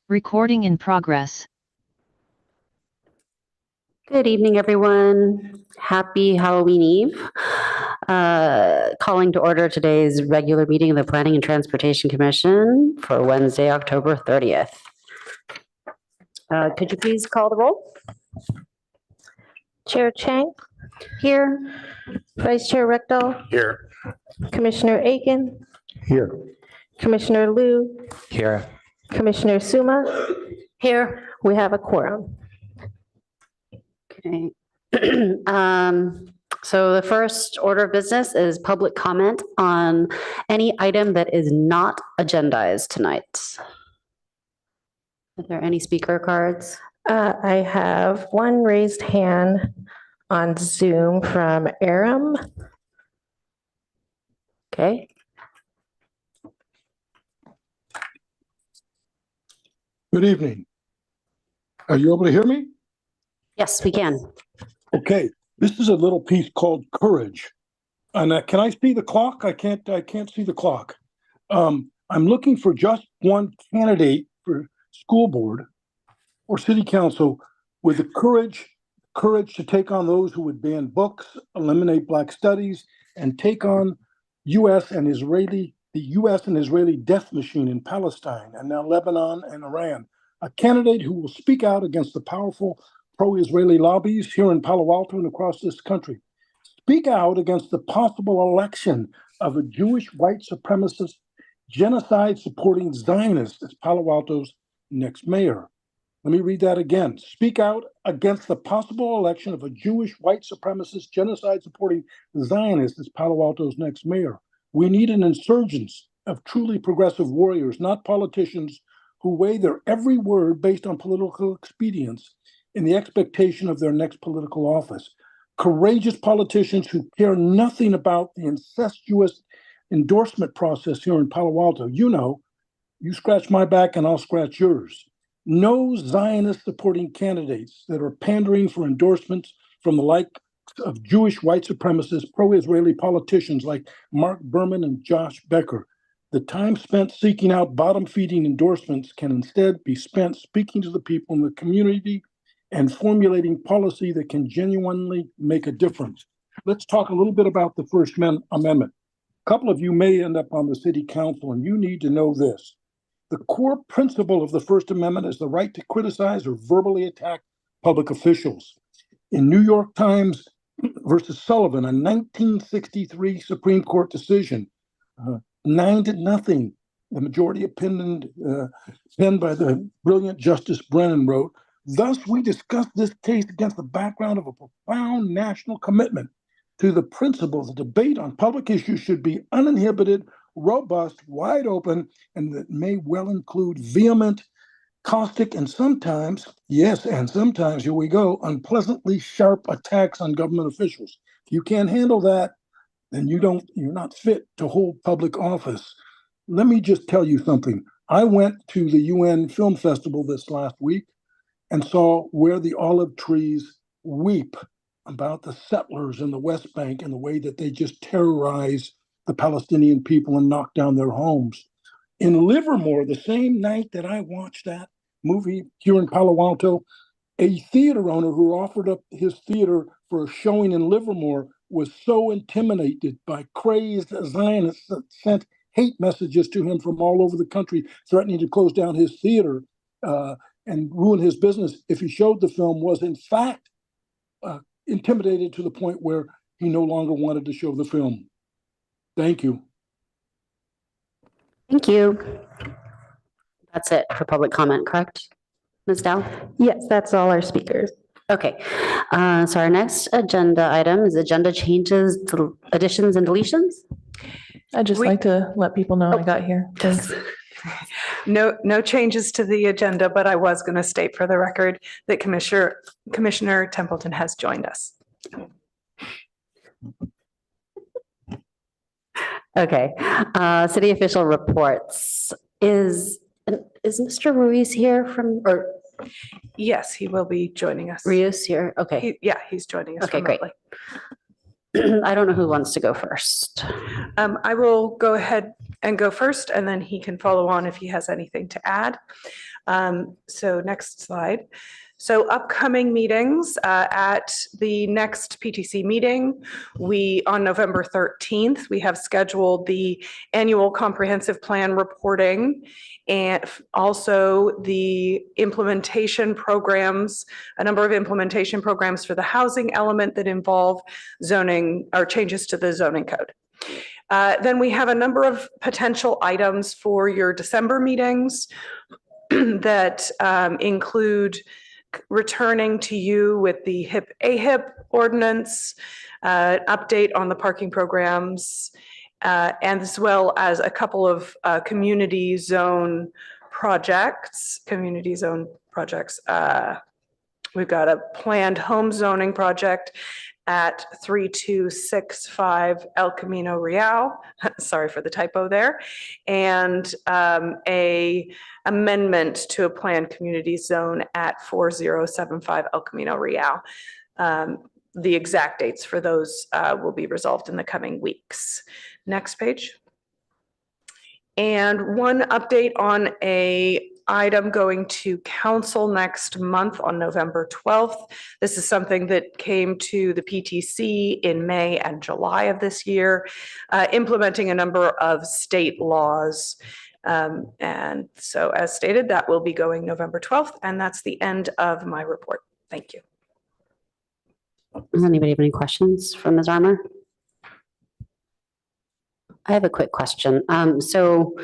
Recording in progress. Good evening, everyone. Happy Halloween Eve. Calling to order today's regular meeting of the Planning and Transportation Commission for Wednesday, October 30th. Could you please call the roll? Chair Chang, Here. Vice Chair Rectal, Here. Commissioner Aiken, Here. Commissioner Liu, Here. Commissioner Suma. Here. We have a quorum. Okay. So the first order of business is public comment on any item that is not agendized tonight. Are there any speaker cards? I have one raised hand on Zoom from Aram. Okay. Good evening. Are you able to hear me? Yes, we can. Okay, this is a little piece called Courage. And can I see the clock? I can't see the clock. I'm looking for just one candidate for school board or city council with the courage to take on those who would ban books, eliminate Black studies, and take on the U.S. and Israeli death machine in Palestine and now Lebanon and Iran. A candidate who will speak out against the powerful pro-Israeli lobbies here in Palo Alto and across this country. Speak out against the possible election of a Jewish white supremacist, genocide-supporting Zionist as Palo Alto's next mayor. Let me read that again. Speak out against the possible election of a Jewish white supremacist, genocide-supporting Zionist as Palo Alto's next mayor. We need an insurgence of truly progressive warriors, not politicians who weigh their every word based on political expedience in the expectation of their next political office. Courageous politicians who care nothing about the incestuous endorsement process here in Palo Alto. You know, you scratch my back and I'll scratch yours. No Zionist supporting candidates that are pandering for endorsements from the likes of Jewish white supremacist pro-Israeli politicians like Mark Berman and Josh Becker. The time spent seeking out bottom-feeding endorsements can instead be spent speaking to the people in the community and formulating policy that can genuinely make a difference. Let's talk a little bit about the First Amendment. A couple of you may end up on the city council, and you need to know this. The core principle of the First Amendment is the right to criticize or verbally attack public officials. In New York Times versus Sullivan, a 1963 Supreme Court decision, 9-0, the majority opinion penned by the brilliant Justice Brennan wrote, "Thus, we discuss this case against the background of a profound national commitment to the principle the debate on public issues should be uninhibited, robust, wide open, and that may well include vehement, caustic, and sometimes, here we go, unpleasantly sharp attacks on government officials. If you can't handle that, then you're not fit to hold public office." Let me just tell you something. I went to the UN Film Festival this last week and saw Where the Olive Trees Weep about the settlers in the West Bank and the way that they just terrorize the Palestinian people and knock down their homes. In Livermore, the same night that I watched that movie here in Palo Alto, a theater owner who offered up his theater for a showing in Livermore was so intimidated by crazed Zionists that sent hate messages to him from all over the country, threatening to close down his theater and ruin his business if he showed the film, was in fact intimidated to the point where he no longer wanted to show the film. Thank you. Thank you. That's it for public comment, correct? Ms. Dow? Yes, that's all our speakers. Okay. So our next agenda item is agenda changes, additions and deletions. I'd just like to let people know I got here. No changes to the agenda, but I was going to state for the record that Commissioner Templeton has joined us. Okay. City official reports. Is Mr. Ruiz here or? Yes, he will be joining us. Ruiz here? Okay. He's joining us Okay, remotely. Great. I don't know who wants to go first. I will go ahead and go first, and then he can follow on if he has anything to add. So next slide. So upcoming meetings, at the next PTC meeting, on November 13th, we have scheduled the annual comprehensive plan reporting and also the implementation programs, a number of implementation programs for the housing element that involve zoning or changes to the zoning code. Then we have a number of potential items for your December meetings that include returning to you with the HIP AHIP ordinance, update on the parking programs, and as well as a couple of community zone projects. We've got a planned home zoning project at 3265 El Camino Real. Sorry for the typo there. And a amendment to a planned community zone at 4075 El Camino Real. The exact dates for those will be resolved in the coming weeks. Next page. And one update on a item going to council next month on November 12th. This is something that came to the PTC in May and July of this year, implementing a number of state laws. And so as stated, that will be going November 12th, and that's the end of my report. Thank you. Does anybody have any questions for Ms. Armour? I have a quick question. So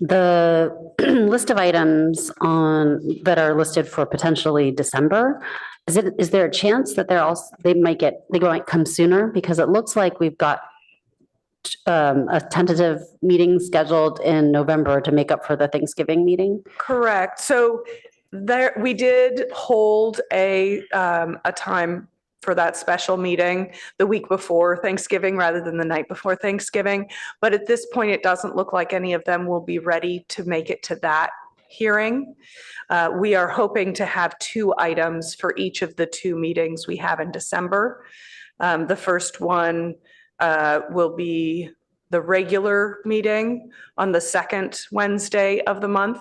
the list of items that are listed for potentially December, is there a chance that they might come sooner? Because it looks like we've got a tentative meeting scheduled in November to make up for the Thanksgiving meeting. Correct. So we did hold a time for that special meeting the week before Thanksgiving rather than the night before Thanksgiving. But at this point, it doesn't look like any of them will be ready to make it to that hearing. We are hoping to have 2 items for each of the 2 meetings we have in December. The first one will be the regular meeting on the second Wednesday of the month.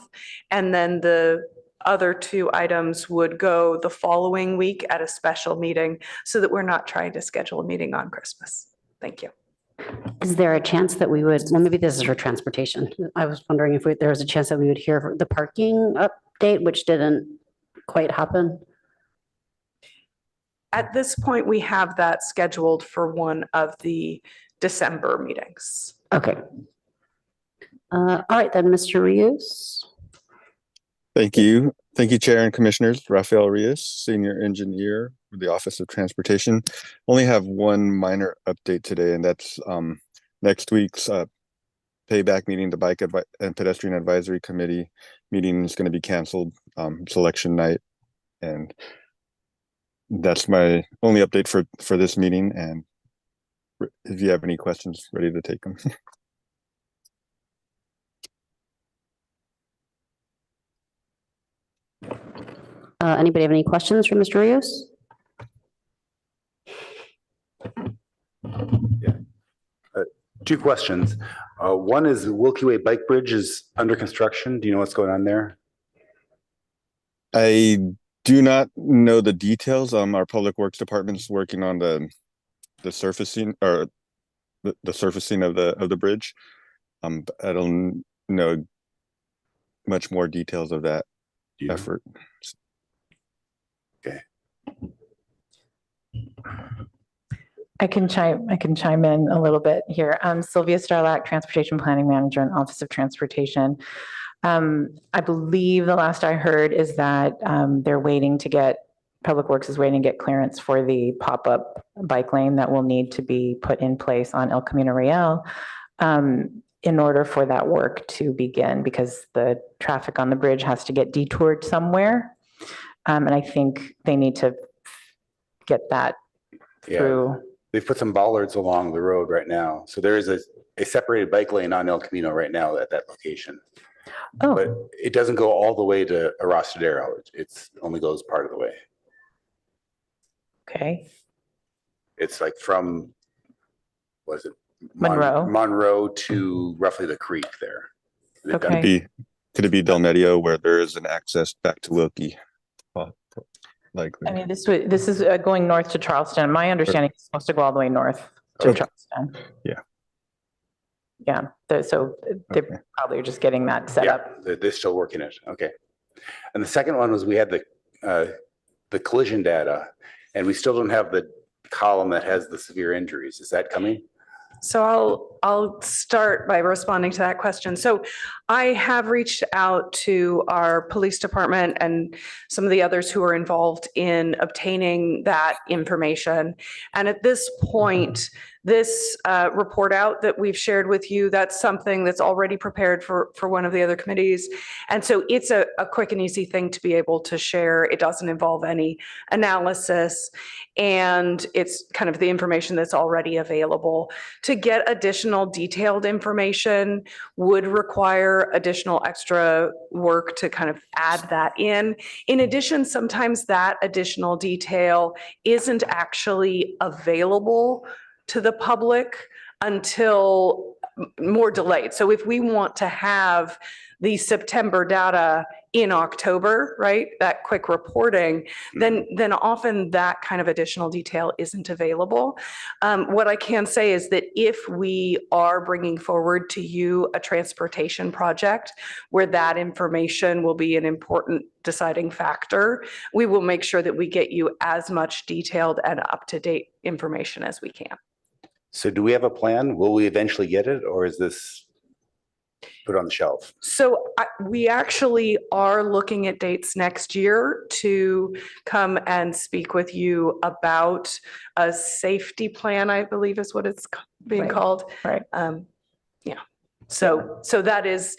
And then the other 2 items would go the following week at a special meeting so that we're not trying to schedule a meeting on Christmas. Thank you. Is there a chance that we would, well, maybe this is for transportation. I was wondering if there was a chance that we would hear the parking update, which didn't quite happen. At this point, we have that scheduled for one of the December meetings. Okay. All right, then, Mr. Rios. Thank you. Thank you, Chair and Commissioners. Rafael Rios, Senior Engineer with the Office of Transportation. Only have one minor update today, and that's next week's payback meeting. The Bike and Pedestrian Advisory Committee meeting is going to be canceled, selection night. And that's my only update for this meeting. And if you have any questions, ready to take them. Anybody have any questions for Mr. Rios? Yeah. 2 questions. One is the Wilkie Way Bike Bridge is under construction. Do you know what's going on there? I do not know the details. Our Public Works Department is working on the surfacing or the surfacing of the bridge. I don't know much more details of that effort. Okay. I can chime in a little bit here. Sylvia Starlack, Transportation Planning Manager in Office of Transportation. I believe the last I heard is that Public Works is waiting to get clearance for the pop-up bike lane that will need to be put in place on El Camino Real in order for that work to begin, because the traffic on the bridge has to get detoured somewhere. And I think they need to get that through. They've put some bollards along the road right now. So there is a separated bike lane on El Camino right now at that location. Oh. But it doesn't go all the way to Arrostadero. It only goes part of the way. Okay. It's like from was it? Monroe. Monroe to roughly the creek there. They've got- Okay. Could it be Del Medio where there is an access back to Wilkie? Likely. I mean, this is going north to Charleston. My understanding is it's supposed to go all the way north to Okay. Charleston. Yeah. Yeah, so Okay. they're probably just getting that set Yeah, up. they're still working it. Okay. And the second one was we had the collision data, and we still don't have the column that has the severe injuries. Is that coming? So I'll start by responding to that question. So I have reached out to our police department and some of the others who are involved in obtaining that information. And at this point, this report out that we've shared with you, that's something that's already prepared for one of the other committees. And so it's a quick and easy thing to be able to share. It doesn't involve any analysis. And it's kind of the information that's already available. To get additional detailed information would require additional extra work to kind of add that in. In addition, sometimes that additional detail isn't actually available to the public until more delayed. So if we want to have the September data in October, right, that quick reporting, then often that kind of additional detail isn't available. What I can say is that if we are bringing forward to you a transportation project where that information will be an important deciding factor, we will make sure that we get you as much detailed and up-to-date information as we can. So do we have a plan? Will we eventually get it, or is this put on the shelf? So we actually are looking at dates next year to come and speak with you about a safety plan, I believe is what it's being Right. called. Right. Yeah. So that is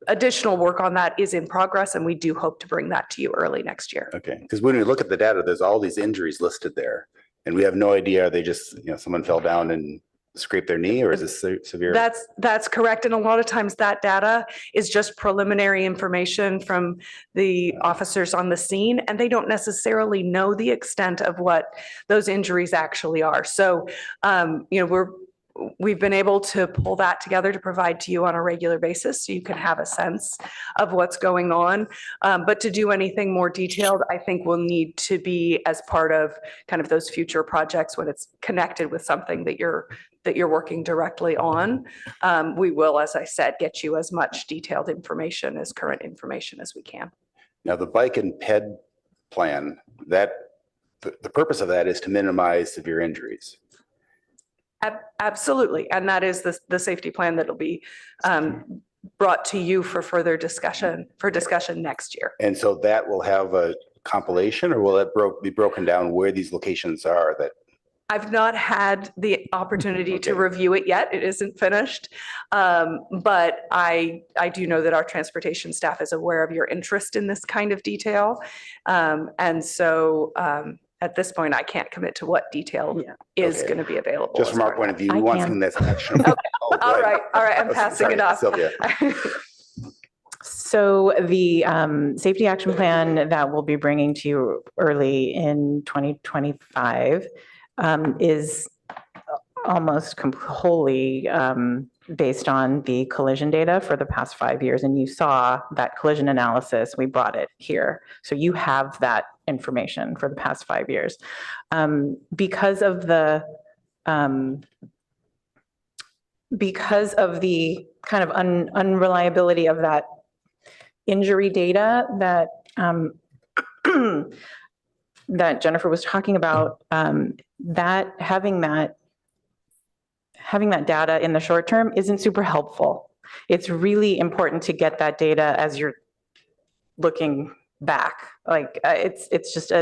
additional work on that is in progress, and we do hope to bring that to you early next year. Okay, because when we look at the data, there's all these injuries listed there, and we have no idea, are they just, someone fell down and scraped their knee, or is this severe? That's correct. And a lot of times that data is just preliminary information from the officers on the scene, and they don't necessarily know the extent of what those injuries actually are. So, we've been able to pull that together to provide to you on a regular basis so you can have a sense of what's going on. But to do anything more detailed, I think will need to be as part of kind of those future projects when it's connected with something that you're working directly on. We will, as I said, get you as much detailed information as current information as we can. Now, the bike and ped plan, the purpose of that is to minimize severe injuries. Absolutely. And that is the safety plan that'll be brought to you for further discussion next year. And so that will have a compilation, or will it be broken down where these locations are that? I've not had the opportunity to Okay. review it yet. It isn't finished. But I do know that our transportation staff is aware of your interest in this kind of detail. And so at this point, I can't commit to what detail is Okay. going to be available. Just from our point of view, we want something that's actionable. Oh, All good. right. I'm Oh, passing it sorry, up. Sylvia. So the safety action plan that we'll be bringing to you early in 2025 is almost wholly based on the collision data for the past 5 years. And you saw that collision analysis, we brought it here. So you have that information for the past 5 years. Because of the kind of unreliability of that injury data that that Jennifer was talking about, that having that data in the short term isn't super helpful. It's really important to get that data as you're looking back. Like it's just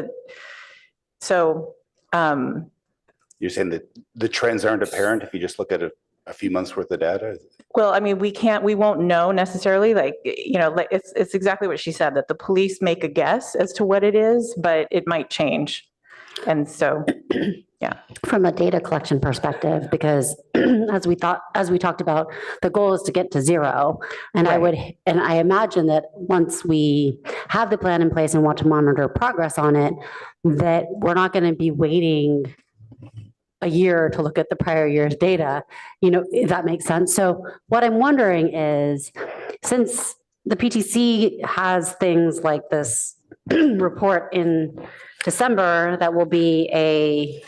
so. You're saying that the trends aren't apparent if you just look at a few months worth of data? Well, I mean, we won't know necessarily, like, it's exactly what she said, that the police make a guess as to what it is, but it might change. And so, yeah. From a data collection perspective, because as we talked about, the goal is to get to zero. And Right. I imagine that once we have the plan in place and want to monitor progress on it, that we're not going to be waiting a year to look at the prior year's data, if that makes sense. So what I'm wondering is, since the PTC has things like this report in December, that will be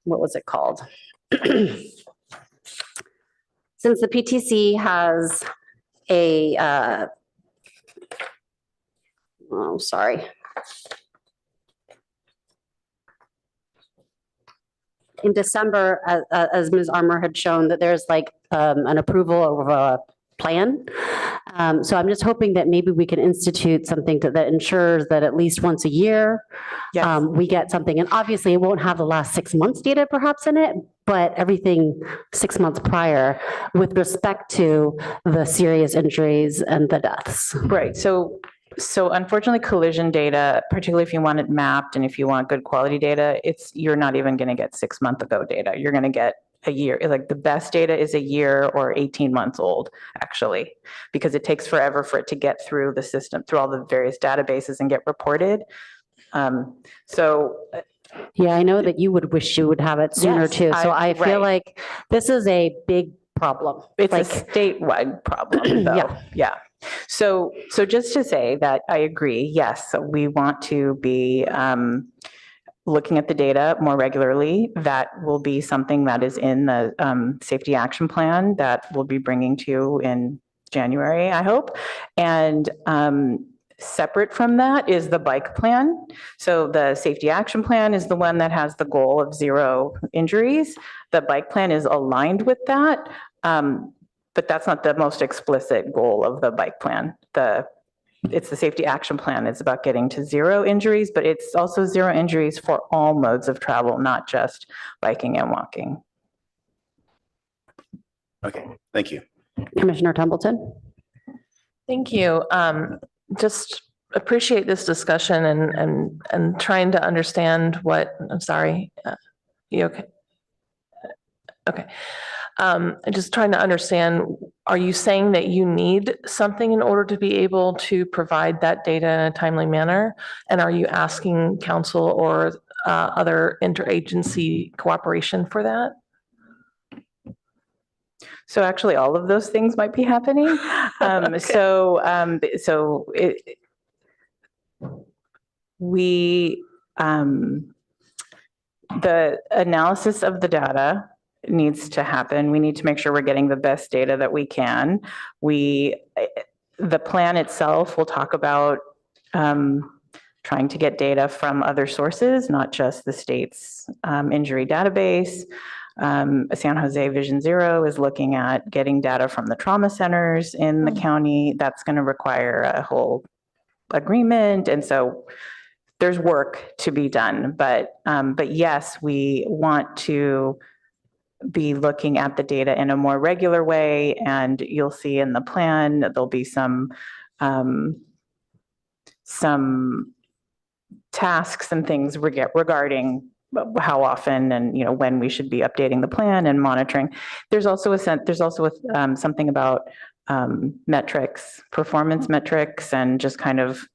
what was it called? Since the PTC has sorry. In December, as Ms. Armour had shown, that there's like an approval of a plan. So I'm just hoping that maybe we can institute something that ensures that at least once a year, Yes. we get something. And obviously, it won't have the last 6 months data perhaps in it, but everything 6 months prior with respect to the serious injuries and the deaths. Right. So unfortunately, collision data, particularly if you want it mapped and if you want good quality data, you're not even going to get 6 month ago data. You're going to get a year. Like the best data is a year or 18 months old, actually, because it takes forever for it to get through the system, through all the various databases and get reported. Yeah, I know that you would wish you would have it sooner Yes, too. So I feel right. like this is a big problem. It's like, a statewide problem, though. Yeah. So just to say that I agree, yes, we want to be looking at the data more regularly. That will be something that is in the safety action plan that we'll be bringing to you in January, I hope. And separate from that is the bike plan. So the safety action plan is the one that has the goal of 0 injuries. The bike plan is aligned with that. But that's not the most explicit goal of the bike plan. It's the safety action plan. It's about getting to 0 injuries, but it's also 0 injuries for all modes of travel, not just biking and walking. Okay, thank you. Commissioner Templeton? Thank you. Just appreciate this discussion and trying to understand I'm sorry. You okay? Okay. Just trying to understand, are you saying that you need something in order to be able to provide that data in a timely manner? And are you asking council or other interagency cooperation for that? So actually, all of those things might be happening. Okay. The analysis of the data needs to happen. We need to make sure we're getting the best data that we can. The plan itself will talk about trying to get data from other sources, not just the state's injury database. San Jose Vision Zero is looking at getting data from the trauma centers in the county. That's going to require a whole agreement. And so there's work to be done, but yes, we want to be looking at the data in a more regular way, and you'll see in the plan there'll be some tasks and things regarding how often and when we should be updating the plan and monitoring. There's also something about metrics, performance metrics, and just kind of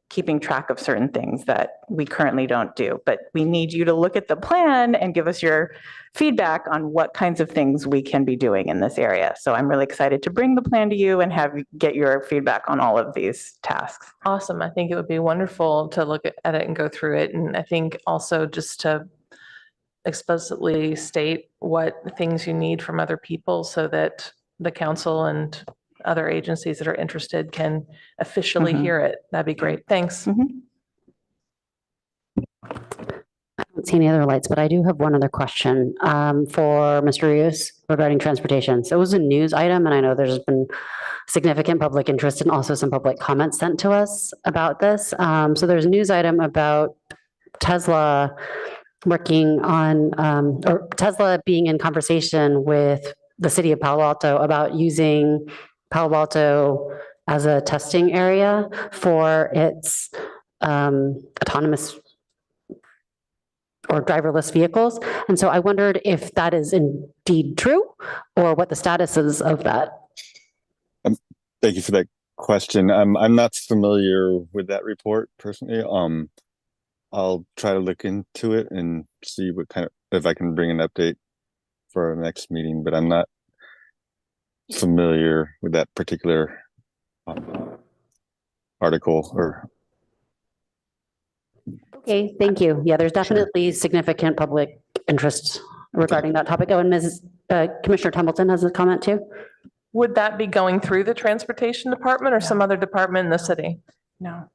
keeping track of certain things that we currently don't do. But we need you to look at the plan and give us your feedback on what kinds of things we can be doing in this area. So I'm really excited to bring the plan to you and get your feedback on all of these tasks. Awesome. I think it would be wonderful to look at it and go through it. And I think also just to explicitly state what things you need from other people so that the council and other agencies that are interested can officially hear it. That'd be great. Thanks. I don't see any other lights, but I do have one other question for Mr. Rios regarding transportation. So it was a news item, and I know there's been significant public interest and also some public comments sent to us about this. So there's a news item about Tesla working on, or Tesla being in conversation with the city of Palo Alto about using Palo Alto as a testing area for its autonomous or driverless vehicles. And so I wondered if that is indeed true or what the status is of that. Thank you for that question. I'm not familiar with that report personally. I'll try to look into it and see what kind of if I can bring an update for our next meeting, but I'm not familiar with that particular article or. Okay, thank you. Yeah, there's definitely significant public interest regarding that topic. Oh, and Commissioner Templeton has a comment too. Would that be going through the transportation department or some other department in the city? No.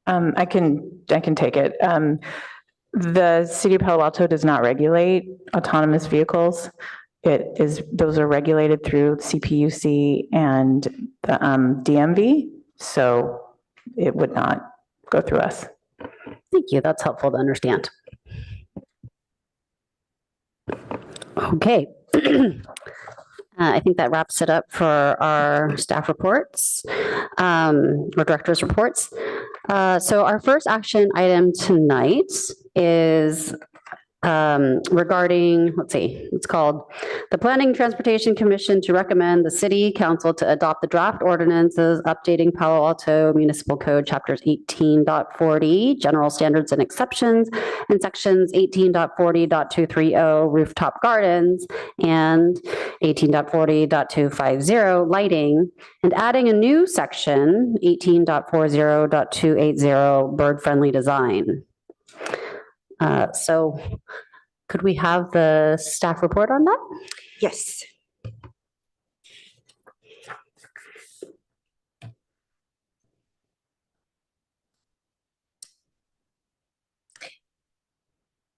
I can take it. The city of Palo Alto does not regulate autonomous vehicles. Those are regulated through CPUC and the DMV, so it would not go through us. Thank you. That's helpful to understand. Okay. I think that wraps it up for our staff reports, or director's reports. So our first action item tonight is regarding, let's see, it's called the Planning and Transportation Commission to recommend the city council to adopt the draft ordinances updating Palo Alto Municipal Code chapters 18.40 general standards and exceptions and sections 18.40.230 rooftop gardens and 18.40.250 lighting, and adding a new section 18.40.280 bird friendly design. So could we have the staff report on that? Yes.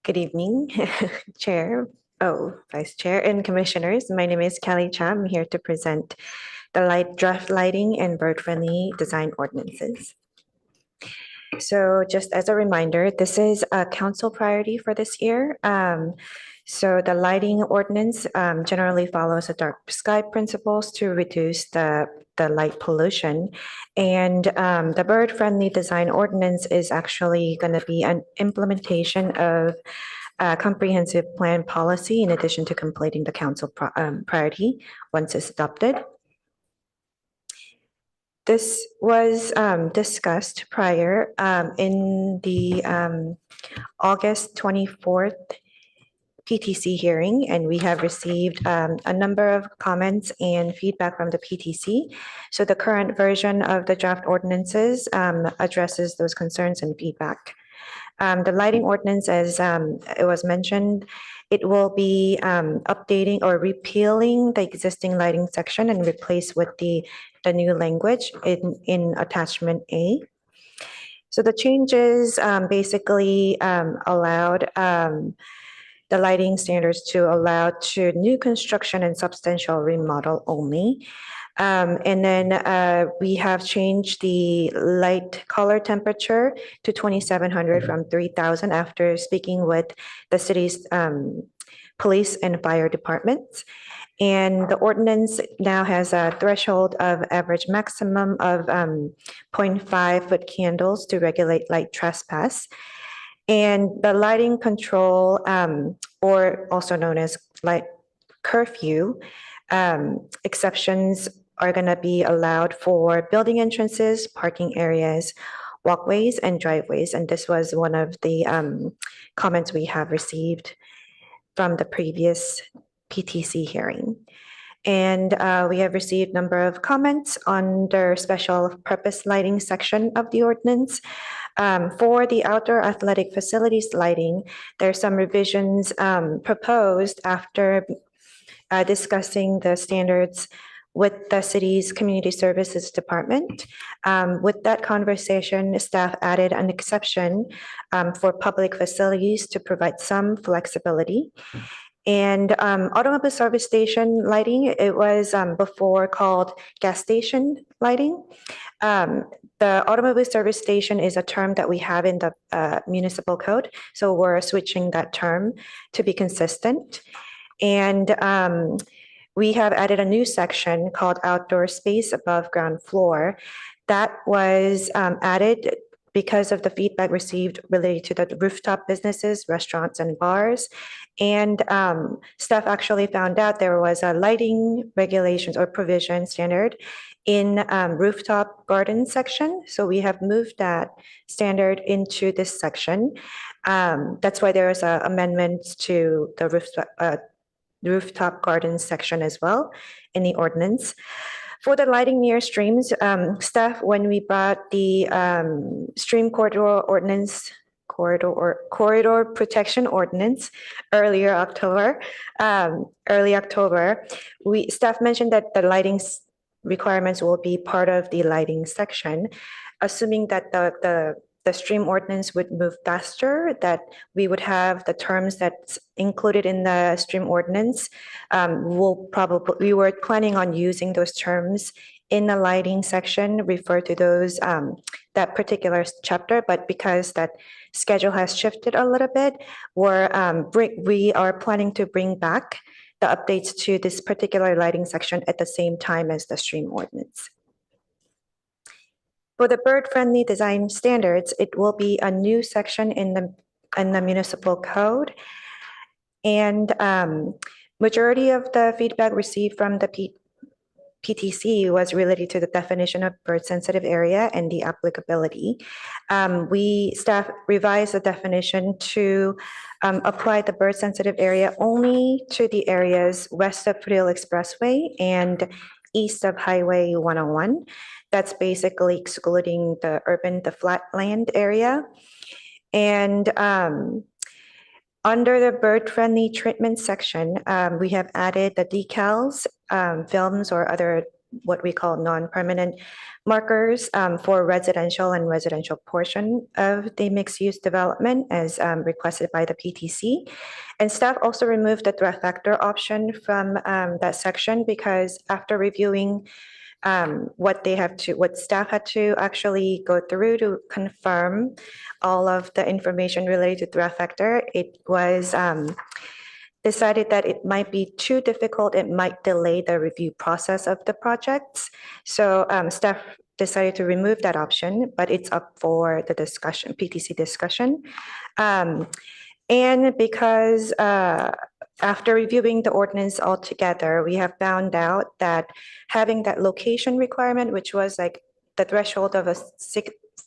Good evening, Vice Chair and Commissioners. My name is Kelly Cham. I'm here to present the draft lighting and bird-friendly design ordinances. So just as a reminder, this is a council priority for this year. So the lighting ordinance generally follows the dark sky principles to reduce the light pollution. And the bird-friendly design ordinance is actually going to be an implementation of a comprehensive plan policy in addition to completing the council priority once it's adopted. This was discussed prior in the August 24th PTC hearing, and we have received a number of comments and feedback from the PTC. So the current version of the draft ordinances addresses those concerns and feedback. The lighting ordinance, as it was mentioned, it will be updating or repealing the existing lighting section and replace with the new language in attachment A. So the changes basically allowed the lighting standards to allow to new construction and substantial remodel only. And then we have changed the light color temperature to 2,700 from 3,000 after speaking with the city's police and fire departments. And the ordinance now has a threshold of average maximum of 0.5 foot candles to regulate light trespass. And the lighting control, or also known as light curfew, exceptions are going to be allowed for building entrances, parking areas, walkways, and driveways. And this was one of the comments we have received from the previous PTC hearing. And we have received a number of comments on their special purpose lighting section of the ordinance. For the outdoor athletic facilities lighting, there are some revisions proposed after discussing the standards with the city's community services department. With that conversation, staff added an exception for public facilities to provide some flexibility. And automobile service station lighting, it was before called gas station lighting. The automobile service station is a term that we have in the municipal code. So we're switching that term to be consistent. And we have added a new section called outdoor space above ground floor. That was added because of the feedback received related to the rooftop businesses, restaurants, and bars. And staff actually found out there was a lighting regulations or provision standard in rooftop garden section. So we have moved that standard into this section. That's why there is a amendment to the rooftop garden section as well in the ordinance. For the lighting near streams, staff, when we brought the stream corridor ordinance, corridor protection ordinance early October, staff mentioned that the lighting requirements will be part of the lighting section, assuming that the stream ordinance would move faster, that we would have the terms that's included in the stream ordinance. We were planning on using those terms in the lighting section, refer to those, that particular chapter, but because that schedule has shifted a little bit, we are planning to bring back the updates to this particular lighting section at the same time as the stream ordinance. For the bird-friendly design standards, it will be a new section in the municipal code. And majority of the feedback received from the PTC was related to the definition of bird-sensitive area and the applicability. Staff revised the definition to apply the bird-sensitive area only to the areas west of Foothill Expressway and east of Highway 101. That's basically excluding the flatland area. And under the bird-friendly treatment section, we have added the decals, films, or other what we call non-permanent markers for residential and residential portion of the mixed-use development as requested by the PTC. And staff also removed the threat factor option from that section because after reviewing what staff had to actually go through to confirm all of the information related to threat factor, it was decided that it might be too difficult. It might delay the review process of the projects. So staff decided to remove that option, but it's up for the discussion, PTC discussion. And because after reviewing the ordinance altogether, we have found out that having that location requirement, which was like the threshold of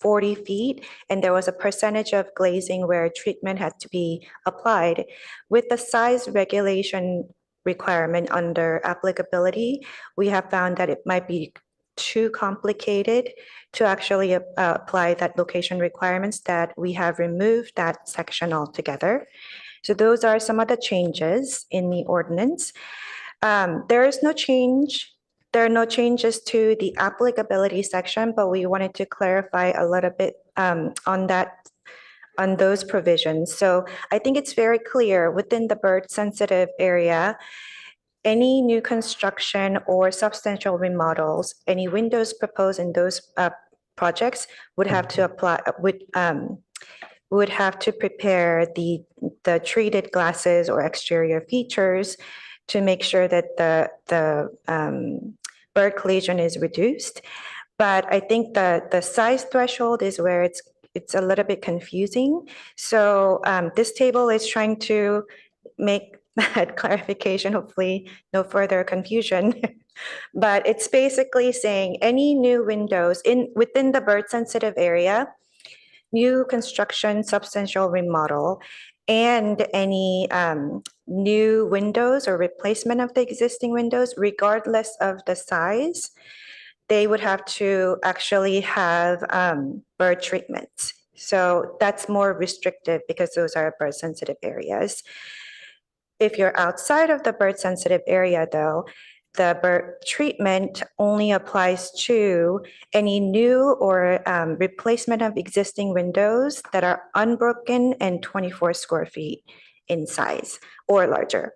40 feet, and there was a percentage of glazing where treatment had to be applied, with the size regulation requirement under applicability, we have found that it might be too complicated to actually apply that location requirements, that we have removed that section altogether. So those are some of the changes in the ordinance. There are no changes to the applicability section, but we wanted to clarify a little bit on those provisions. So I think it's very clear within the bird sensitive area, any new construction or substantial remodels, any windows proposed in those projects would have to apply, would have to prepare the treated glasses or exterior features to make sure that the bird collision is reduced. But I think the size threshold is where it's a little bit confusing. So this table is trying to make that clarification, hopefully no further confusion. But it's basically saying any new windows within the bird sensitive area, new construction, substantial remodel, and any new windows or replacement of the existing windows, regardless of the size, they would have to actually have bird treatment. So that's more restrictive because those are bird sensitive areas. If you're outside of the bird sensitive area though, the bird treatment only applies to any new or replacement of existing windows that are unbroken and 24 square feet in size or larger.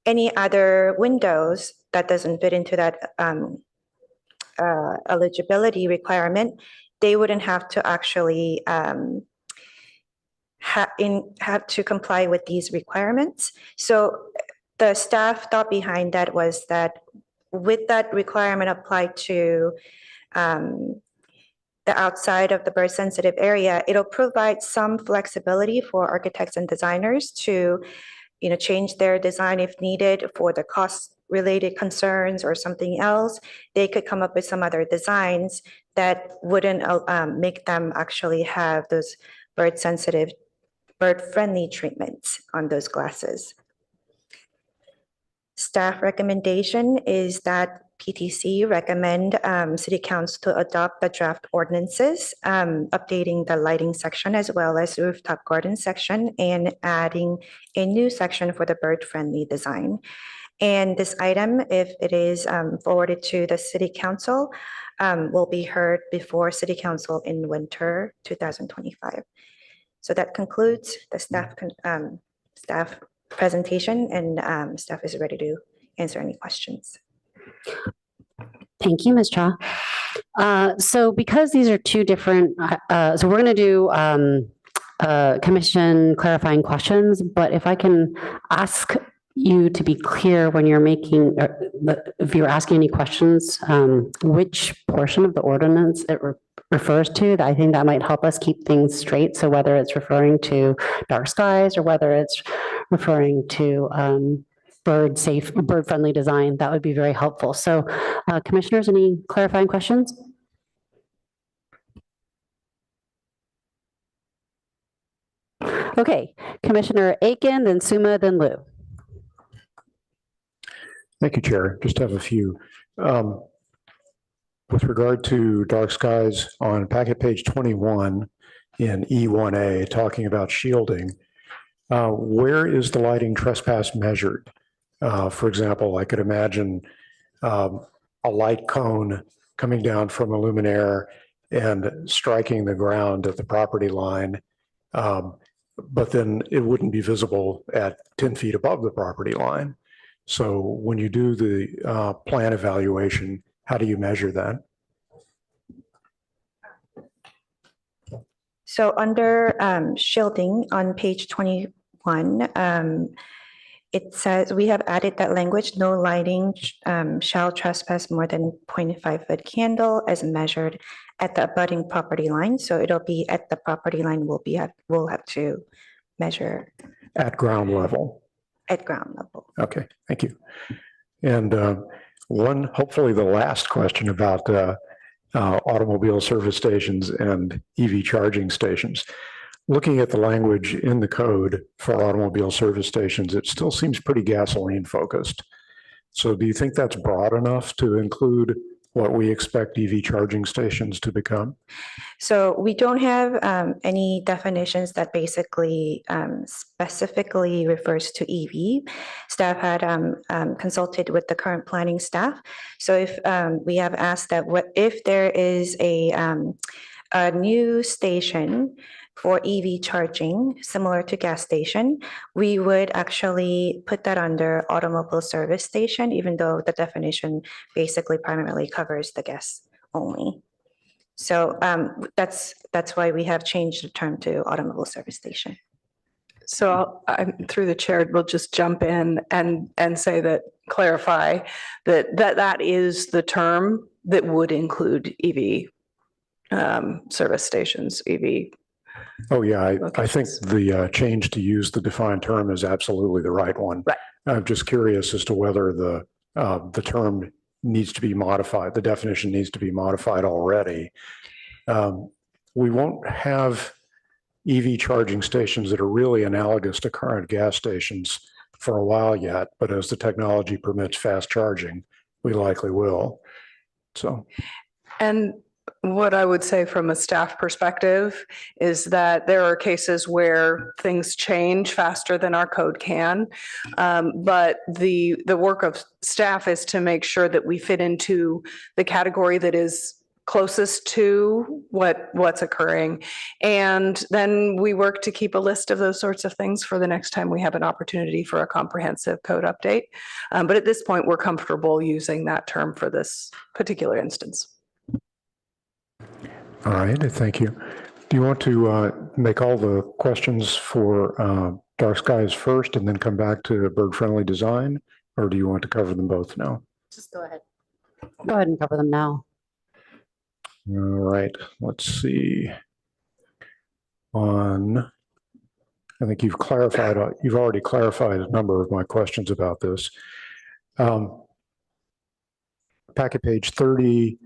Any other windows that doesn't fit into that eligibility requirement, they wouldn't have to actually have to comply with these requirements. So the staff thought behind that was that with that requirement applied to the outside of the bird sensitive area, it'll provide some flexibility for architects and designers to, change their design if needed for the cost related concerns or something else. They could come up with some other designs that wouldn't make them actually have those bird sensitive bird-friendly treatments on those glasses. Staff recommendation is that PTC recommend City Council to adopt the draft ordinances, updating the lighting section as well as rooftop garden section and adding a new section for the bird-friendly design. And this item, if it is forwarded to the City Council, will be heard before City Council in winter 2025. So that concludes the staff presentation, and staff is ready to answer any questions. Thank you, Ms. Cha. So because these are two different, so we're going to do commission clarifying questions, but if I can ask you to be clear when you're making, if you're asking any questions, which portion of the ordinance it refers to, I think that might help us keep things straight. So whether it's referring to dark skies or whether it's referring to bird-friendly design, that would be very helpful. So commissioners, any clarifying questions? Okay, Commissioner Aiken, then Suma, then Lou. Thank you, Chair. Just have a few. With regard to dark skies on packet page 21 in E1A, talking about shielding, where is the lighting trespass measured? For example, I could imagine a light cone coming down from a luminaire and striking the ground at the property line, but then it wouldn't be visible at 10 feet above the property line. So when you do the plan evaluation, how do you measure that? So under shielding on page 21, it says we have added that language, no lighting shall trespass more than 0.5 foot candle as measured at the abutting property line. So it'll be at the property line, we'll have to measure. At ground level? At ground level. Okay, thank you. And one, hopefully the last question about automobile service stations and EV charging stations. Looking at the language in the code for automobile service stations, it still seems pretty gasoline focused. So do you think that's broad enough to include what we expect EV charging stations to become? So we don't have any definitions that basically specifically refers to EV. Staff had consulted with the current planning staff. So if we have asked that if there is a new station for EV charging, similar to gas station, we would actually put that under automobile service station, even though the definition basically primarily covers the gas only. So that's why we have changed the term to automobile service station. So I'm through the chair, we'll just jump in and say that, clarify that is the term that would include EV service stations, EV. Oh, yeah, I think the change to use the defined term is absolutely the right one. Right. I'm just curious as to whether the term needs to be modified, the definition needs to be modified already. We won't have EV charging stations that are really analogous to current gas stations for a while yet, but as the technology permits fast charging, we likely will. So. And what I would say from a staff perspective is that there are cases where things change faster than our code can. But the work of staff is to make sure that we fit into the category that is closest to what's occurring. And then we work to keep a list of those sorts of things for the next time we have an opportunity for a comprehensive code update. But at this point, we're comfortable using that term for this particular instance. All right, thank you. Do you want to make all the questions for dark skies first and then come back to bird-friendly design? Or do you want to cover them both now? Just go ahead. Go ahead and cover them now. All right, let's see. I think you've already clarified a number of my questions about this. Packet page 30,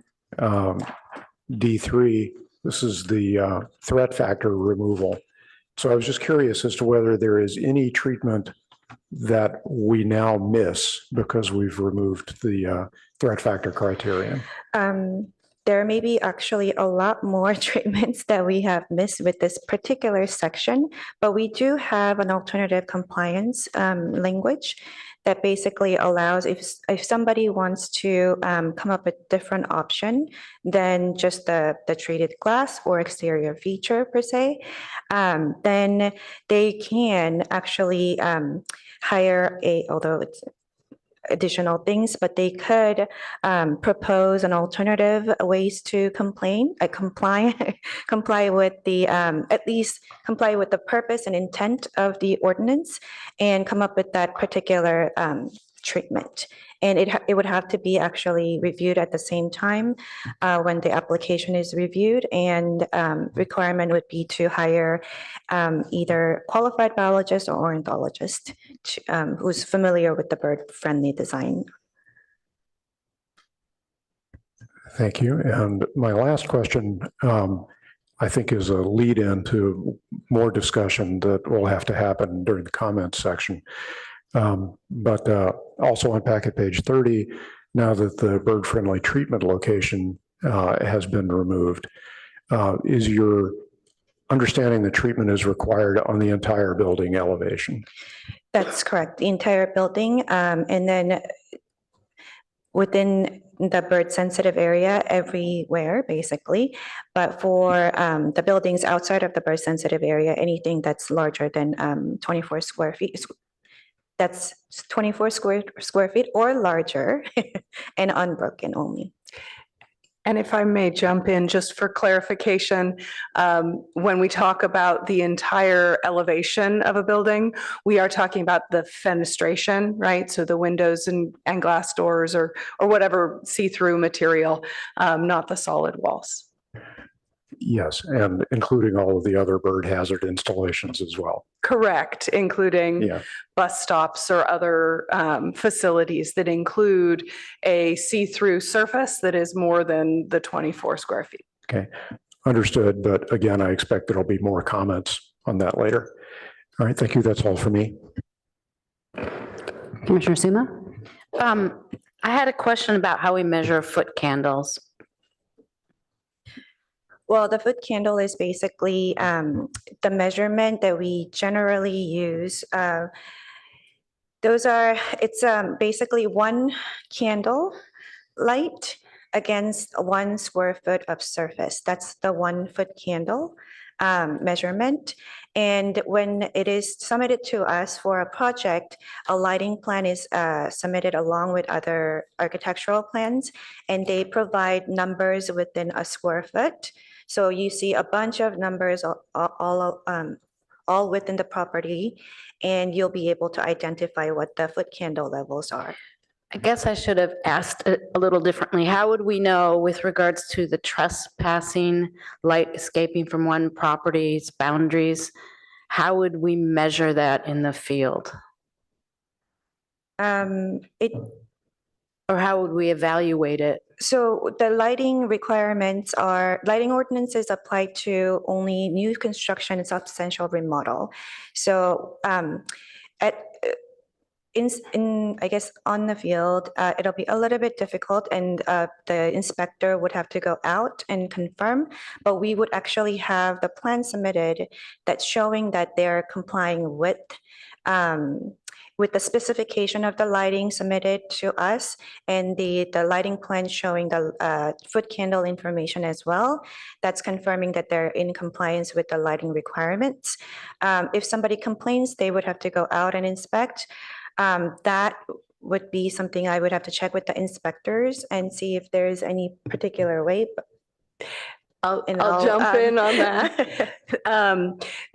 D3, this is the threat factor removal. So I was just curious as to whether there is any treatment that we now miss because we've removed the threat factor criterion. There may be actually a lot more treatments that we have missed with this particular section, but we do have an alternative compliance language that basically allows if somebody wants to come up with different option than just the treated glass or exterior feature per se, then they can actually hire although it's additional things, but they could propose an alternative ways to comply with the at least comply with the purpose and intent of the ordinance, and come up with that particular treatment. And it would have to be actually reviewed at the same time when the application is reviewed, and requirement would be to hire either qualified biologist or ornithologist who's familiar with the bird-friendly design. Thank you. And my last question, I think, is a lead in to more discussion that will have to happen during the comments section. But also on packet page 30, now that the bird-friendly treatment location has been removed, is your understanding the treatment is required on the entire building elevation? That's correct, the entire building, and then within the bird-sensitive area everywhere, basically. But for the buildings outside of the bird-sensitive area, anything that's larger than 24 square feet, that's 24 square feet or larger and unbroken only. And if I may jump in just for clarification, when we talk about the entire elevation of a building, we are talking about the fenestration, right? So the windows and glass doors or whatever see-through material, not the solid walls. Yes, and including all of the other bird hazard installations as well. Correct, including bus stops or other facilities that include a see-through surface that is more than the 24 square feet. Okay, understood. But again, I expect there'll be more comments on that later. All right, thank you. That's all for me. Commissioner Suma? I had a question about how we measure foot candles. Well, the foot candle is basically the measurement that we generally use. It's basically one candle light against 1 square foot of surface. That's the 1 foot candle measurement. And when it is submitted to us for a project, a lighting plan is submitted along with other architectural plans, and they provide numbers within a square foot. So you see a bunch of numbers all within the property, and you'll be able to identify what the foot candle levels are. I guess I should have asked it a little differently. How would we know with regards to the trespassing, light escaping from one property's boundaries? How would we measure that in the field? Or how would we evaluate it? So the lighting requirements are, lighting ordinances apply to only new construction and substantial remodel. So I guess on the field, it'll be a little bit difficult, and the inspector would have to go out and confirm, but we would actually have the plan submitted that's showing that they're complying with the specification of the lighting submitted to us, and the lighting plan showing the foot candle information as well. That's confirming that they're in compliance with the lighting requirements. If somebody complains, they would have to go out and inspect. That would be something I would have to check with the inspectors and see if there's any particular way. I'll jump in on that.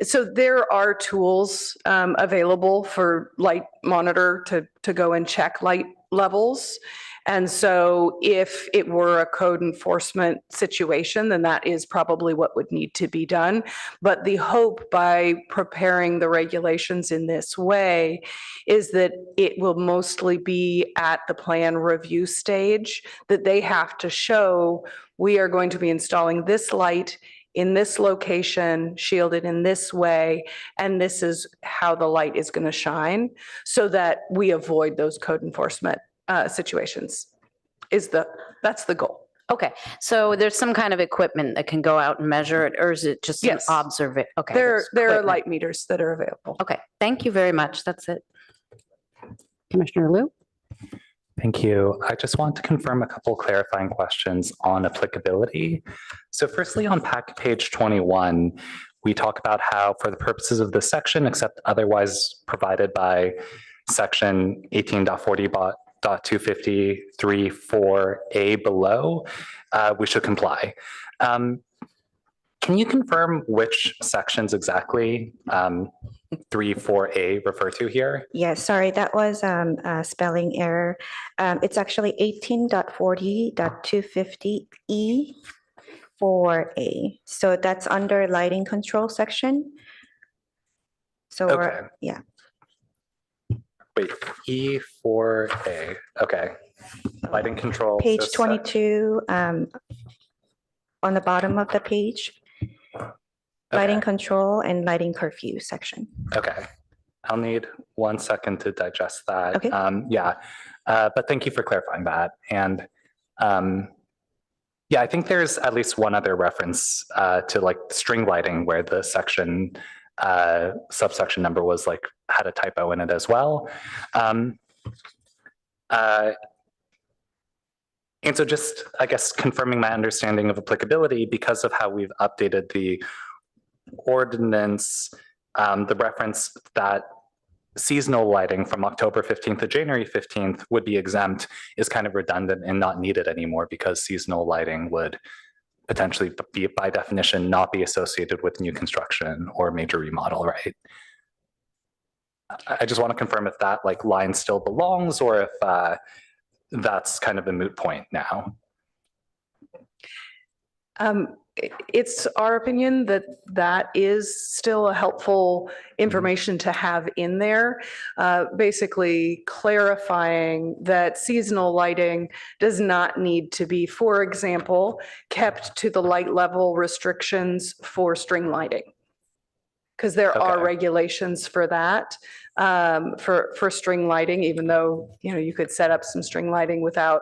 So there are tools available for light monitor to go and check light levels. And so if it were a code enforcement situation, then that is probably what would need to be done. But the hope by preparing the regulations in this way is that it will mostly be at the plan review stage, that they have to show we are going to be installing this light in this location, shielded in this way, and this is how the light is going to shine, so that we avoid those code enforcement situations. That's the goal. Okay, so there's some kind of equipment that can go out and measure it, or is it just an Yes. observation? Okay. There there's are equipment. light meters that are available. Okay, thank you very much. That's it. Commissioner Liu? Thank you. I just want to confirm a couple clarifying questions on applicability. So firstly, on packet page 21, we talk about how for the purposes of this section, except otherwise provided by section 18.40.253.4A below, we should comply. Can you confirm which sections exactly 3.4A refer to here? Yes, sorry, that was a spelling error. It's actually 18.40.250E 4A. So that's under lighting control section. So Okay. yeah. Wait, E4A, okay. Lighting control. Page so 22, on the bottom of the page. Lighting Okay. control and lighting curfew section. Okay, I'll need 1 second to digest that. Okay. Yeah, but thank you for clarifying that. And yeah, I think there's at least one other reference to like string lighting where the section subsection number was like had a typo in it as well. And so just, I guess, confirming my understanding of applicability because of how we've updated the ordinance, the reference that seasonal lighting from October 15th to January 15th would be exempt is kind of redundant and not needed anymore because seasonal lighting would potentially be, by definition, not be associated with new construction or major remodel, right? I just want to confirm if that like line still belongs or if that's kind of a moot point now. It's our opinion that that is still a helpful information to have in there, basically clarifying that seasonal lighting does not need to be, for example, kept to the light level restrictions for string lighting. Because there are regulations for that, for string lighting, even though, you know, you could set up some string lighting without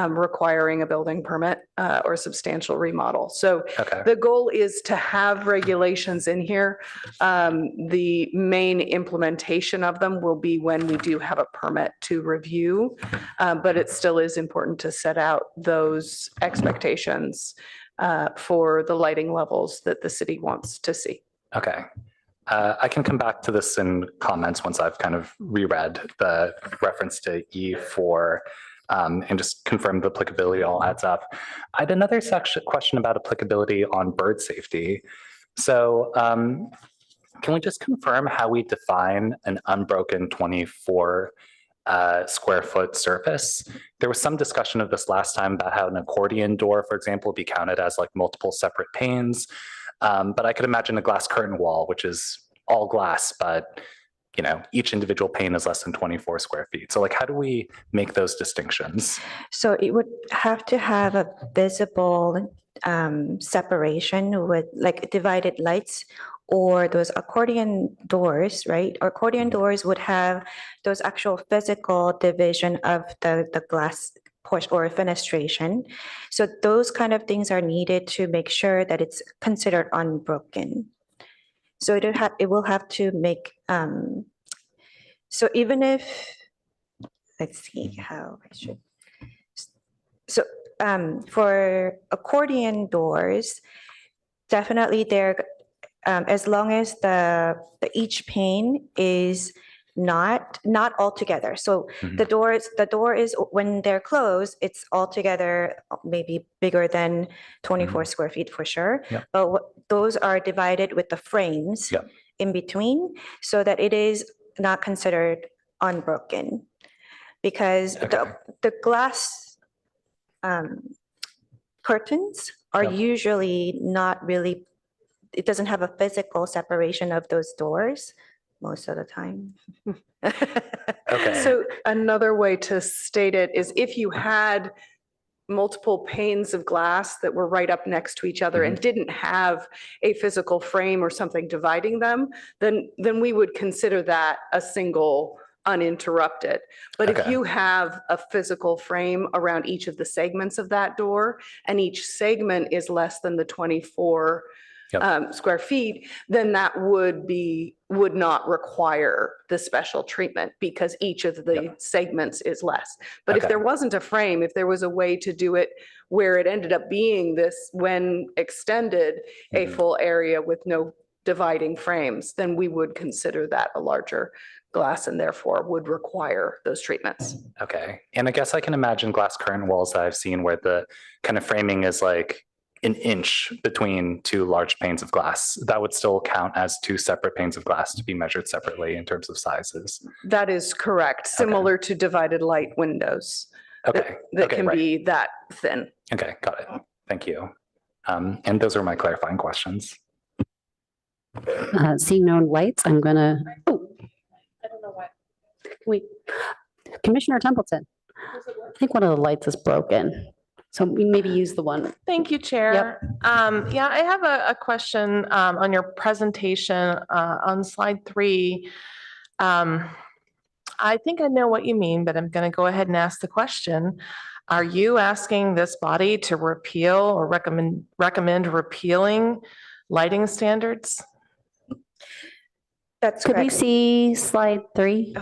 requiring a building permit or substantial remodel. So the goal is to have regulations in here. The main implementation of them will be when we do have a permit to review, but it still is important to set out those expectations for the lighting levels that the city wants to see. Okay. I can come back to this in comments once I've kind of reread the reference to E4 and just confirm the applicability all adds up. I had another question about applicability on bird safety. So can we just confirm how we define an unbroken 24 square foot surface? There was some discussion of this last time about how an accordion door, for example, would be counted as like multiple separate panes. But I could imagine a glass curtain wall, which is all glass, but you know, each individual pane is less than 24 square feet. So like, how do we make those distinctions? So it would have to have a visible separation with like divided lights or those accordion doors, right? Accordion doors would have those actual physical division of the glass portion or fenestration. So those kind of things are needed to make sure that it's considered unbroken. So it will have to make, so even if, let's see how I should. So for accordion doors, definitely they're, as long as the each pane is not all together. So the door is when they're closed, it's all together maybe bigger than 24 square feet for sure. But those are divided with the frames in between so that it is not considered unbroken, because the glass curtains are usually not really, it doesn't have a physical separation of those doors most of the time. So another way to state it is if you had multiple panes of glass that were right up next to each other and didn't have a physical frame or something dividing them, then we would consider that a single uninterrupted. But if Okay. you have a physical frame around each of the segments of that door, and each segment is less than the 24 square feet, then that would not require the special treatment because each of the segments is less. But if Okay. there wasn't a frame, if there was a way to do it where it ended up being this, when extended, a full area with no dividing frames, then we would consider that a larger glass and therefore would require those treatments. Okay. And I guess I can imagine glass curtain walls that I've seen where the kind of framing is like an inch between two large panes of glass. That would still count as two separate panes of glass to be measured separately in terms of sizes. That is correct, similar to divided light windows. Okay. That Okay, can right. be that thin. Okay, got it. Thank you. And those are my clarifying questions. Seeing no lights, I'm gonna, I don't know why. Commissioner Templeton. I think one of the lights is broken. So we maybe use the one. Thank you, Chair. Yeah, I have a question on your presentation on slide 3. I think I know what you mean, but I'm going to go ahead and ask the question. Are you asking this body to repeal or recommend repealing lighting standards? That's Could we correct. see slide 3?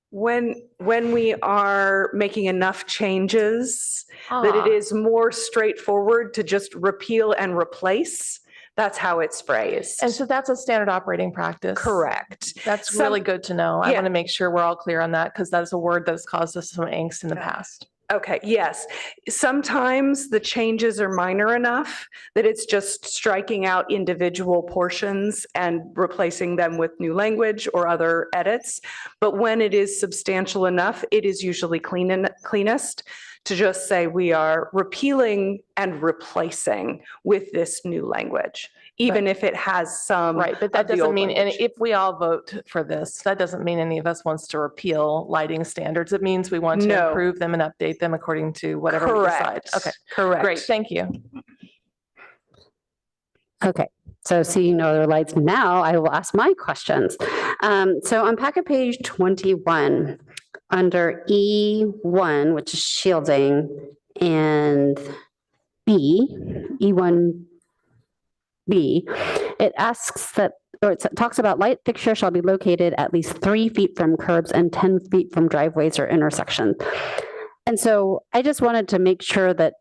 When we are making enough changes that it is more straightforward to just repeal and replace, that's how it's phrased. And so that's a standard operating practice. Correct. That's Some- really good to know. I Yeah. want to make sure we're all clear on that because that's a word that's caused us some angst in the past. Okay, yes. Sometimes the changes are minor enough that it's just striking out individual portions and replacing them with new language or other edits. But when it is substantial enough, it is usually cleanest to just say we are repealing and replacing with this new language, even if it has some. Right, but that of the doesn't old mean, and language. if we all vote for this, that doesn't mean any of us wants to repeal lighting standards. It means we want to No. improve them and update them according to whatever we decide. Correct. Okay, Correct. great, thank you. Okay, so seeing no other lights, now I will ask my questions. So on packet page 21, under E1, which is shielding, and E1B, it asks that, or it talks about light fixture shall be located at least 3 feet from curbs and 10 feet from driveways or intersections. And so I just wanted to make sure that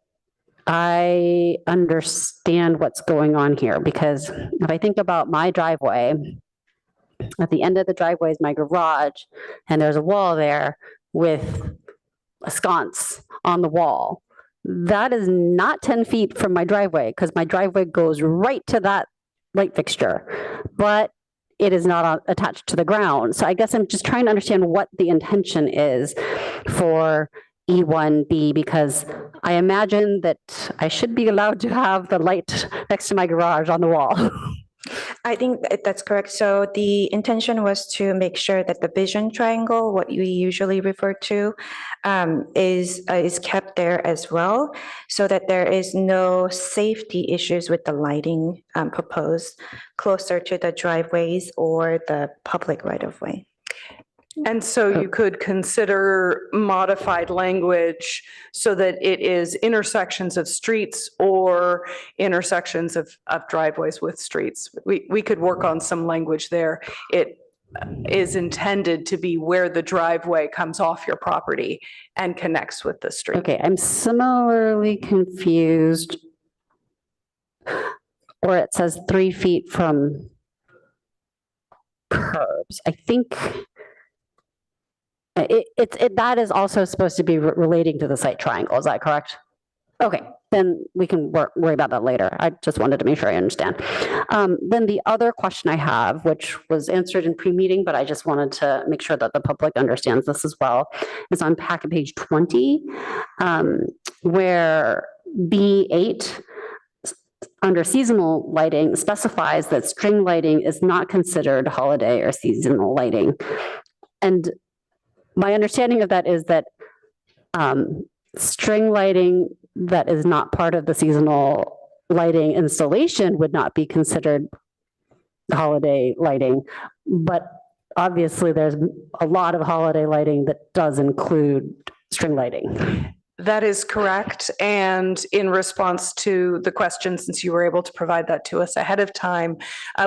I understand what's going on here, because if I think about my driveway, at the end of the driveway is my garage, and there's a wall there with a sconce on the wall. That is not 10 feet from my driveway, because my driveway goes right to that light fixture, but it is not attached to the ground. So I guess I'm just trying to understand what the intention is for E1B, because I imagine that I should be allowed to have the light next to my garage on the wall. I think that's correct. So the intention was to make sure that the vision triangle, what we usually refer to, is kept there as well, so that there is no safety issues with the lighting proposed closer to the driveways or the public right-of-way. And so you could consider modified language so that it is intersections of streets or intersections of driveways with streets. We could work on some language there. It is intended to be where the driveway comes off your property and connects with the street. Okay, I'm similarly confused. Or it says 3 feet from curbs. I think that is also supposed to be relating to the site triangle. Is that correct? Okay, then we can worry about that later. I just wanted to make sure I understand. Then the other question I have, which was answered in pre-meeting, but I just wanted to make sure that the public understands this as well, is on packet page 20, where B8 under seasonal lighting specifies that string lighting is not considered holiday or seasonal lighting. And my understanding of that is that string lighting that is not part of the seasonal lighting installation would not be considered holiday lighting. But obviously, there's a lot of holiday lighting that does include string lighting. That is correct. And in response to the question, since you were able to provide that to us ahead of time,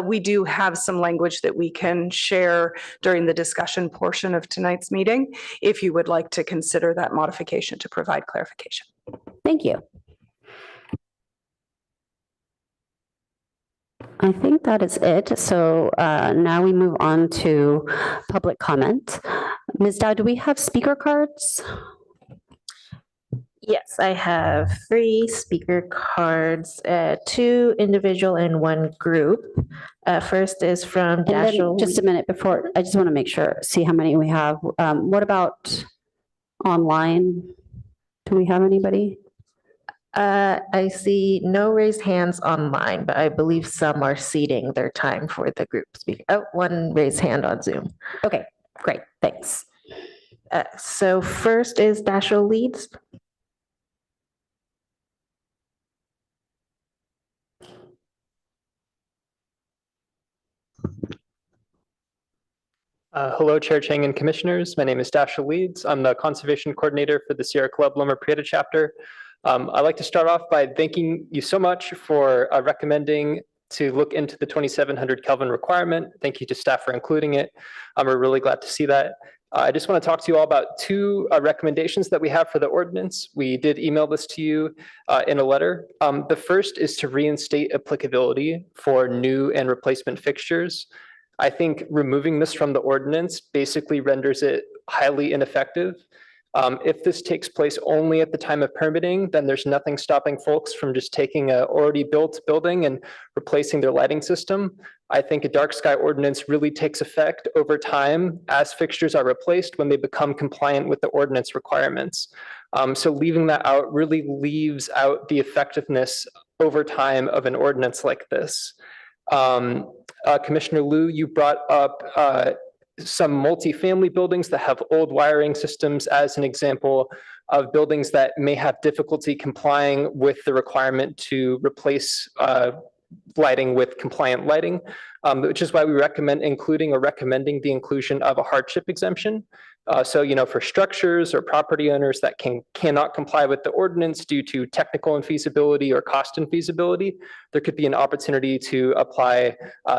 we do have some language that we can share during the discussion portion of tonight's meeting, if you would like to consider that modification to provide clarification. Thank you. I think that is it. So now we move on to public comment. Ms. Dow, do we have speaker cards? Yes, I have 3 speaker cards, 2 individual and 1 group. First is from And then Dashel. just a minute before, I just want to make sure, see how many we have. What about online? Do we have anybody? I see no raised hands online, but I believe some are ceding their time for the group speak. Oh, 1 raised hand on Zoom. Okay, great, thanks. So first is Dashel Leeds. Hello, Chair Chang and Commissioners. My name is Dasha Leeds. I'm the Conservation Coordinator for the Sierra Club Loma Prieta chapter. I'd like to start off by thanking you so much for recommending to look into the 2700 Kelvin requirement. Thank you to staff for including it. We're really glad to see that. I just want to talk to you all about 2 recommendations that we have for the ordinance. We did email this to you in a letter. The first is to reinstate applicability for new and replacement fixtures. I think removing this from the ordinance basically renders it highly ineffective. If this takes place only at the time of permitting, then there's nothing stopping folks from just taking an already built building and replacing their lighting system. I think a dark sky ordinance really takes effect over time as fixtures are replaced when they become compliant with the ordinance requirements. So leaving that out really leaves out the effectiveness over time of an ordinance like this. Commissioner Liu, you brought up some multifamily buildings that have old wiring systems as an example of buildings that may have difficulty complying with the requirement to replace lighting with compliant lighting, which is why we recommend including or recommending the inclusion of a hardship exemption. So, for structures or property owners that cannot comply with the ordinance due to technical infeasibility or cost infeasibility, there could be an opportunity to apply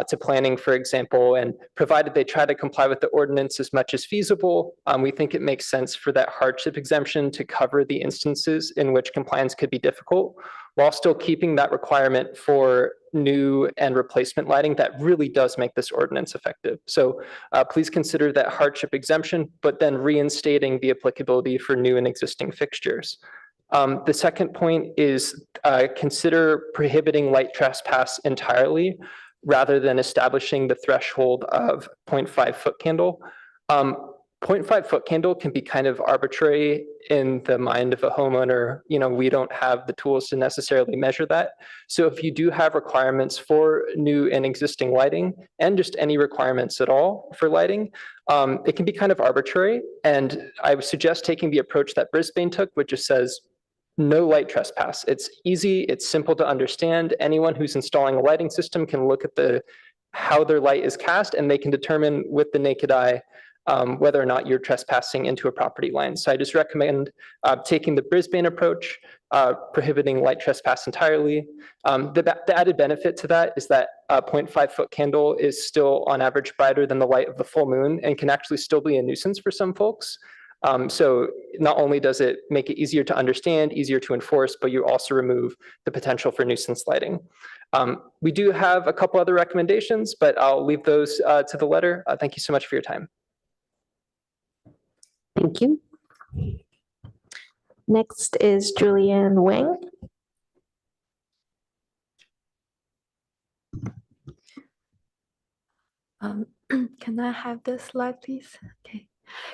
to planning, for example, and provided they try to comply with the ordinance as much as feasible, we think it makes sense for that hardship exemption to cover the instances in which compliance could be difficult, while still keeping that requirement for new and replacement lighting that really does make this ordinance effective. So please consider that hardship exemption, but then reinstating the applicability for new and existing fixtures. The second point is consider prohibiting light trespass entirely rather than establishing the threshold of 0.5 foot candle. 0.5 foot candle can be kind of arbitrary in the mind of a homeowner. We don't have the tools to necessarily measure that. So if you do have requirements for new and existing lighting and just any requirements at all for lighting, it can be kind of arbitrary. And I would suggest taking the approach that Brisbane took, which just says no light trespass. It's easy, it's simple to understand. Anyone who's installing a lighting system can look at how their light is cast, and they can determine with the naked eye whether or not you're trespassing into a property line. So I just recommend taking the Brisbane approach, prohibiting light trespass entirely. The added benefit to that is that a 0.5 foot candle is still on average brighter than the light of the full moon and can actually still be a nuisance for some folks. So not only does it make it easier to understand, easier to enforce, but you also remove the potential for nuisance lighting. We do have a couple other recommendations, but I'll leave those to the letter. Thank you so much for your time. Thank you. Next is Julian Wang. Can I have the slide, please? Okay.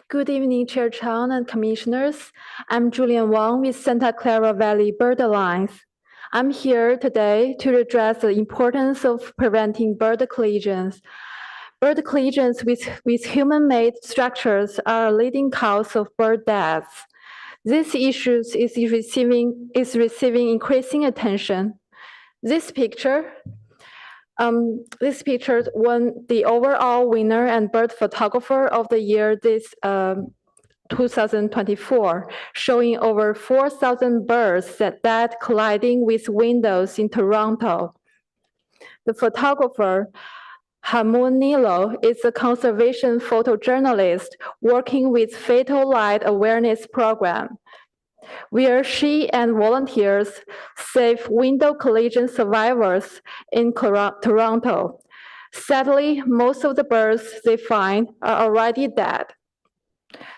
Good evening, Chair Chang and Commissioners. I'm Julian Wang with Santa Clara Valley Bird Alliance. I'm here today to address the importance of preventing bird collisions. Bird collisions with human-made structures are a leading cause of bird deaths. This issue is receiving increasing attention. This picture won the overall winner and bird photographer of the year this 2024, showing over 4,000 birds that died colliding with windows in Toronto. The photographer, Hamunilo, is a conservation photojournalist working with Fatal Light Awareness Program, where she and volunteers save window collision survivors in Toronto. Sadly, most of the birds they find are already dead.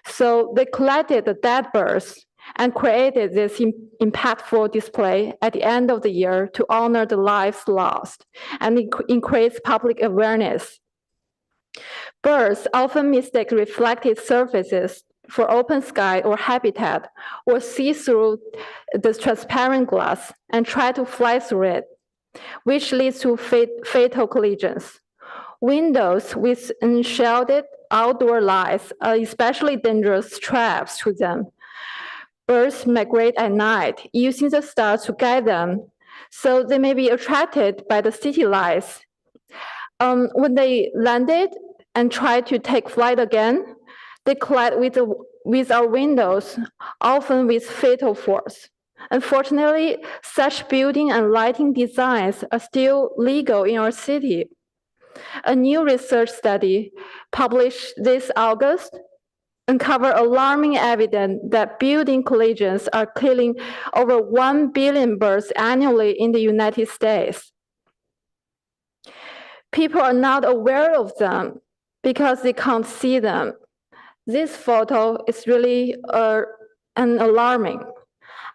So they collected the dead birds and created this impactful display at the end of the year to honor the lives lost and increase public awareness. Birds often mistake reflected surfaces for open sky or habitat, or see through the transparent glass and try to fly through it, which leads to fatal collisions. Windows with unshielded outdoor lights are especially dangerous traps to them. Birds migrate at night, using the stars to guide them, so they may be attracted by the city lights. When they landed and try to take flight again, they collide with our windows, often with fatal force. Unfortunately, such building and lighting designs are still legal in our city. A new research study published this August uncovered alarming evidence that building collisions are killing over 1 billion birds annually in the United States. People are not aware of them because they can't see them. This photo is really alarming.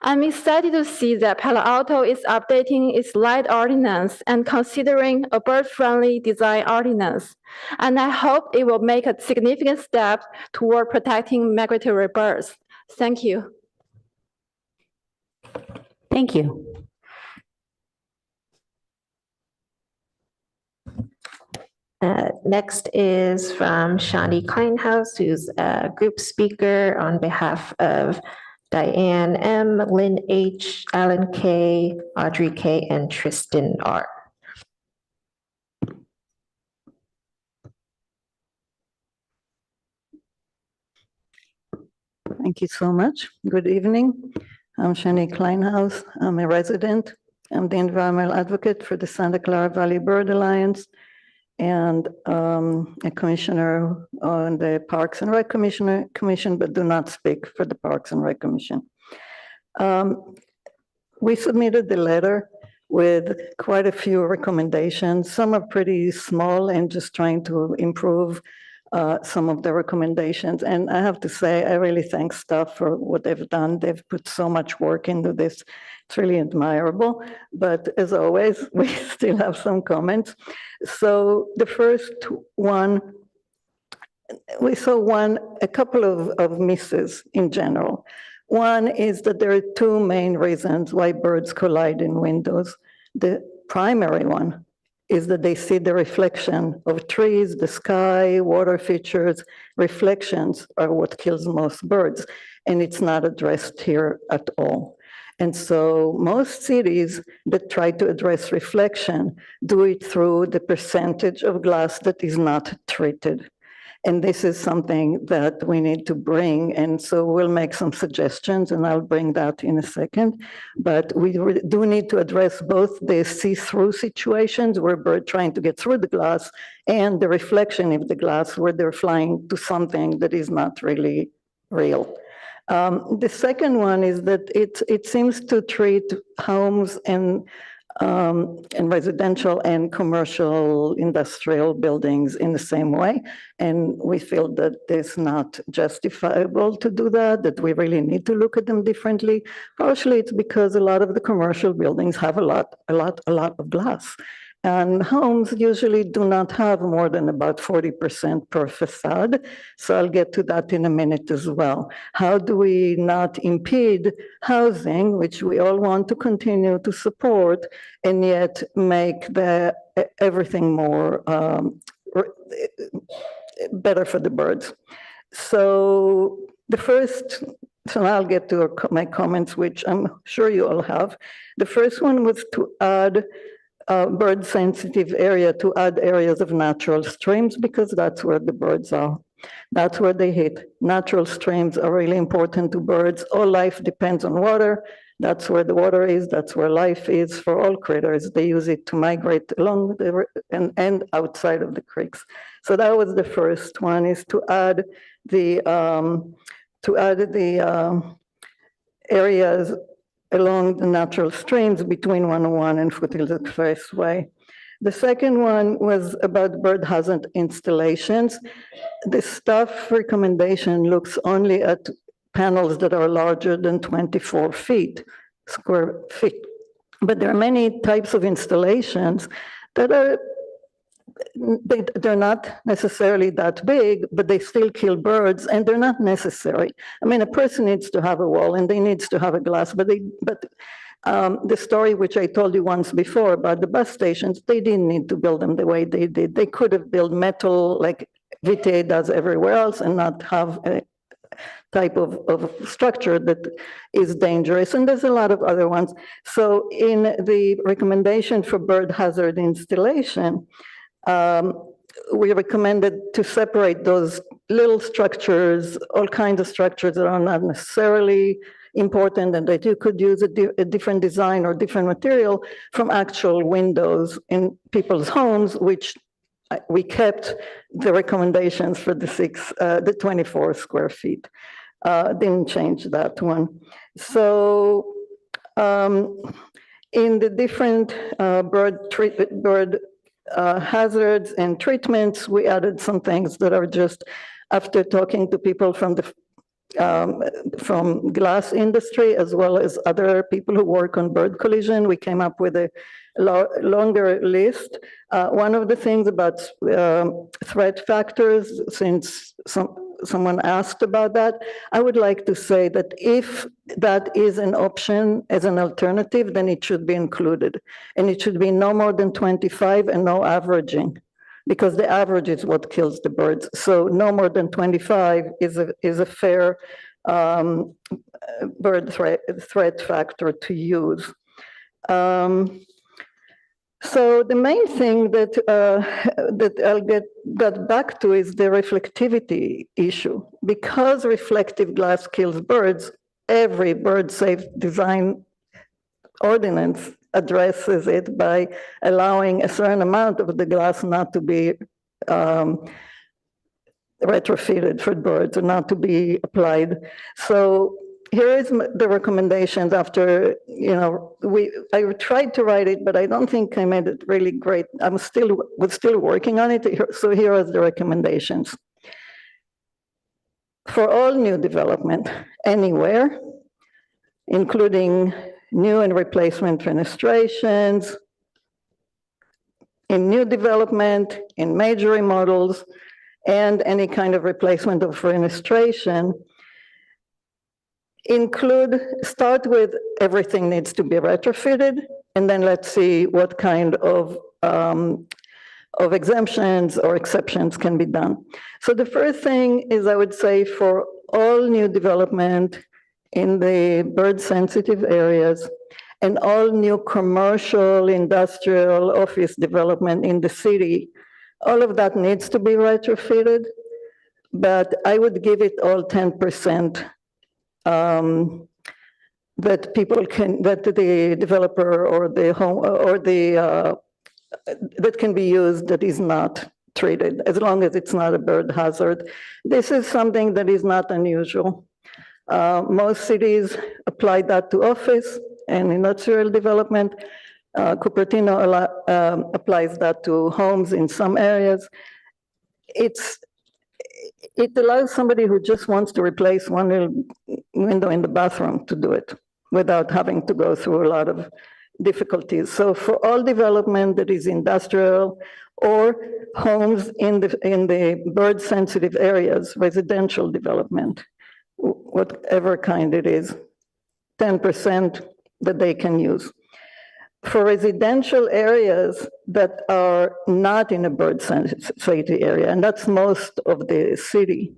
I'm excited to see that Palo Alto is updating its light ordinance and considering a bird-friendly design ordinance. And I hope it will make a significant step toward protecting migratory birds. Thank you. Thank you. Next is from Shani Kleinhaus, who's a group speaker on behalf of Diane M., Lynn H., Alan K., Audrey K., and Tristan R. Thank you so much. Good evening. I'm Shani Kleinhaus. I'm a resident. I'm the environmental advocate for the Santa Clara Valley Bird Alliance and a commissioner on the Parks and Rec Commission, but do not speak for the Parks and Rec Commission. We submitted the letter with quite a few recommendations. Some are pretty small and just trying to improve some of the recommendations. And I have to say, I really thank staff for what they've done. They've put so much work into this. It's really admirable. But as always, we still have some comments. So the first one, we saw a couple of misses in general. One is that there are two main reasons why birds collide in windows. The primary one is that they see the reflection of trees, the sky, water features. Reflections are what kills most birds, and it's not addressed here at all. And so most cities that try to address reflection do it through the percentage of glass that is not treated. And this is something that we need to bring. And so we'll make some suggestions, and I'll bring that in a second. But we do need to address both the see-through situations where birds trying to get through the glass and the reflection of the glass where they're flying to something that is not really real. The second one is that it seems to treat homes and residential and commercial industrial buildings in the same way. And we feel that it's not justifiable to do that we really need to look at them differently. Partially it's because a lot of the commercial buildings have a lot of glass. And homes usually do not have more than about 40% per facade. So I'll get to that in a minute as well. How do we not impede housing, which we all want to continue to support, and yet make everything more better for the birds? So the first So now I'll get to my comments, which I'm sure you all have. The first one was to add bird sensitive area, to add areas of natural streams, because that's where the birds are. That's where they hit. Natural streams are really important to birds. All life depends on water. That's where the water is. That's where life is for all critters. They use it to migrate along the and outside of the creeks. So that was the first one, is to add the areas along the natural streams between 101 and Foothills Expressway. The second one was about bird hazard installations. The staff recommendation looks only at panels that are larger than 24 square feet. But there are many types of installations that are, they're not necessarily that big, but they still kill birds, and they're not necessary. I mean, a person needs to have a wall and they needs to have a glass, but the story which I told you once before about the bus stations, they didn't need to build them the way they did. They could have built metal like VTA does everywhere else and not have a type of structure that is dangerous. And there's a lot of other ones. So in the recommendation for bird hazard installation, we recommended to separate those little structures, all kinds of structures that are not necessarily important and that you could use a different design or different material from actual windows in people's homes, which we kept the recommendations for the 24 square feet. Didn't change that one. So in the different bird hazards and treatments, we added some things that are just after talking to people from the from glass industry as well as other people who work on bird collision, we came up with a longer list. One of the things about threat factors, since someone asked about that, I would like to say that if that is an option as an alternative, then it should be included. And it should be no more than 25 and no averaging, because the average is what kills the birds. So no more than 25 is a fair bird threat factor to use. So the main thing that I'll get back to is the reflectivity issue. Because reflective glass kills birds, every bird safe design ordinance addresses it by allowing a certain amount of the glass not to be retrofitted for birds or not to be applied. So here is the recommendations after, I tried to write it, but I don't think I made it really great. was still working on it. So here are the recommendations. For all new development anywhere, including new and replacement fenestrations, in new development, in major remodels, and any kind of replacement of fenestration, start with everything needs to be retrofitted, and then let's see what kind of exemptions or exceptions can be done. So the first thing is, I would say, for all new development in the bird sensitive areas and all new commercial, industrial, office development in the city, all of that needs to be retrofitted, but I would give it all 10%. That the developer or the home or that can be used that is not treated, as long as it's not a bird hazard. This is something that is not unusual. Most cities apply that to office and industrial development. Cupertino applies that to homes in some areas. It allows somebody who just wants to replace one little window in the bathroom to do it without having to go through a lot of difficulties. So for all development that is industrial or homes in the bird sensitive areas, residential development, whatever kind it is, 10% that they can use. For residential areas that are not in a bird sensitivity area, and that's most of the city,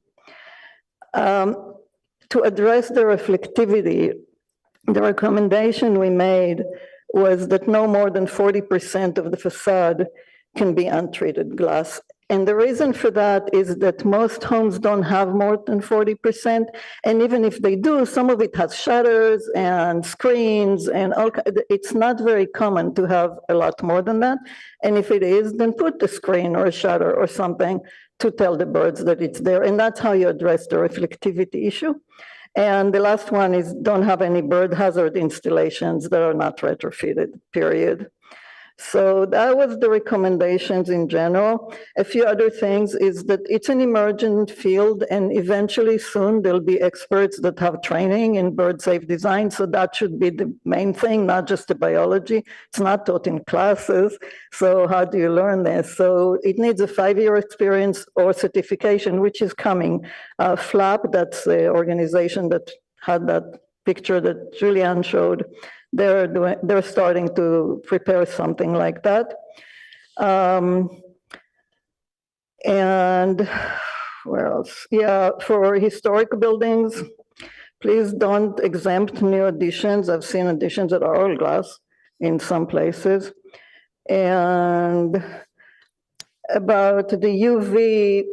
to address the reflectivity, the recommendation we made was that no more than 40% of the facade can be untreated glass. And the reason for that is that most homes don't have more than 40%. And even if they do, some of it has shutters and screens and it's not very common to have a lot more than that. And if it is, then put a screen or a shutter or something to tell the birds that it's there. And that's how you address the reflectivity issue. And the last one is don't have any bird hazard installations that are not retrofitted, period. So that was the recommendations in general. A few other things is that it's an emergent field and eventually soon there'll be experts that have training in bird safe design. So that should be the main thing, not just the biology. It's not taught in classes. So how do you learn this? So it needs a 5-year experience or certification, which is coming. FLAP, that's the organization that had that picture that Julianne showed. They're starting to prepare something like that. And where else? Yeah, for historic buildings, please don't exempt new additions. I've seen additions that are all glass in some places. And about the UV,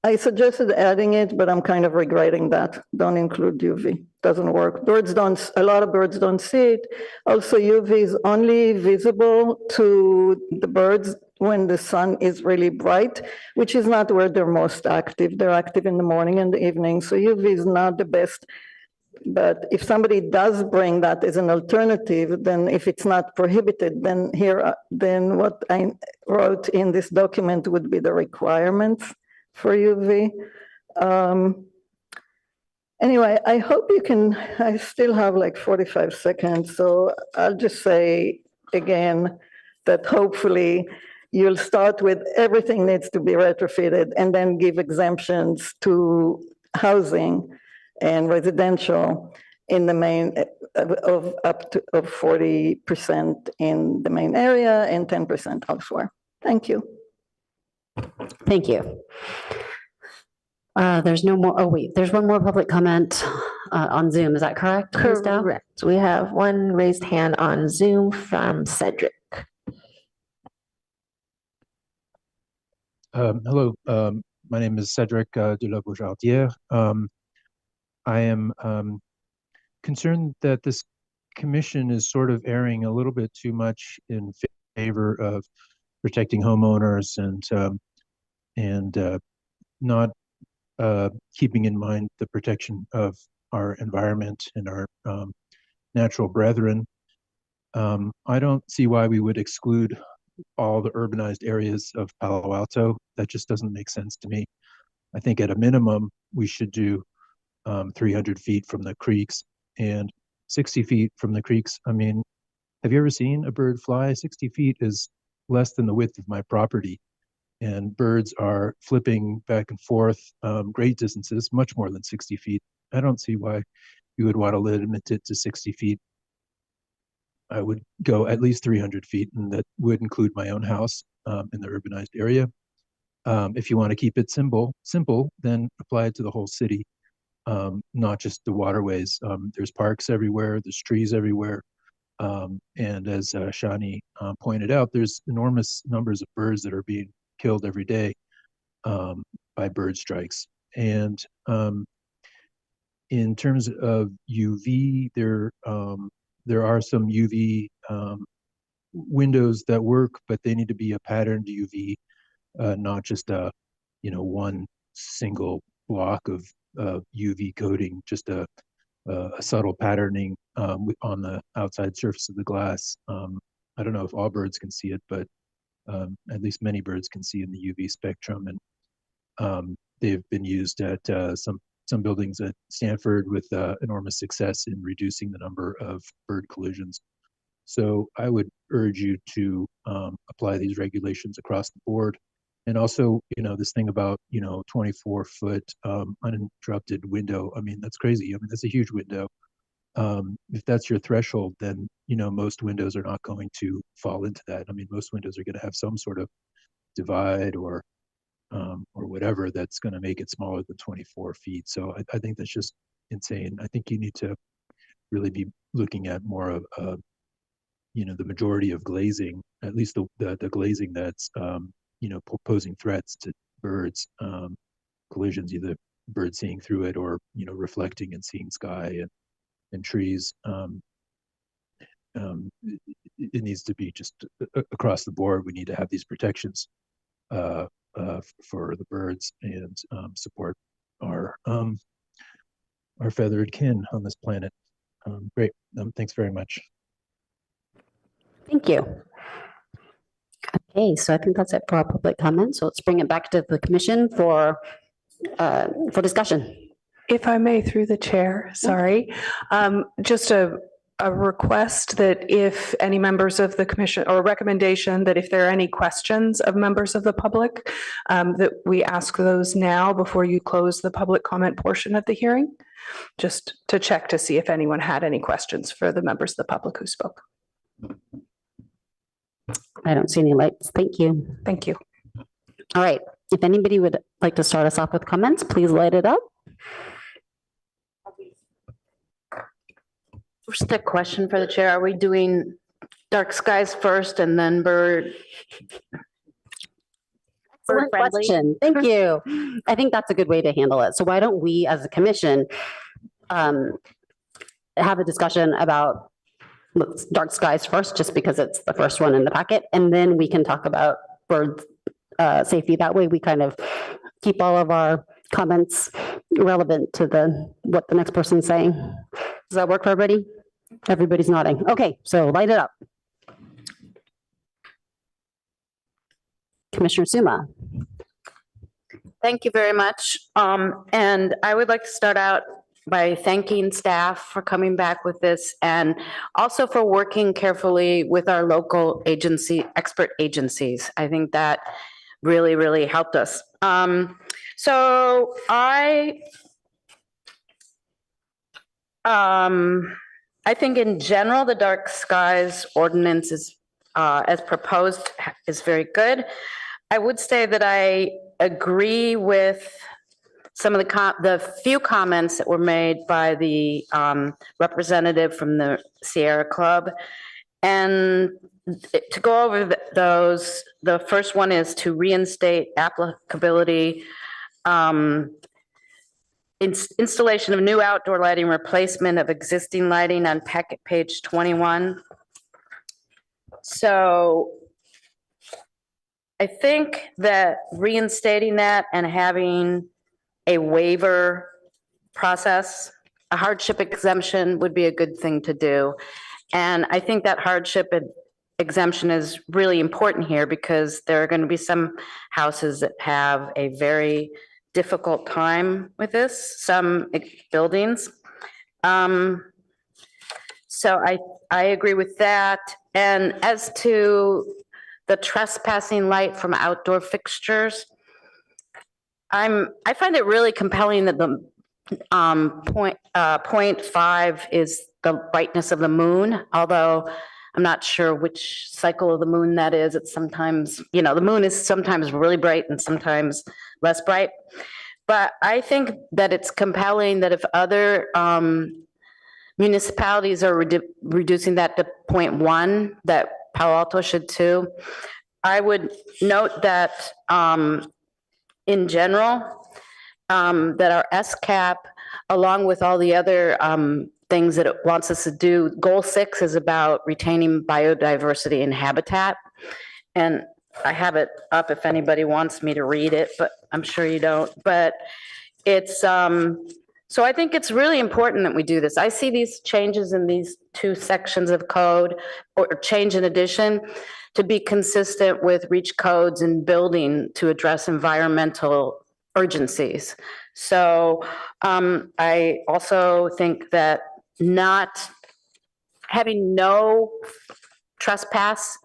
I suggested adding it, but I'm kind of regretting that. Don't include UV. Doesn't work. A lot of birds don't see it. Also, UV is only visible to the birds when the sun is really bright, which is not where they're most active. They're active in the morning and the evening. So UV is not the best. But if somebody does bring that as an alternative, then if it's not prohibited, then what I wrote in this document would be the requirements for UV. Anyway, I hope you can, I still have like 45 seconds, so I'll just say again that hopefully you'll start with everything needs to be retrofitted and then give exemptions to housing and residential in the main of up to 40% in the main area and 10% elsewhere. Thank you. Thank you. There's no more, oh wait, there's one more public comment on Zoom, is that correct? Ms. Dow? Correct. We have one raised hand on Zoom from Cedric. Hello, my name is Cedric de la Boujardière. I am concerned that this commission is sort of erring a little bit too much in favor of protecting homeowners and not keeping in mind the protection of our environment and our natural brethren. I don't see why we would exclude all the urbanized areas of Palo Alto. That just doesn't make sense to me. I think at a minimum, we should do 300 feet from the creeks and 60 feet from the creeks. I mean, have you ever seen a bird fly? 60 feet is less than the width of my property. And birds are flipping back and forth great distances, much more than 60 feet. I don't see why you would want to limit it to 60 feet. I would go at least 300 feet, and that would include my own house in the urbanized area. If you want to keep it simple, then apply it to the whole city, not just the waterways. There's parks everywhere, there's trees everywhere. And as Shani pointed out, there's enormous numbers of birds that are being killed every day by bird strikes. And in terms of UV, there are some UV windows that work, but they need to be a patterned UV, not just a one single block of UV coating, just a subtle patterning on the outside surface of the glass. I don't know if all birds can see it, but at least many birds can see in the UV spectrum, and they've been used at some buildings at Stanford with enormous success in reducing the number of bird collisions. So I would urge you to apply these regulations across the board. And also, this thing about, 24-foot uninterrupted window, I mean, that's crazy. I mean, that's a huge window. If that's your threshold, then, most windows are not going to fall into that. I mean, most windows are going to have some sort of divide or or whatever that's going to make it smaller than 24 feet. So I think that's just insane. I think you need to really be looking at more of, the majority of glazing, at least the glazing that's, posing threats to birds, collisions, either birds seeing through it or, reflecting and seeing sky and trees. It needs to be just across the board. We need to have these protections for the birds and support our feathered kin on this planet. Great. Thanks very much. Thank you. Okay, so I think that's it for our public comment. So let's bring it back to the commission for discussion. If I may, through the chair, sorry. Just a request that if any members of the commission, or a recommendation that if there are any questions of members of the public, that we ask those now before you close the public comment portion of the hearing, just to check to see if anyone had any questions for the members of the public who spoke. I don't see any lights. Thank you. Thank you. All right. If anybody would like to start us off with comments, please light it up. Just a question for the chair. Are we doing dark skies first and then bird? Excellent question. Thank you. I think that's a good way to handle it. So why don't we, as a commission, have a discussion about dark skies first, just because it's the first one in the packet, and then we can talk about bird safety. That way we kind of keep all of our comments relevant to what the next person's saying. Does that work for everybody? Everybody's nodding. Okay, so light it up. Commissioner Suma. Thank you very much. And I would like to start out by thanking staff for coming back with this, and also for working carefully with our local expert agencies. I think that really, really helped us. So I think in general, the dark skies ordinance is, as proposed, is very good. I would say that I agree with some of the few comments that were made by the representative from the Sierra Club. And to go over those, the first one is to reinstate applicability, installation of new outdoor lighting, replacement of existing lighting on packet page 21. So I think that reinstating that and having a waiver process, a hardship exemption would be a good thing to do. And I think that hardship exemption is really important here, because there are going to be some houses that have a very difficult time with this, some buildings. So I agree with that. And as to the trespassing light from outdoor fixtures, I find it really compelling that the 0.5 is the brightness of the moon, although I'm not sure which cycle of the moon that is. It's sometimes, the moon is sometimes really bright and sometimes less bright. But I think that it's compelling that if other municipalities are reducing that to 0.1, that Palo Alto should too. I would note that in general, that our SCAP, along with all the other things that it wants us to do, goal 6 is about retaining biodiversity and habitat. And I have it up if anybody wants me to read it, but I'm sure you don't. But it's, so I think it's really important that we do this. I see these changes in these 2 sections of code, or change in addition, to be consistent with REACH codes and building to address environmental urgencies. So I also think that not having no trespass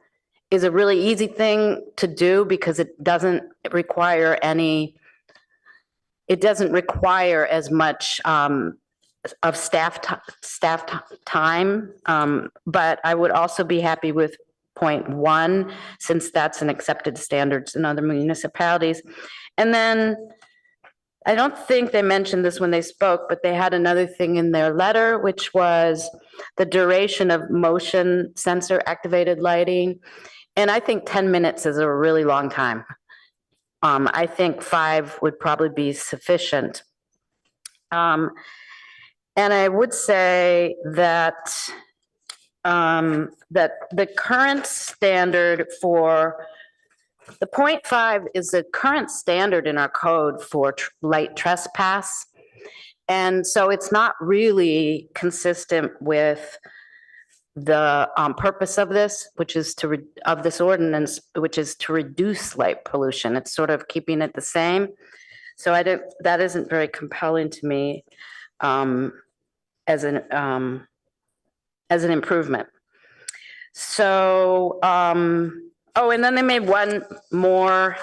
is a really easy thing to do, because it doesn't require as much of staff time. But I would also be happy with 0.1, since that's an accepted standards in other municipalities. And then, I don't think they mentioned this when they spoke, but they had another thing in their letter, which was the duration of motion sensor activated lighting. And I think 10 minutes is a really long time. I think 5 would probably be sufficient. And I would say that that the current standard for the 0.5 is the current standard in our code for light trespass. And so it's not really consistent with the purpose of this, which is of this ordinance, which is to reduce light pollution. It's sort of keeping it the same. So that isn't very compelling to me as an improvement. So, oh, and then they made one more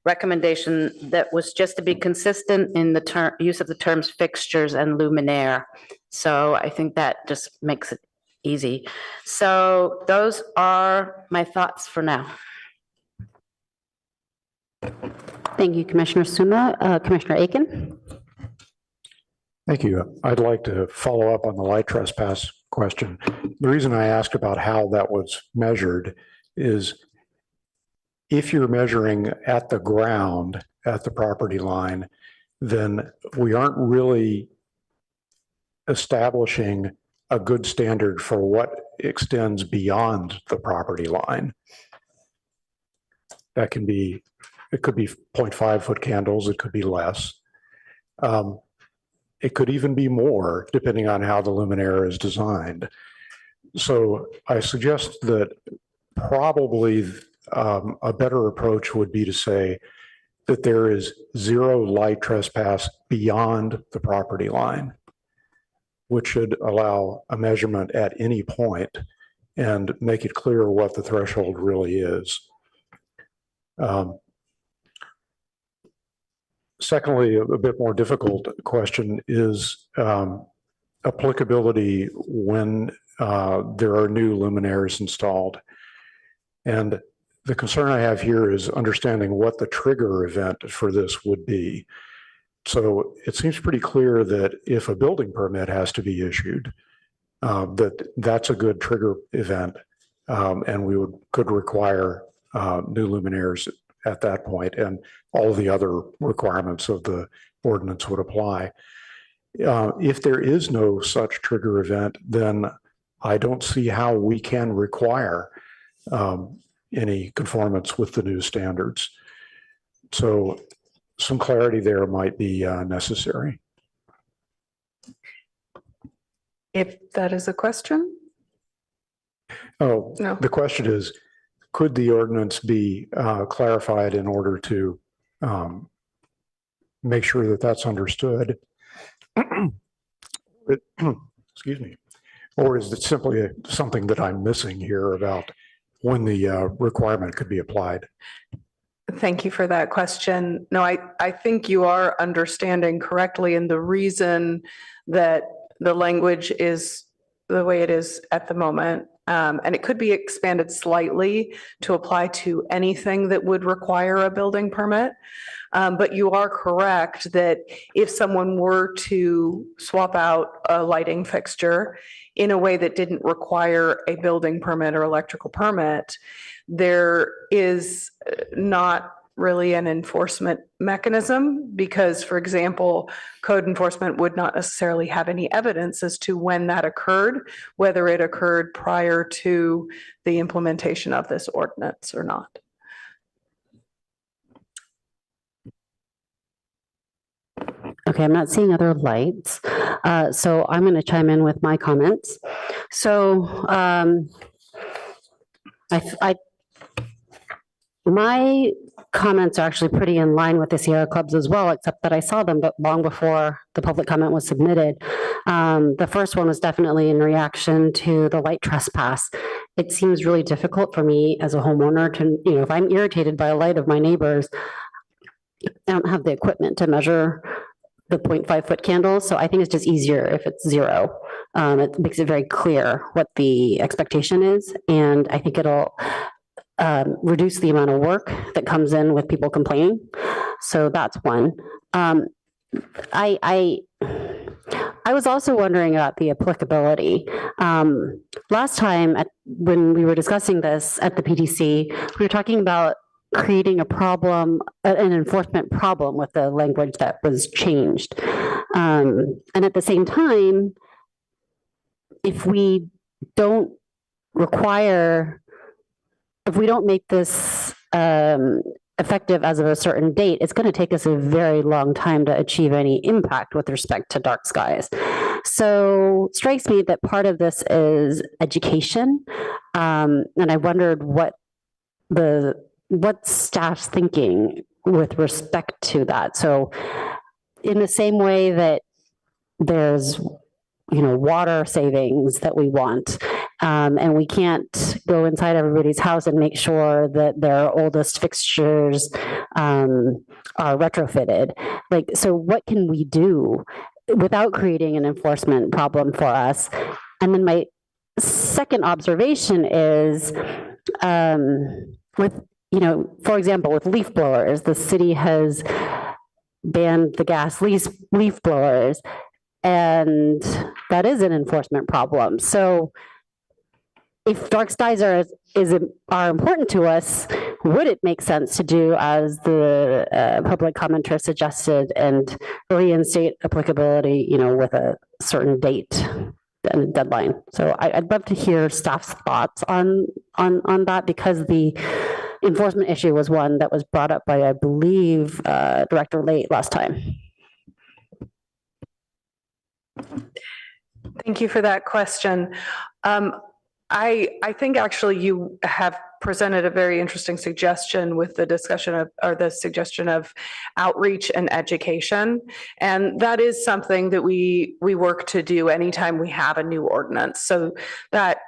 recommendation that was just to be consistent in the use of the terms fixtures and luminaire. So I think that just makes it easy. So those are my thoughts for now. Thank you, Commissioner Suma. Commissioner Aiken? Thank you. I'd like to follow up on the light trespass question. The reason I asked about how that was measured is if you're measuring at the ground, at the property line, then we aren't really establishing a good standard for what extends beyond the property line. That can be, it could be 0.5 foot candles, it could be less. It could even be more, depending on how the luminaire is designed. So I suggest that probably a better approach would be to say that there is 0 light trespass beyond the property line, which should allow a measurement at any point and make it clear what the threshold really is. Secondly, a bit more difficult question is applicability when there are new luminaires installed. And the concern I have here is understanding what the trigger event for this would be. So it seems pretty clear that if a building permit has to be issued, that's a good trigger event, and we could require new luminaires at that point, and all the other requirements of the ordinance would apply. If there is no such trigger event, then I don't see how we can require any conformance with the new standards. So some clarity there might be necessary. If that is a question? Oh, no. The question is, could the ordinance be clarified in order to make sure that that's understood? Excuse me. Or is it simply something that I'm missing here about when the requirement could be applied? Thank you for that question. No, I think you are understanding correctly, and the reason that the language is the way it is at the moment, and it could be expanded slightly to apply to anything that would require a building permit. But you are correct that if someone were to swap out a lighting fixture in a way that didn't require a building permit or electrical permit, there is not really an enforcement mechanism because, for example, code enforcement would not necessarily have any evidence as to when that occurred, whether it occurred prior to the implementation of this ordinance or not. Okay, I'm not seeing other lights. So I'm going to chime in with my comments. So my comments are actually pretty in line with the Sierra Club's as well, except that I saw them but long before the public comment was submitted. The first one was definitely in reaction to the light trespass. It seems really difficult for me as a homeowner to, if I'm irritated by a light of my neighbors, I don't have the equipment to measure the 0.5 foot candles. So I think it's just easier if it's 0. It makes it very clear what the expectation is. And I think it'll reduce the amount of work that comes in with people complaining. So that's one. I was also wondering about the applicability. Last time when we were discussing this at the PTC, we were talking about creating a problem, an enforcement problem with the language that was changed. And at the same time, if we don't make this effective as of a certain date, it's going to take us a very long time to achieve any impact with respect to dark skies. So it strikes me that part of this is education. And I wondered what staff's thinking with respect to that. So in the same way that there's water savings that we want, and we can't go inside everybody's house and make sure that their oldest fixtures are retrofitted. So what can we do without creating an enforcement problem for us? And then my second observation is, for example, with leaf blowers, the city has banned the gas leaf blowers, and that is an enforcement problem. So if dark skies are important to us, would it make sense to do as the public commenter suggested and reinstate applicability, with a certain date and deadline? So I'd love to hear staff's thoughts on that, because the enforcement issue was one that was brought up by, I believe, Director Late last time. Thank you for that question. I think actually you have presented a very interesting suggestion with the suggestion of outreach and education. And that is something that we work to do anytime we have a new ordinance. So that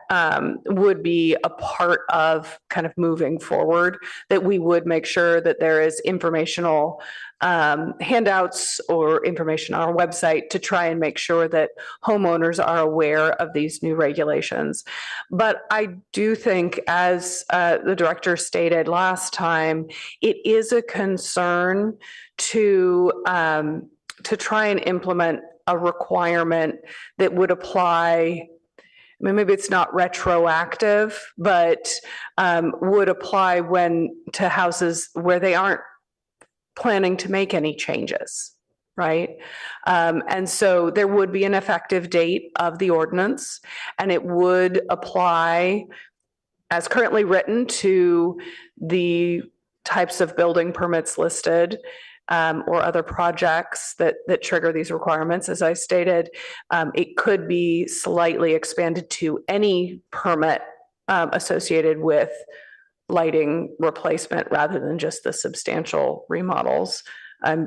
would be a part of kind of moving forward, that we would make sure that there is informational handouts or information on our website to try and make sure that homeowners are aware of these new regulations. But I do think, as the director stated last time, it is a concern to try and implement a requirement that would apply. I mean, maybe it's not retroactive, but would apply to houses where they aren't planning to make any changes, right? And so there would be an effective date of the ordinance, and it would apply as currently written to the types of building permits listed, or other projects that trigger these requirements. As I stated, it could be slightly expanded to any permit associated with lighting replacement rather than just the substantial remodels. I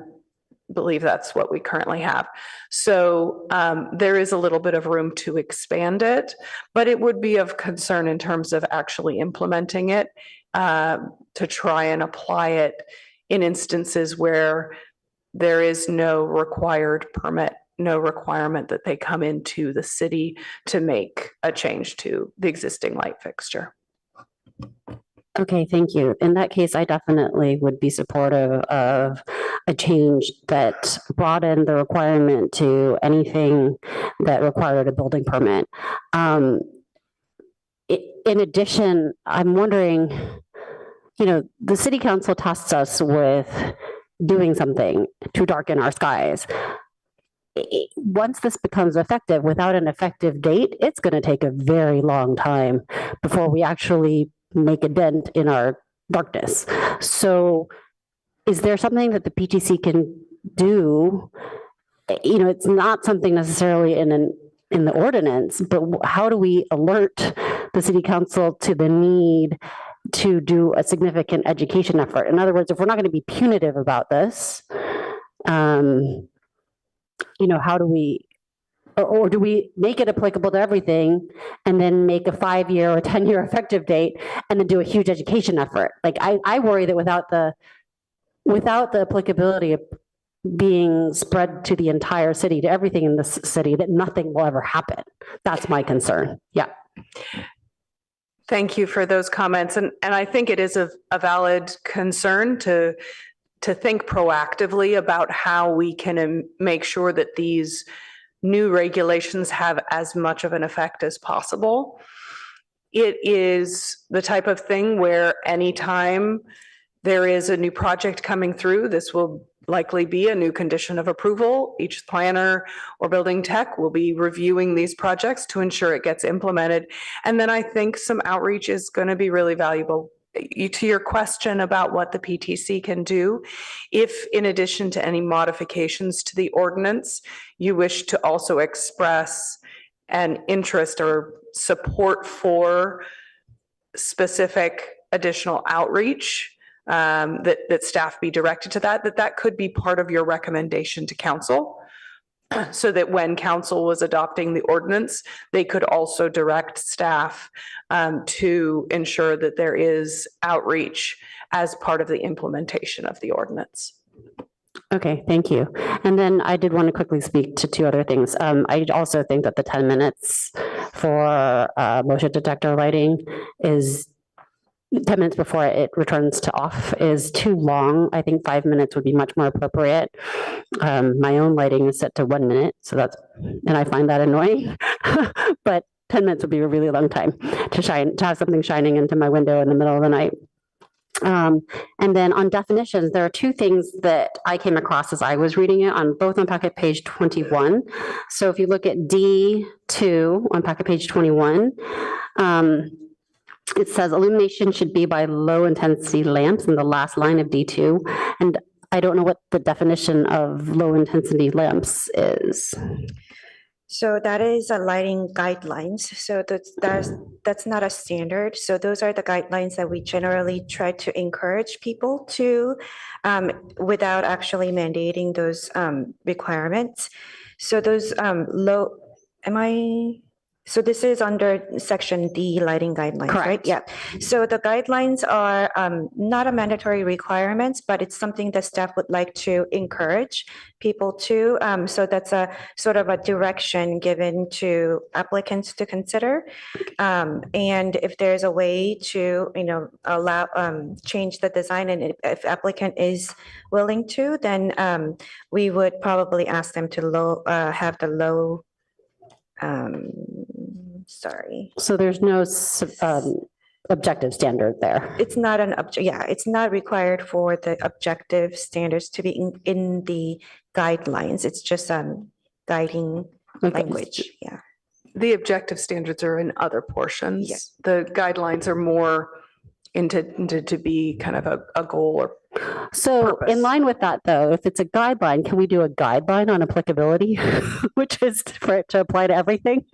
believe that's what we currently have. So there is a little bit of room to expand it, but it would be of concern in terms of actually implementing it, to try and apply it in instances where there is no required permit, no requirement that they come into the city to make a change to the existing light fixture. Okay, thank you. In that case, I definitely would be supportive of a change that broadened the requirement to anything that required a building permit. In addition, I'm wondering, the city council tasks us with doing something to darken our skies. Once this becomes effective, without an effective date, it's going to take a very long time before we actually make a dent in our darkness. So is there something that the PTC can do? It's not something necessarily in the ordinance, but how do we alert the city council to the need to do a significant education effort? In other words, if we're not going to be punitive about this, how do we, or do we make it applicable to everything and then make a 5-year or 10-year effective date and then do a huge education effort? I worry that without the applicability of being spread to the entire city, to everything in this city, that nothing will ever happen. That's my concern. Yeah. Thank you for those comments. And I think it is a valid concern to think proactively about how we can make sure that these new regulations have as much of an effect as possible. It is the type of thing where anytime there is a new project coming through, this will likely be a new condition of approval. Each planner or building tech will be reviewing these projects to ensure it gets implemented. And then I think some outreach is going to be really valuable. To your question about what the PTC can do, if in addition to any modifications to the ordinance, you wish to also express an interest or support for specific additional outreach, that staff be directed to that could be part of your recommendation to council, so that when council was adopting the ordinance, they could also direct staff to ensure that there is outreach as part of the implementation of the ordinance. Okay, thank you. And then I did want to quickly speak to two other things. I also think that the 10 minutes for motion detector lighting is 10 minutes before it returns to off is too long. I think 5 minutes would be much more appropriate. My own lighting is set to 1 minute, and I find that annoying. But 10 minutes would be a really long time to have something shining into my window in the middle of the night. And then on definitions, there are two things that I came across as I was reading it both on packet page 21. So if you look at D2 on packet page 21, it says illumination should be by low intensity lamps in the last line of D2. And I don't know what the definition of low intensity lamps is. So that is a lighting guidelines. So that's not a standard. So those are the guidelines that we generally try to encourage people to, without actually mandating those requirements. So those so this is under section D, lighting guidelines, Correct. right? Yeah. So the guidelines are not a mandatory requirements, but it's something that staff would like to encourage people to. So that's a sort of a direction given to applicants to consider. And if there's a way to, allow, change the design, and if applicant is willing to, then we would probably ask them to have the low, So there's no objective standard there. It's not it's not required for the objective standards to be in the guidelines. It's just guiding language. Yeah. The objective standards are in other portions. Yeah. The guidelines are more intended to be kind of a goal or So purpose. In line with that, though, if it's a guideline, can we do a guideline on applicability, which is for it to apply to everything?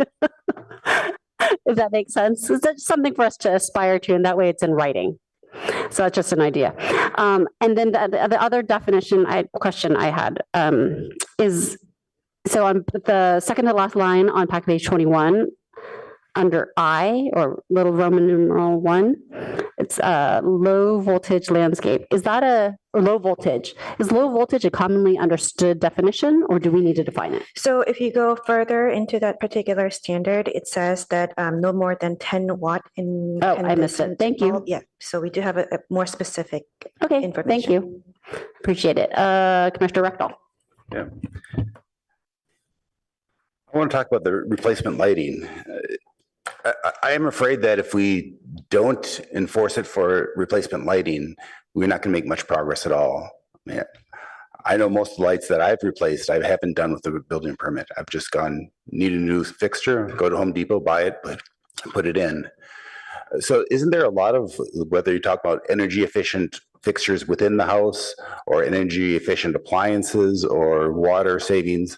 If that makes sense. Is that something for us to aspire to? And that way it's in writing. So that's just an idea. And then the other question I had is, so on the second to last line on packet page 21, under I, or little Roman numeral 1, it's low voltage landscape. Is that low voltage? Is low voltage a commonly understood definition, or do we need to define it? So if you go further into that particular standard, it says that no more than 10 watt in. Oh, I missed it. Thank you. Yeah. So we do have a more specific information. Thank you. Appreciate it. Commissioner Rectal. Yeah. I want to talk about the replacement lighting. I am afraid that if we don't enforce it for replacement lighting, we're not going to make much progress at all. I know most of the lights that I've replaced, I haven't done with the building permit. I've just gone, need a new fixture, go to Home Depot, buy it, put it in. So isn't there a lot of, whether you talk about energy efficient fixtures within the house or energy efficient appliances or water savings,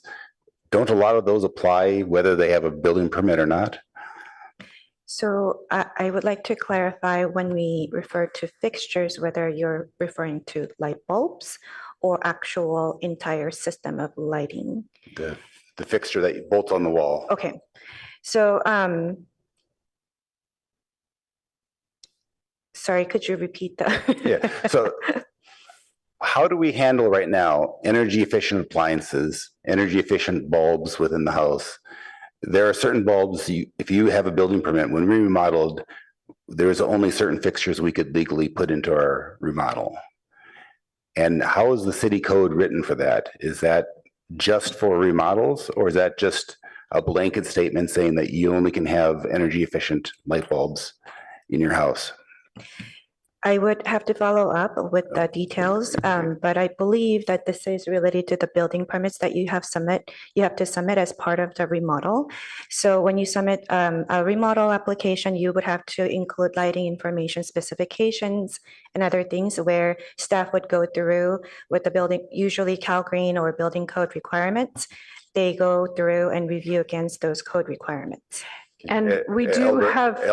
don't a lot of those apply whether they have a building permit or not? So I would like to clarify when we refer to fixtures, whether you're referring to light bulbs or actual entire system of lighting. The fixture that bolts on the wall. Okay. So, sorry, could you repeat that? Yeah. So how do we handle right now energy efficient appliances, energy efficient bulbs within the house? There are certain bulbs, if you have a building permit, when we remodeled, there's only certain fixtures we could legally put into our remodel. And how is the city code written for that? Is that just for remodels, or is that just a blanket statement saying that you only can have energy efficient light bulbs in your house? I would have to follow up with the details, but I believe that this is related to the building permits that you have to submit as part of the remodel. So when you submit a remodel application, you would have to include lighting information, specifications, and other things where staff would go through with the building, usually Cal Green or building code requirements. They go through and review against those code requirements. And we do have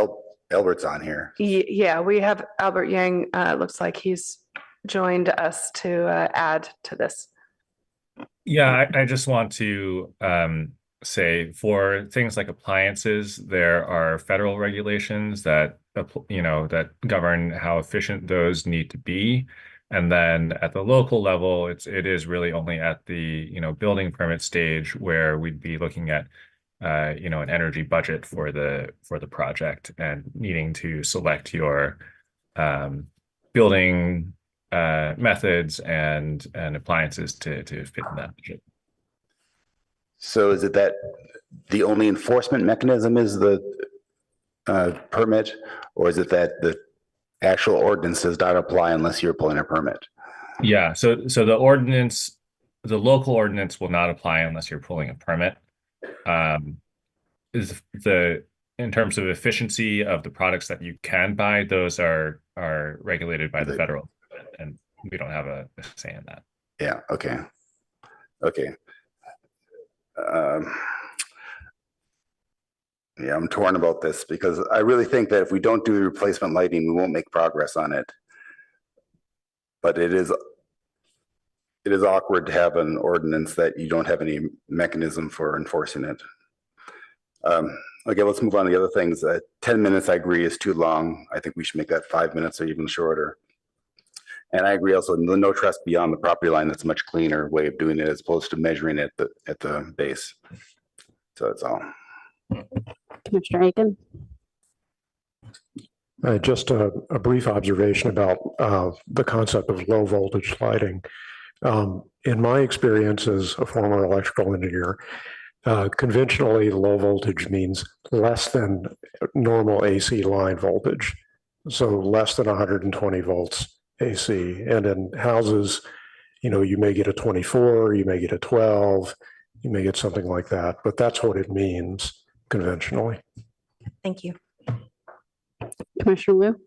Albert's on here. Yeah, we have Albert Yang. Looks like he's joined us to add to this. Yeah, I just want to say for things like appliances, there are federal regulations that that govern how efficient those need to be. And then at the local level, it is really only at the building permit stage where we'd be looking at an energy budget for the project and needing to select your building methods and appliances to fit in that budget. So is it that the only enforcement mechanism is the permit, or is it that the actual ordinance does not apply unless you're pulling a permit? Yeah, so the ordinance, the local ordinance will not apply unless you're pulling a permit. Is in terms of efficiency of the products that you can buy, those are regulated by the federal government, and we don't have a say in that. Yeah. Okay. Yeah, I'm torn about this because I really think that if we don't do the replacement lighting, we won't make progress on it. But it is awkward to have an ordinance that you don't have any mechanism for enforcing it. Okay, let's move on to the other things. 10 minutes, I agree, is too long. I think we should make that 5 minutes or even shorter. And I agree also, the no trespass beyond the property line, that's a much cleaner way of doing it as opposed to measuring it at the base. So that's all. Commissioner Aiken? Just a brief observation about the concept of low voltage lighting. In my experience as a former electrical engineer, conventionally low voltage means less than normal AC line voltage. So less than 120 volts AC. And in houses, you may get a 24, you may get a 12, you may get something like that, but that's what it means conventionally. Thank you. Commissioner Liu?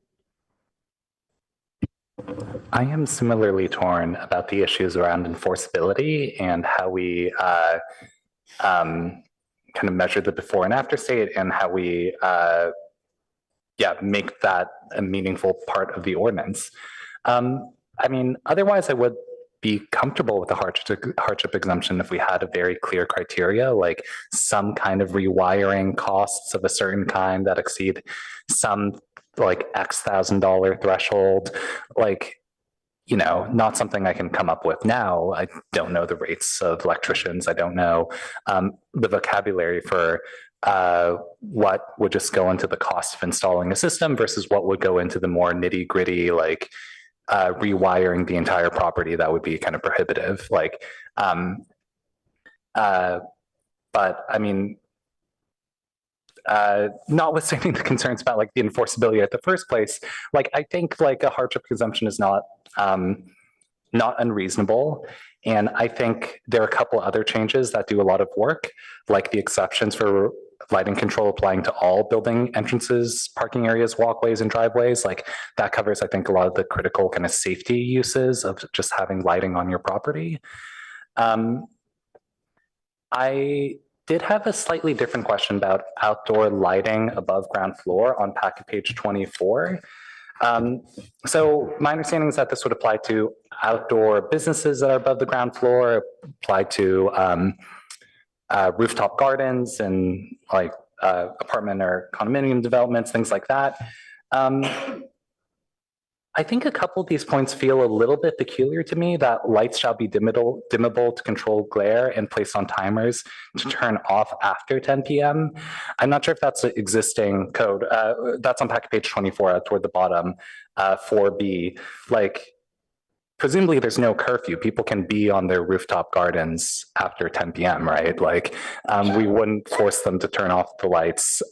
I am similarly torn about the issues around enforceability and how we kind of measure the before and after state and how we make that a meaningful part of the ordinance. I mean, otherwise I would be comfortable with the hardship exemption if we had a very clear criteria, like some kind of rewiring costs of a certain kind that exceed some like X $1,000 threshold, like, not something I can come up with now. I don't know the rates of electricians. I don't know the vocabulary for what would just go into the cost of installing a system versus what would go into the more nitty gritty, like rewiring the entire property. That would be kind of prohibitive. Like, but I mean, notwithstanding the concerns about like the enforceability at the first place, like I think like a hardship exemption is not unreasonable. And I think there are a couple other changes that do a lot of work, like the exceptions for lighting control applying to all building entrances, parking areas, walkways, and driveways. Like that covers, I think, a lot of the critical kind of safety uses of just having lighting on your property. I did have a slightly different question about outdoor lighting above ground floor on packet page 24. So my understanding is that this would apply to outdoor businesses that are above the ground floor, apply to rooftop gardens and like apartment or condominium developments, things like that. I think a couple of these points feel a little bit peculiar to me, that lights shall be dimmable to control glare and placed on timers to turn off after 10 p.m. I'm not sure if that's an existing code. That's on packet page 24 toward the bottom, 4B. Like, presumably there's no curfew. People can be on their rooftop gardens after 10 p.m., right? Like, we wouldn't force them to turn off the lights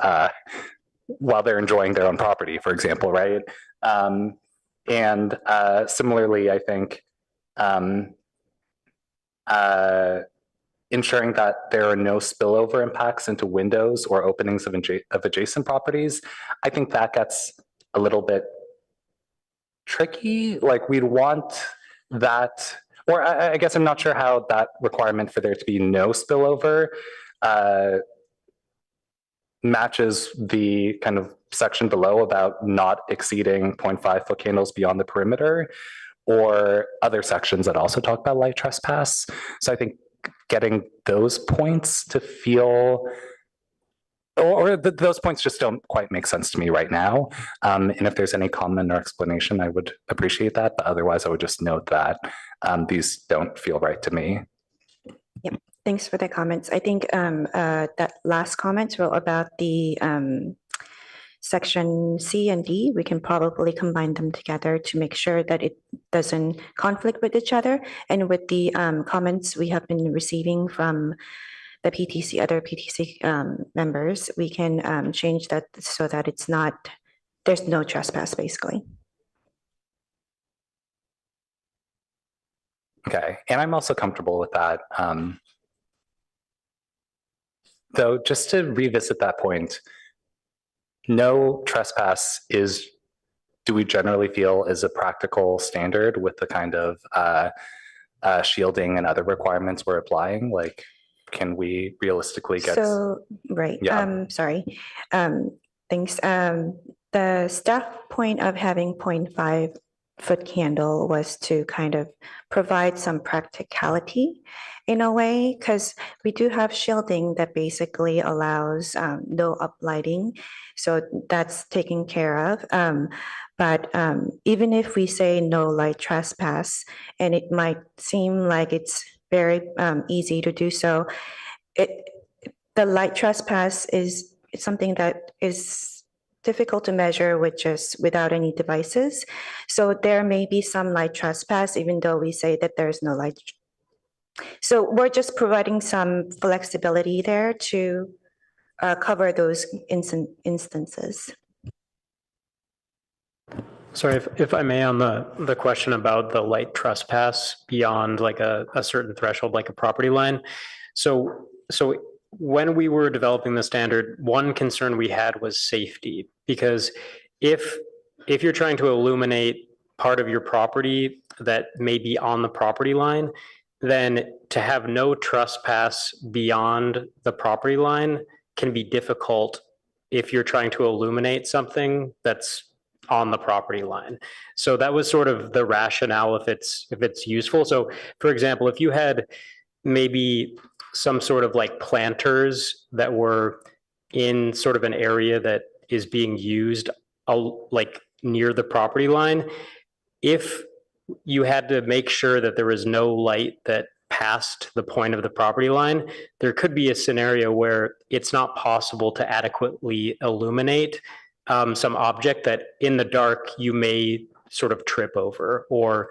while they're enjoying their own property, for example, right? And similarly, I think ensuring that there are no spillover impacts into windows or openings of adjacent properties, I think that gets a little bit tricky. Like, we'd want that, or I guess I'm not sure how that requirement for there to be no spillover matches the kind of section below about not exceeding 0.5 foot candles beyond the perimeter, or other sections that also talk about light trespass. So I think getting those points to feel, or those points just don't quite make sense to me right now. And if there's any comment or explanation, I would appreciate that. But otherwise, I would just note that these don't feel right to me. Yep. Thanks for the comments. I think that last comment about the section C and D, we can probably combine them together to make sure that it doesn't conflict with each other. And with the comments we have been receiving from the PTC, other PTC members, we can change that so that it's not, there's no trespass basically. Okay, and I'm also comfortable with that. Though, just to revisit that point, no trespass is, do we generally feel, is a practical standard with the kind of shielding and other requirements we're applying? Like, can we realistically get? So, right, Yeah. Sorry, thanks. The staff point of having 0.5 foot candle was to kind of provide some practicality in a way, because we do have shielding that basically allows no uplighting. So that's taken care of. But even if we say no light trespass, and it might seem like it's very easy to do so, the light trespass is something that is difficult to measure with just without any devices. So there may be some light trespass, even though we say that there's no light. So we're just providing some flexibility there to cover those instances. Sorry, if I may, on the question about the light trespass beyond like a certain threshold, like a property line. So when we were developing the standard, one concern we had was safety, because if you're trying to illuminate part of your property that may be on the property line, then to have no trespass beyond the property line can be difficult if you're trying to illuminate something that's on the property line. So that was sort of the rationale if it's useful. So for example, if you had maybe some sort of like planters that were in sort of an area that is being used like near the property line, if you had to make sure that there was no light that passed the point of the property line, there could be a scenario where it's not possible to adequately illuminate some object that in the dark you may sort of trip over or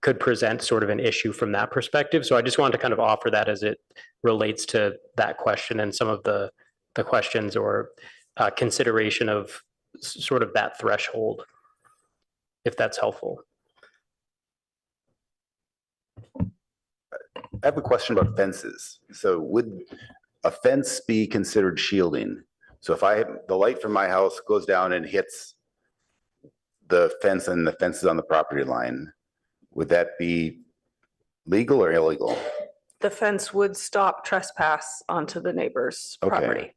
could present sort of an issue from that perspective. So I just wanted to kind of offer that as it relates to that question and some of the questions or consideration of sort of that threshold, if that's helpful. I have a question about fences. So would a fence be considered shielding? So if the light from my house goes down and hits the fence and the fence is on the property line, would that be legal or illegal? The fence would stop trespass onto the neighbor's Okay. property.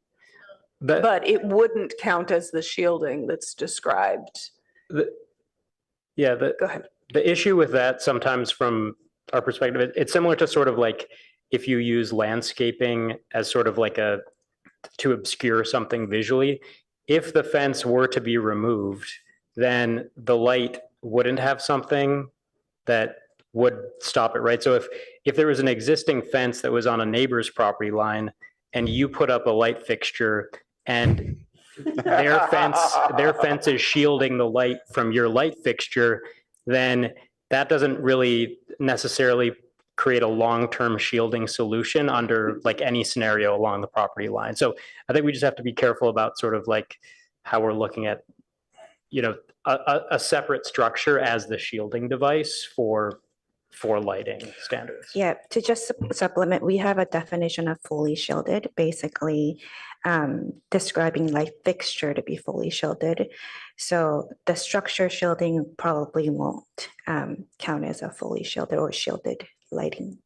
But it wouldn't count as the shielding that's described. Go ahead. The issue with that sometimes from our perspective, it's similar to sort of like if you use landscaping as sort of like to obscure something visually. If the fence were to be removed, then the light wouldn't have something that would stop it, right? So if there was an existing fence that was on a neighbor's property line and you put up a light fixture and their fence is shielding the light from your light fixture, then that doesn't really necessarily create a long-term shielding solution under like any scenario along the property line. So I think we just have to be careful about sort of like how we're looking at, a separate structure as the shielding device for lighting standards. Yeah, to just supplement, we have a definition of fully shielded, basically describing light fixture to be fully shielded. So the structure shielding probably won't count as a fully shielded or shielded lighting.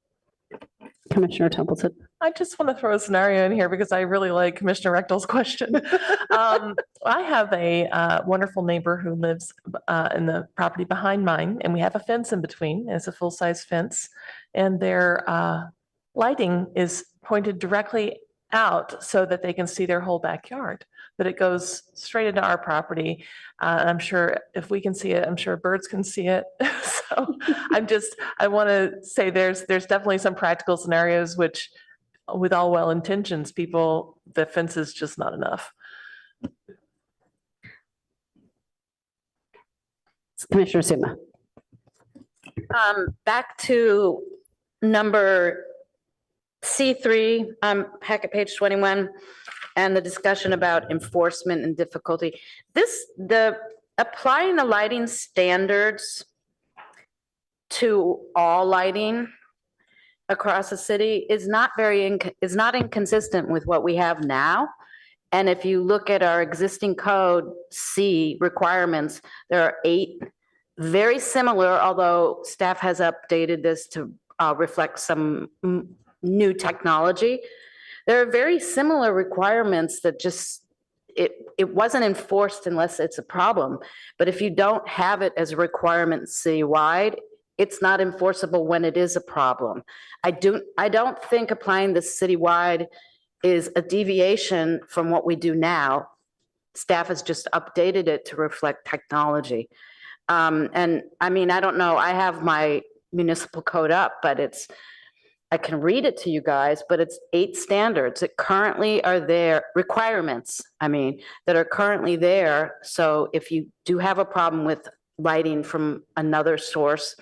Commissioner Templeton. I just want to throw a scenario in here because I really like Commissioner Rechtel's question. I have a wonderful neighbor who lives in the property behind mine, and we have a fence in between. It's a full-size fence, and their lighting is pointed directly out so that they can see their whole backyard. But it goes straight into our property. And I'm sure if we can see it, I'm sure birds can see it. So I want to say there's definitely some practical scenarios which, with all well intentions, the fence is just not enough. Commissioner Suma. Back to number C3, packet page 21, and the discussion about enforcement and difficulty. Applying the lighting standards to all lighting across the city is not inconsistent with what we have now. And if you look at our existing code C requirements, there are 8 very similar, although staff has updated this to reflect some new technology. There are very similar requirements that it wasn't enforced unless it's a problem. But if you don't have it as a requirement citywide, it's not enforceable when it is a problem. I don't think applying this citywide is a deviation from what we do now. Staff has just updated it to reflect technology. And I mean, I don't know, I have my municipal code up, but I can read it to you guys, but it's 8 standards that currently are there, requirements, that are currently there. So if you do have a problem with lighting from another source,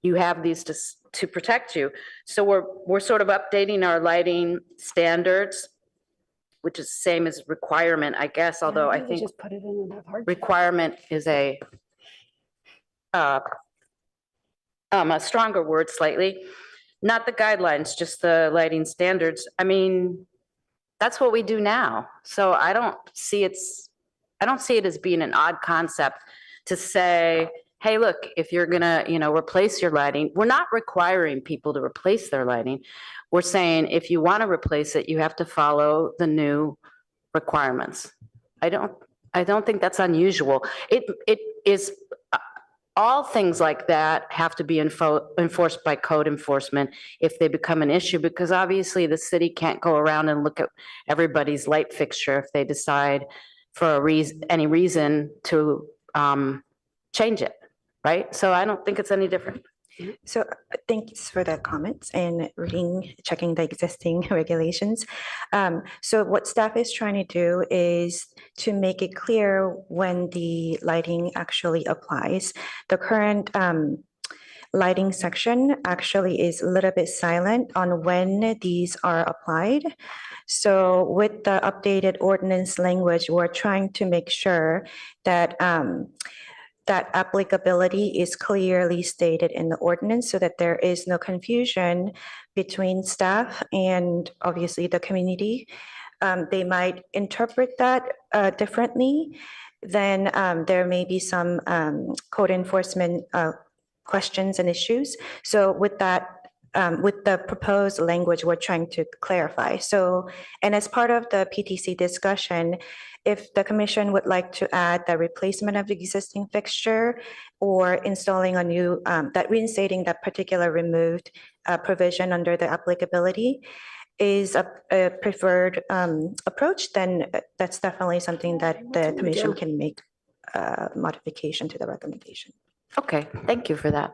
you have these to protect you. So we're sort of updating our lighting standards, which is the same as requirement, I guess, although I think just put it in that hard. requirement is a stronger word slightly. Not the guidelines, just the lighting standards. I mean, that's what we do now. So I don't see it as being an odd concept to say, hey, look, if you're gonna, replace your lighting, we're not requiring people to replace their lighting. We're saying if you want to replace it, you have to follow the new requirements. I don't think that's unusual. It is. All things like that have to be enforced by code enforcement if they become an issue, because obviously the city can't go around and look at everybody's light fixture if they decide for any reason to change it, right? So I don't think it's any different. So thanks for the comments and checking the existing regulations. So what staff is trying to do is to make it clear when the lighting actually applies. The current lighting section actually is a little bit silent on when these are applied. So with the updated ordinance language, we're trying to make sure that that applicability is clearly stated in the ordinance so that there is no confusion between staff and obviously the community. They might interpret that differently. Then there may be some code enforcement questions and issues. So with that, with the proposed language, we're trying to clarify. So, and as part of the PTC discussion, if the commission would like to add the replacement of the existing fixture or installing a new, that reinstating that particular removed provision under the applicability is a preferred approach, then that's definitely something that the commission can make a modification to the recommendation. Okay, thank you for that.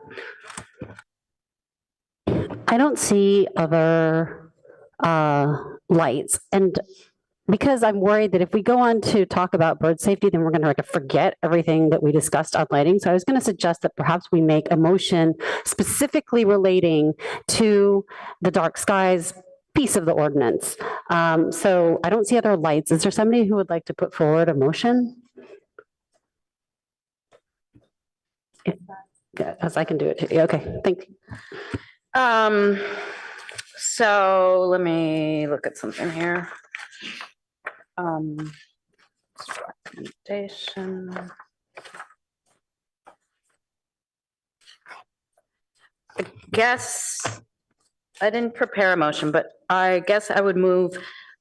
I don't see other lights. And because I'm worried that if we go on to talk about bird safety, then we're going to forget everything that we discussed on lighting. So I was going to suggest that perhaps we make a motion specifically relating to the dark skies piece of the ordinance. So I don't see other lights. Is there somebody who would like to put forward a motion? As I can do it. Okay, thank you. So let me look at something here. Recommendation. I guess I didn't prepare a motion, but I guess I would move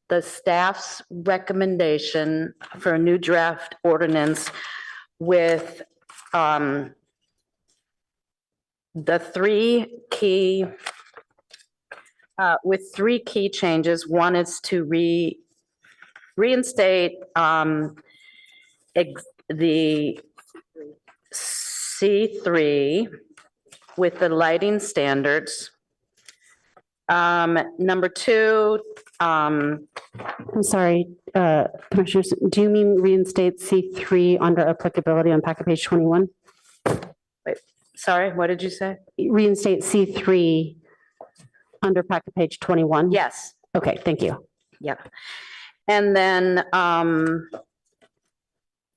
the staff's recommendation for a new draft ordinance with the three key changes. One is to reinstate the C3 with the lighting standards. Number two, I'm sorry, Commissioners, do you mean reinstate C3 under applicability on packet page 21? wait, sorry, what did you say? Reinstate C3 under packet page 21? Yes. Okay, thank you. Yeah. And then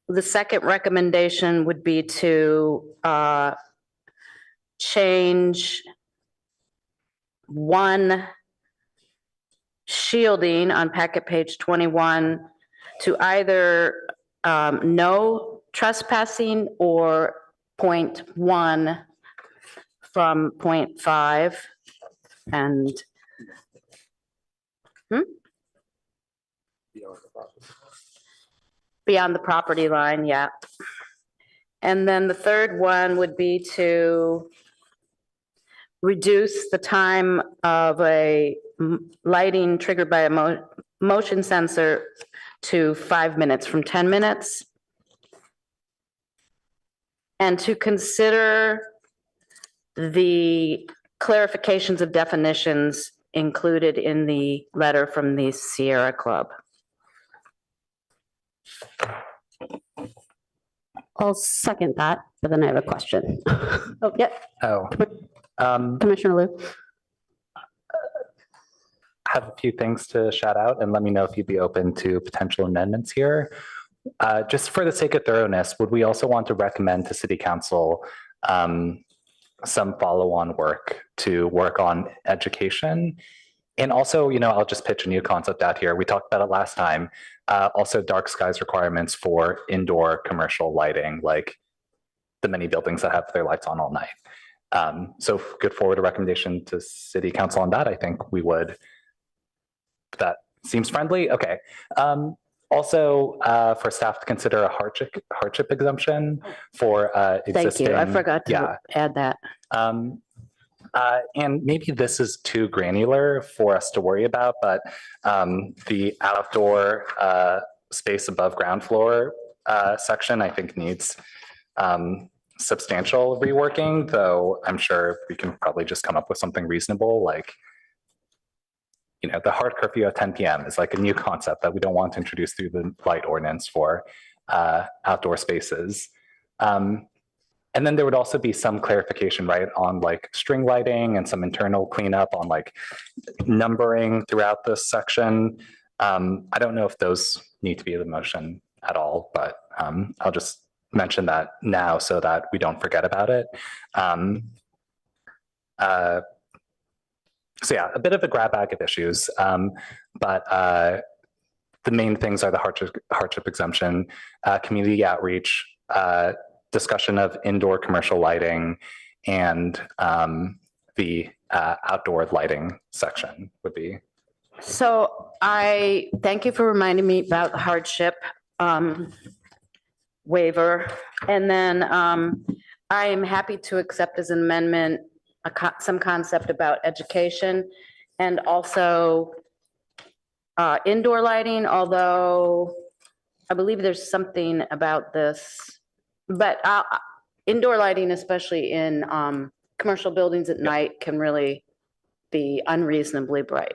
the second recommendation would be to change one shielding on packet page 21 to either no trespassing or 0.1 from 0.5 and beyond the property line, yeah. And then the third one would be to reduce the time of a lighting triggered by a motion sensor to 5 minutes from 10 minutes. And to consider the clarifications of definitions included in the letter from the Sierra Club. I'll second that, but then I have a question. Oh, yeah. Oh. Commissioner Liu. Have a few things to shout out and let me know if you'd be open to potential amendments here. Just for the sake of thoroughness, would we also want to recommend to City Council some follow-on work to work on education? And also, I'll just pitch a new concept out here. We talked about it last time. Also dark skies requirements for indoor commercial lighting, like the many buildings that have their lights on all night. So if we could forward a recommendation to City Council on that, I think we would. That seems friendly. Okay. Also, for staff to consider a hardship exemption for existing. Thank you. I forgot to add that. And maybe this is too granular for us to worry about, but the outdoor space above ground floor section, I think needs substantial reworking, though I'm sure we can probably just come up with something reasonable, like, the hard curfew at 10 p.m. is like a new concept that we don't want to introduce through the light ordinance for outdoor spaces. And then there would also be some clarification, right, on like string lighting and some internal cleanup on like numbering throughout this section. I don't know if those need to be the motion at all, but I'll just mention that now so that we don't forget about it. So yeah, a bit of a grab bag of issues, but the main things are the hardship exemption, community outreach, discussion of indoor commercial lighting, and the outdoor lighting section would be. So I thank you for reminding me about the hardship waiver. And then I am happy to accept as an amendment some concept about education and also indoor lighting, although I believe there's something about this, but indoor lighting, especially in commercial buildings at night, can really be unreasonably bright.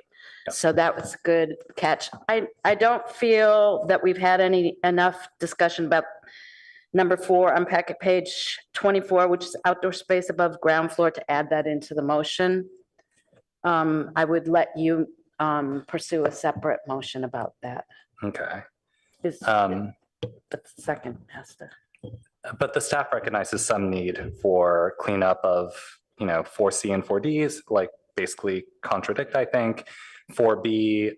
So that was a good catch. I don't feel that we've had enough discussion about number 4 on packet page 24, which is outdoor space above ground floor, to add that into the motion. I would let you pursue a separate motion about that. Okay. But the second has to. But the staff recognizes some need for cleanup of, 4C and 4Ds, like basically contradict, I think. 4B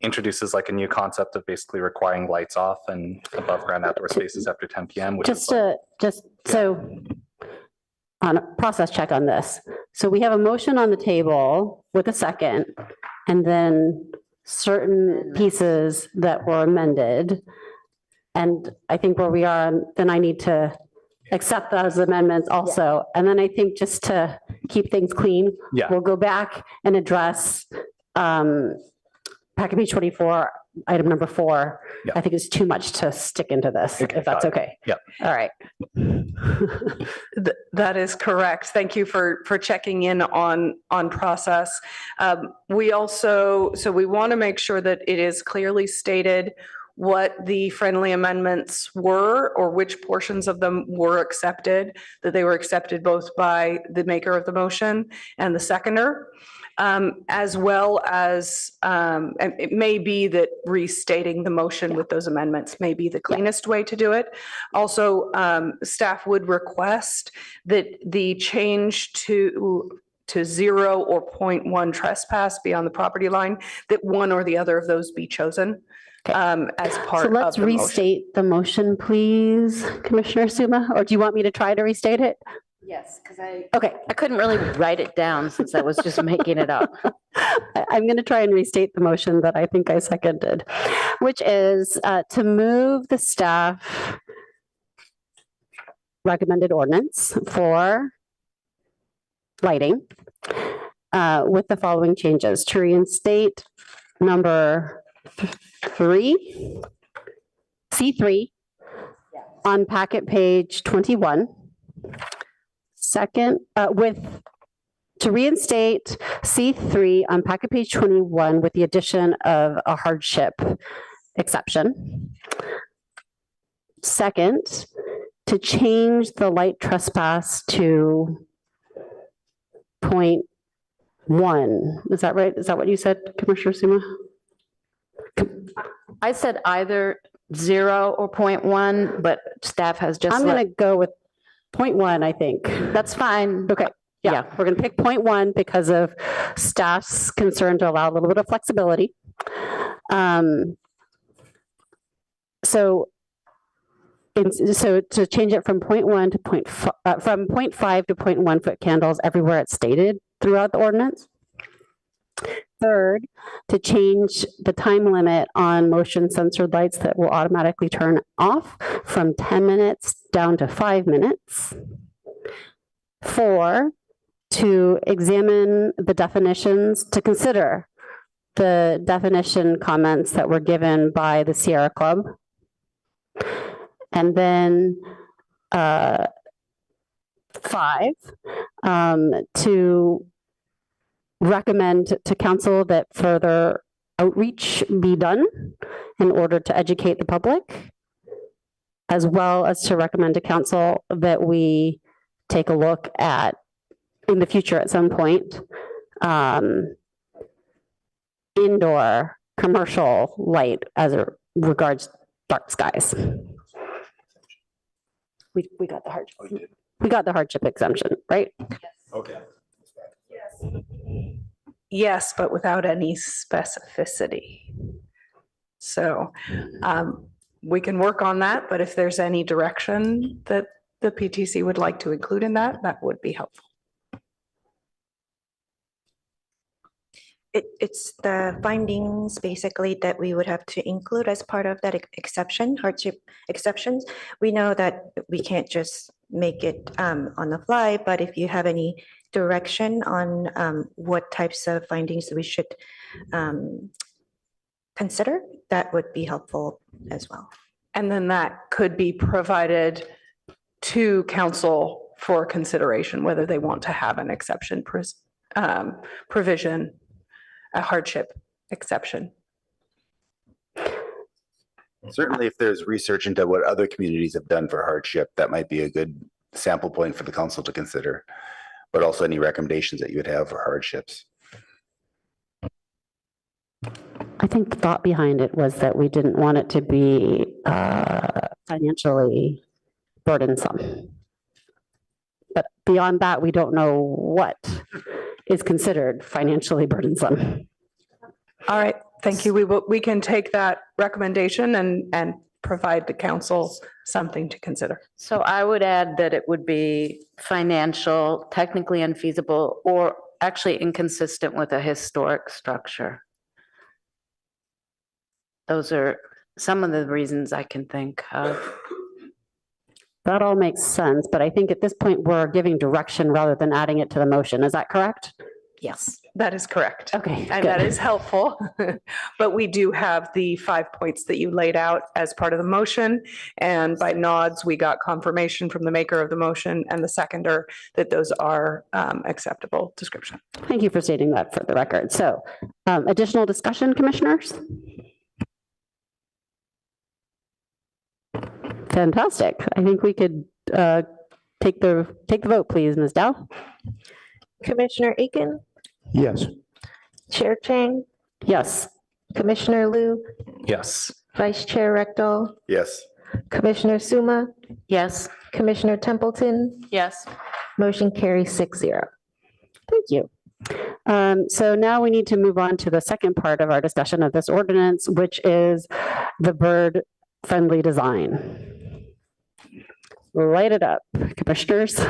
introduces like a new concept of basically requiring lights off and above ground outdoor spaces after 10 p.m. Which So on a process check on this. So we have a motion on the table with a second, and then certain pieces that were amended. And I think where we are, then I need to accept those amendments also. And then I think just to keep things clean, we'll go back and address packet page 24, item number 4. I think it's too much to stick into this, if that's okay. Yeah. All right. That is correct. Thank you for checking in on process. We also, so we want to make sure that it is clearly stated what the friendly amendments were, or which portions of them were accepted, that they were accepted both by the maker of the motion and the seconder. As well as, and it may be that restating the motion with those amendments may be the cleanest way to do it. Also, staff would request that the change to 0 or 0.1 trespass beyond the property line, that one or the other of those be chosen as part of the motion. So let's restate the motion, please, Commissioner Suma, or do you want me to try to restate it? Yes, because I couldn't really write it down since I was just making it up. I'm going to try and restate the motion that I think I seconded, which is to move the staff recommended ordinance for lighting with the following changes: to reinstate number 3, C3 on packet page 21. Second, to reinstate C3 on packet page 21 with the addition of a hardship exception. Second, to change the light trespass to 0.1. Is that right? Is that what you said, Commissioner Suma? I said either 0 or 0.1, but staff has just. I'm going to go with 0.1, I think. That's fine. Okay. Yeah, we're going to pick 0.1 because of staff's concern to allow a little bit of flexibility. So to change it from 0.1 to 0.5, from 0.5 to 0.1 foot candles everywhere it's stated throughout the ordinance. Third, to change the time limit on motion censored lights that will automatically turn off from 10 minutes down to 5 minutes. 4, to examine the definitions, to consider the definition comments that were given by the Sierra Club. And then 5, to recommend to council that further outreach be done in order to educate the public, as well as to recommend to council that we take a look at, in the future at some point, indoor commercial light as it regards dark skies. We got the hardship. We got the hardship exemption, right? Okay. Yes, but without any specificity. So we can work on that, but if there's any direction that the PTC would like to include in that, that would be helpful. It's the findings basically that we would have to include as part of that exception, hardship exceptions. We know that we can't just make it on the fly, but if you have any direction on what types of findings we should consider, that would be helpful as well. And then that could be provided to council for consideration, whether they want to have an exception provision, a hardship exception. Certainly, if there's research into what other communities have done for hardship, that might be a good sample point for the council to consider. But also any recommendations that you would have for hardships. I think the thought behind it was that we didn't want it to be financially burdensome. But beyond that, we don't know what is considered financially burdensome. All right, thank you. We can take that recommendation and provide the council something to consider. So I would add that it would be financial, technically unfeasible, or actually inconsistent with a historic structure. Those are some of the reasons I can think of. That all makes sense, but I think at this point we're giving direction rather than adding it to the motion. Is that correct? Yes. That is correct. Okay. And that is helpful. But we do have the 5 points that you laid out as part of the motion. And by nods, we got confirmation from the maker of the motion and the seconder that those are acceptable description. Thank you for stating that for the record. So additional discussion, commissioners? Fantastic. I think we could take the vote, please, Ms. Dow. Commissioner Aiken, Yes. Chair Chang, Yes. Commissioner Liu, Yes. Vice Chair Rectal, Yes. Commissioner Suma, Yes. Commissioner Templeton, Yes. motion carries 6-0. Thank you. So now we need to move on to the second part of our discussion of this ordinance, which is the bird-friendly design. Light it up, commissioners.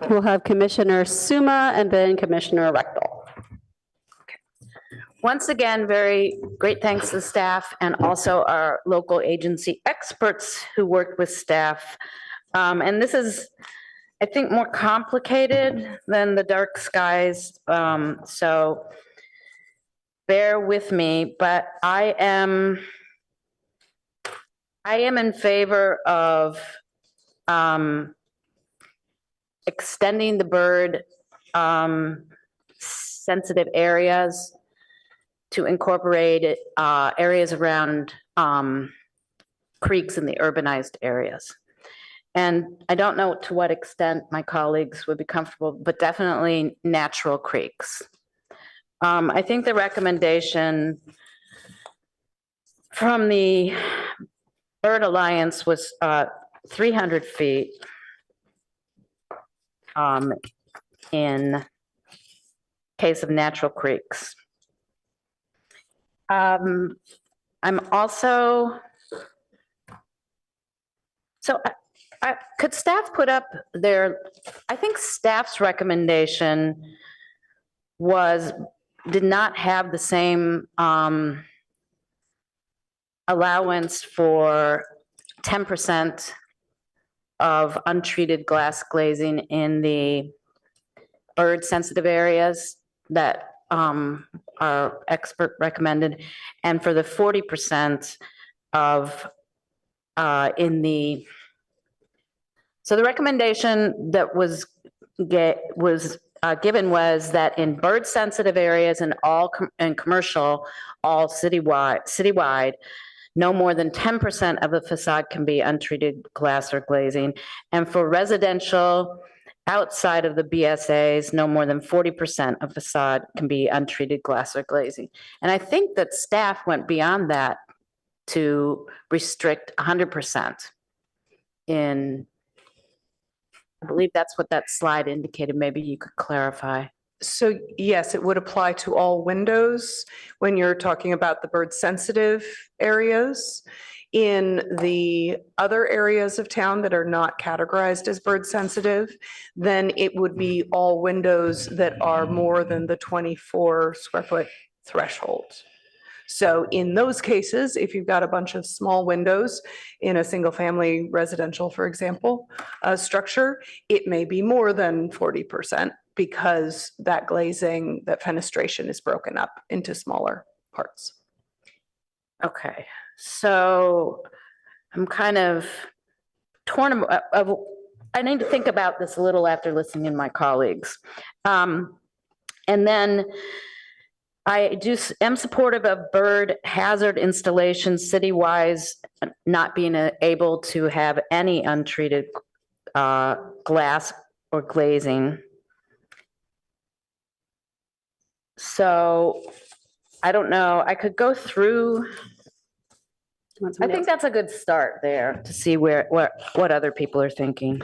We'll have Commissioner Suma and then Commissioner Rectal. Once again, very great thanks to staff and also our local agency experts who worked with staff. And this is, I think, more complicated than the dark skies. So bear with me, but I am in favor of extending the bird sensitive areas to incorporate areas around creeks in the urbanized areas. And I don't know to what extent my colleagues would be comfortable, but definitely natural creeks. I think the recommendation from the Bird Alliance was 300 feet in case of natural creeks. I'm also, so could staff put up their, I think staff's recommendation did not have the same allowance for 10% of untreated glass glazing in the bird sensitive areas that our expert recommended, and for the 40% of in the, so the recommendation that was given was that in bird sensitive areas and and commercial, all citywide, no more than 10% of the facade can be untreated glass or glazing. And for residential outside of the BSAs, no more than 40% of facade can be untreated glass or glazing. And I think that staff went beyond that to restrict 100% in, I believe that's what that slide indicated. Maybe you could clarify. So yes, it would apply to all windows when you're talking about the bird sensitive areas. In the other areas of town that are not categorized as bird sensitive, then it would be all windows that are more than the 24 square foot threshold. So in those cases, if you've got a bunch of small windows in a single family residential, for example, structure, it may be more than 40% because that glazing, that fenestration is broken up into smaller parts. Okay, so I'm kind of torn. I need to think about this a little after listening to my colleagues. And then I am supportive of bird hazard installations city-wise, not being able to have any untreated glass or glazing. So I don't know, I could go through. I think that's a good start there to see what other people are thinking.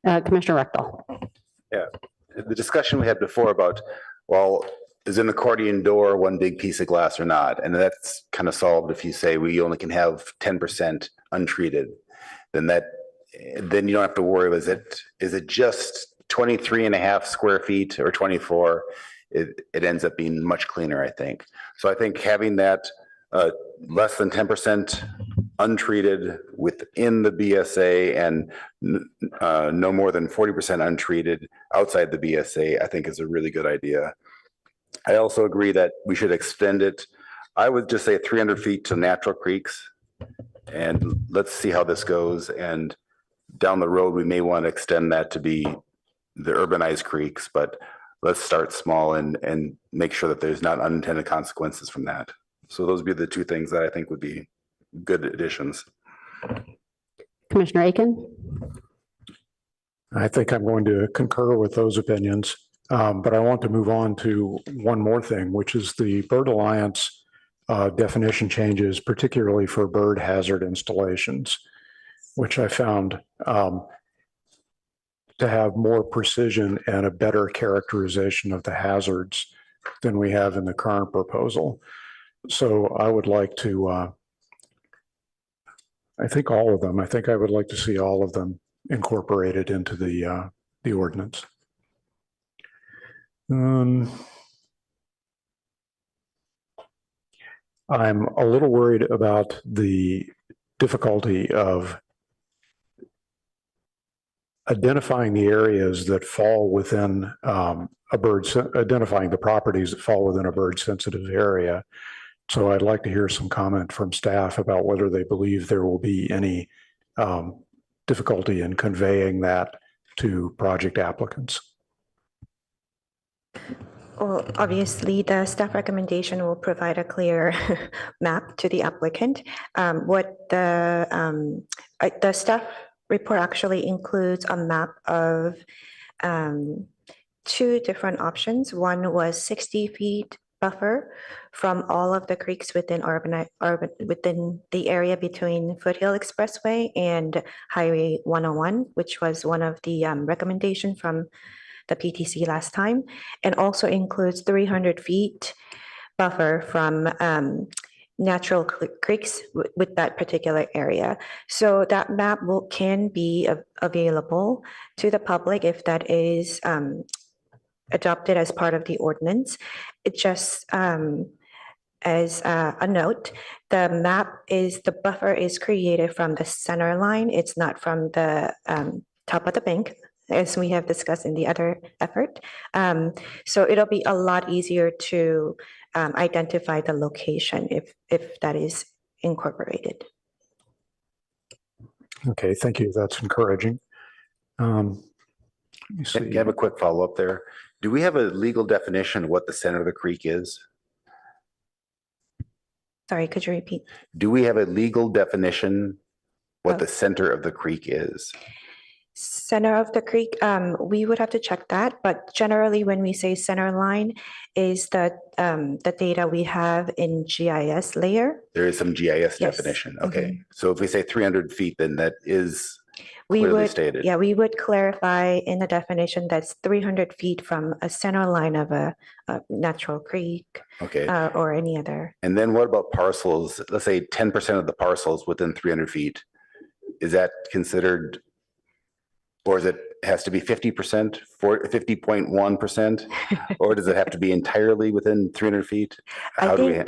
Commissioner Rechtel. Yeah, the discussion we had before about, well, is an accordion door one big piece of glass or not? And that's kind of solved if you say we only can have 10% untreated. Then you don't have to worry, is it just 23 and a half square feet or 24? It ends up being much cleaner, I think. So I think having that less than 10% untreated within the BSA and no more than 40% untreated outside the BSA, I think is a really good idea. I also agree that we should extend it. I would just say 300 feet to natural creeks, and let's see how this goes. And down the road, we may want to extend that to be the urbanized creeks, but let's start small and make sure that there's not unintended consequences from that. So those would be the two things that I think would be good additions. Commissioner Aiken? I think I'm going to concur with those opinions, but I want to move on to one more thing, which is the Bird Alliance definition changes, particularly for bird hazard installations, which I found to have more precision and a better characterization of the hazards than we have in the current proposal. So I would like to, I think I would like to see all of them incorporated into the ordinance. I'm a little worried about the difficulty of identifying the areas that fall within identifying the properties that fall within a bird sensitive area. So I'd like to hear some comment from staff about whether they believe there will be any difficulty in conveying that to project applicants. Well, obviously, the staff recommendation will provide a clear map to the applicant. What the staff report actually includes a map of two different options. One was 60 feet buffer from all of the creeks within within the area between Foothill Expressway and Highway 101, which was one of the recommendation from the PTC last time, and also includes 300 feet buffer from natural creeks with that particular area. So that map can be available to the public if that is adopted as part of the ordinance. It just as a note, the buffer is created from the center line. It's not from the top of the bank, as we have discussed in the other effort. So it'll be a lot easier to identify the location if that is incorporated. Okay, thank you. That's encouraging. Let me see. You have a quick follow-up there. Do we have a legal definition of what the center of the creek is? Sorry, could you repeat? Do we have a legal definition what the center of the creek is? Center of the creek, we would have to check that, but generally when we say center line is the data we have in GIS layer. There is some GIS definition. Okay. So if we say 300 feet, then that is clearly stated. Yeah, we would clarify in the definition that's 300 feet from a center line of a natural creek. Okay. Or any other. And then what about parcels? Let's say 10% of the parcels within 300 feet. Is that considered Or is it has to be 50%, 50.1%? Or does it have to be entirely within 300 feet? How do we?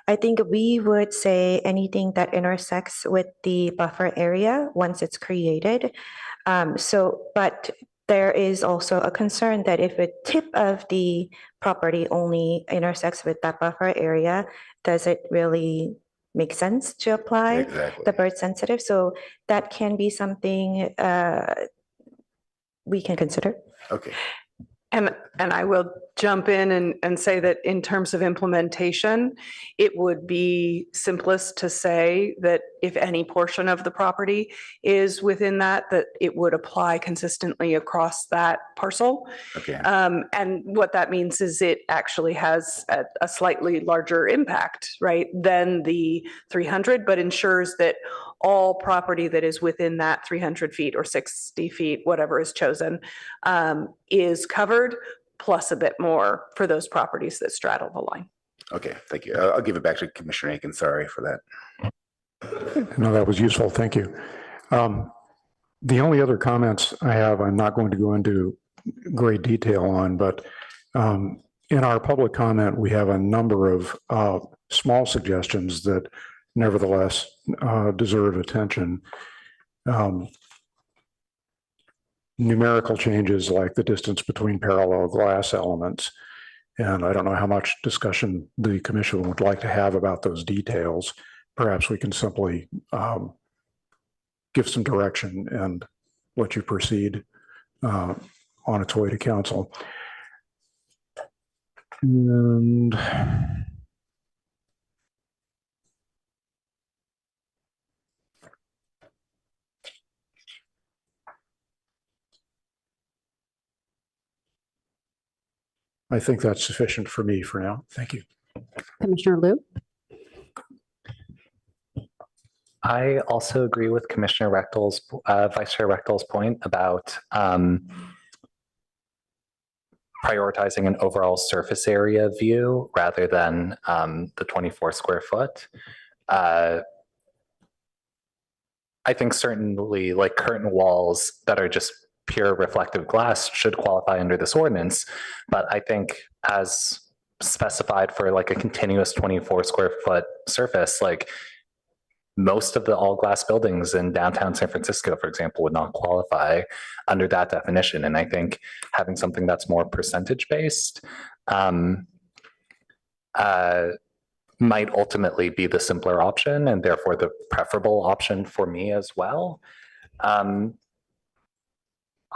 I think we would say anything that intersects with the buffer area once it's created. But there is also a concern that if a tip of the property only intersects with that buffer area, does it really make sense to apply the bird sensitive? So that can be something we can consider. Okay. And I will jump in and say that in terms of implementation, it would be simplest to say that if any portion of the property is within that it would apply consistently across that parcel. Okay. And what that means is it actually has a slightly larger impact, right, than the 300, but ensures that all property that is within that 300 feet or 60 feet, whatever is chosen, is covered, plus a bit more for those properties that straddle the line. Okay, thank you. I'll give it back to Commissioner Aiken. Sorry for that. No, that was useful. Thank you. The only other comments I have, I'm not going to go into great detail on, but in our public comment, we have a number of small suggestions that nevertheless deserve attention. Numerical changes like the distance between parallel glass elements. And I don't know how much discussion the commission would like to have about those details. Perhaps we can simply give some direction and let you proceed on its way to council. And I think that's sufficient for me for now. Thank you. Commissioner Liu? I also agree with Commissioner Rechtel's, Vice Chair Rechtel's point about prioritizing an overall surface area view rather than the 24 square foot. I think certainly like curtain walls that are just pure reflective glass should qualify under this ordinance, but I think as specified for like a continuous 24 square foot surface, like most of the all glass buildings in downtown San Francisco, for example, would not qualify under that definition. And I think having something that's more percentage based might ultimately be the simpler option and therefore the preferable option for me as well.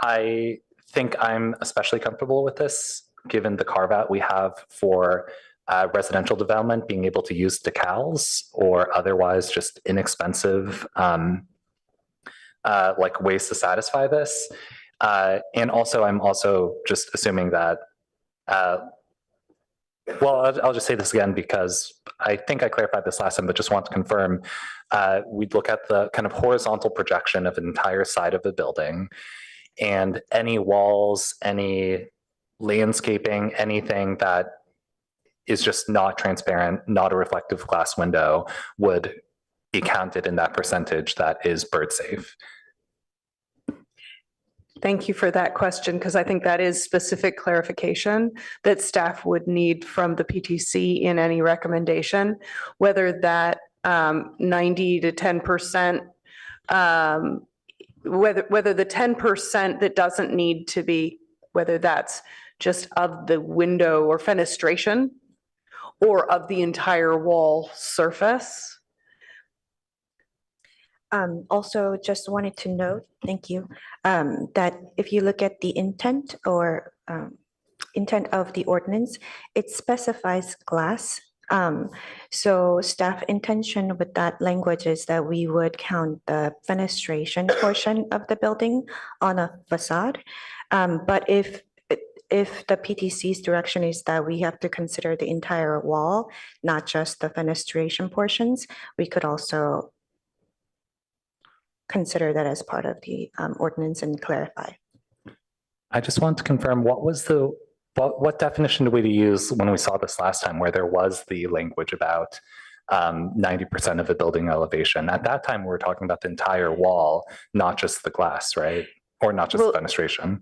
I think I'm especially comfortable with this, given the carve out we have for residential development, being able to use decals or otherwise just inexpensive like ways to satisfy this. And also, I'm also just assuming that, well, I'll just say this again because I think I clarified this last time, but just want to confirm, we'd look at the kind of horizontal projection of an entire side of the building and any walls, any landscaping, anything that is just not transparent, not a reflective glass window would be counted in that percentage that is bird safe. Thank you for that question, because I think that is specific clarification that staff would need from the PTC in any recommendation, whether that 90 to 10%, whether the 10% that doesn't need to be, whether that's just of the window or fenestration or of the entire wall surface. Also, just wanted to note, thank you, that if you look at the intent or intent of the ordinance, it specifies glass. So staff intention with that language is that we would count the fenestration portion of the building on a facade. But if the PTC's direction is that we have to consider the entire wall, not just the fenestration portions, we could also consider that as part of the ordinance and clarify. I just want to confirm, what was the, what definition did we use when we saw this last time where there was the language about 90% of the building elevation? At that time, we were talking about the entire wall, not just the glass, right? or not just Well, fenestration?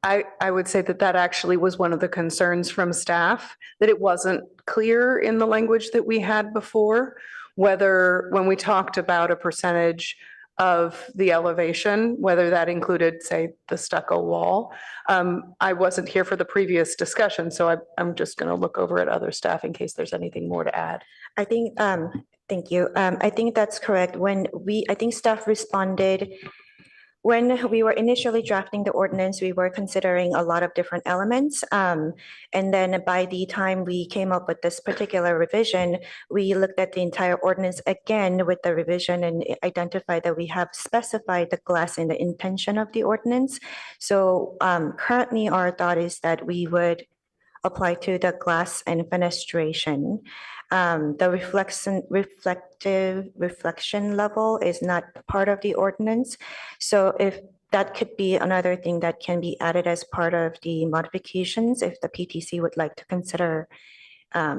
I would say that that actually was one of the concerns from staff, that it wasn't clear in the language that we had before, whether when we talked about a percentage of the elevation, whether that included, say, the stucco wall. I wasn't here for the previous discussion, so I'm just going to look over at other staff in case there's anything more to add. I think, thank you. I think that's correct. I think staff responded, when we were initially drafting the ordinance, we were considering a lot of different elements. And then by the time we came up with this particular revision, we looked at the entire ordinance again with the revision and identified that we have specified the glass in the intention of the ordinance. So currently our thought is that we would apply to the glass and fenestration. The reflection level is not part of the ordinance. So if that could be another thing that can be added as part of the modifications, if the PTC would like to consider. I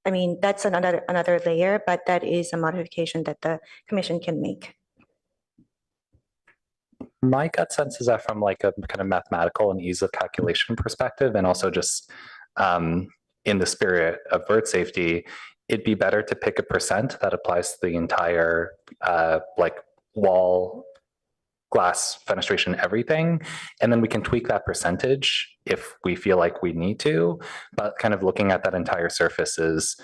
mean, that's another layer, but that is a modification that the commission can make. My gut sense is that from like a kind of mathematical and ease of calculation perspective, and also just in the spirit of bird safety, it'd be better to pick a percent that applies to the entire like wall, glass, fenestration, everything. And then we can tweak that percentage if we feel like we need to, but kind of looking at that entire surface is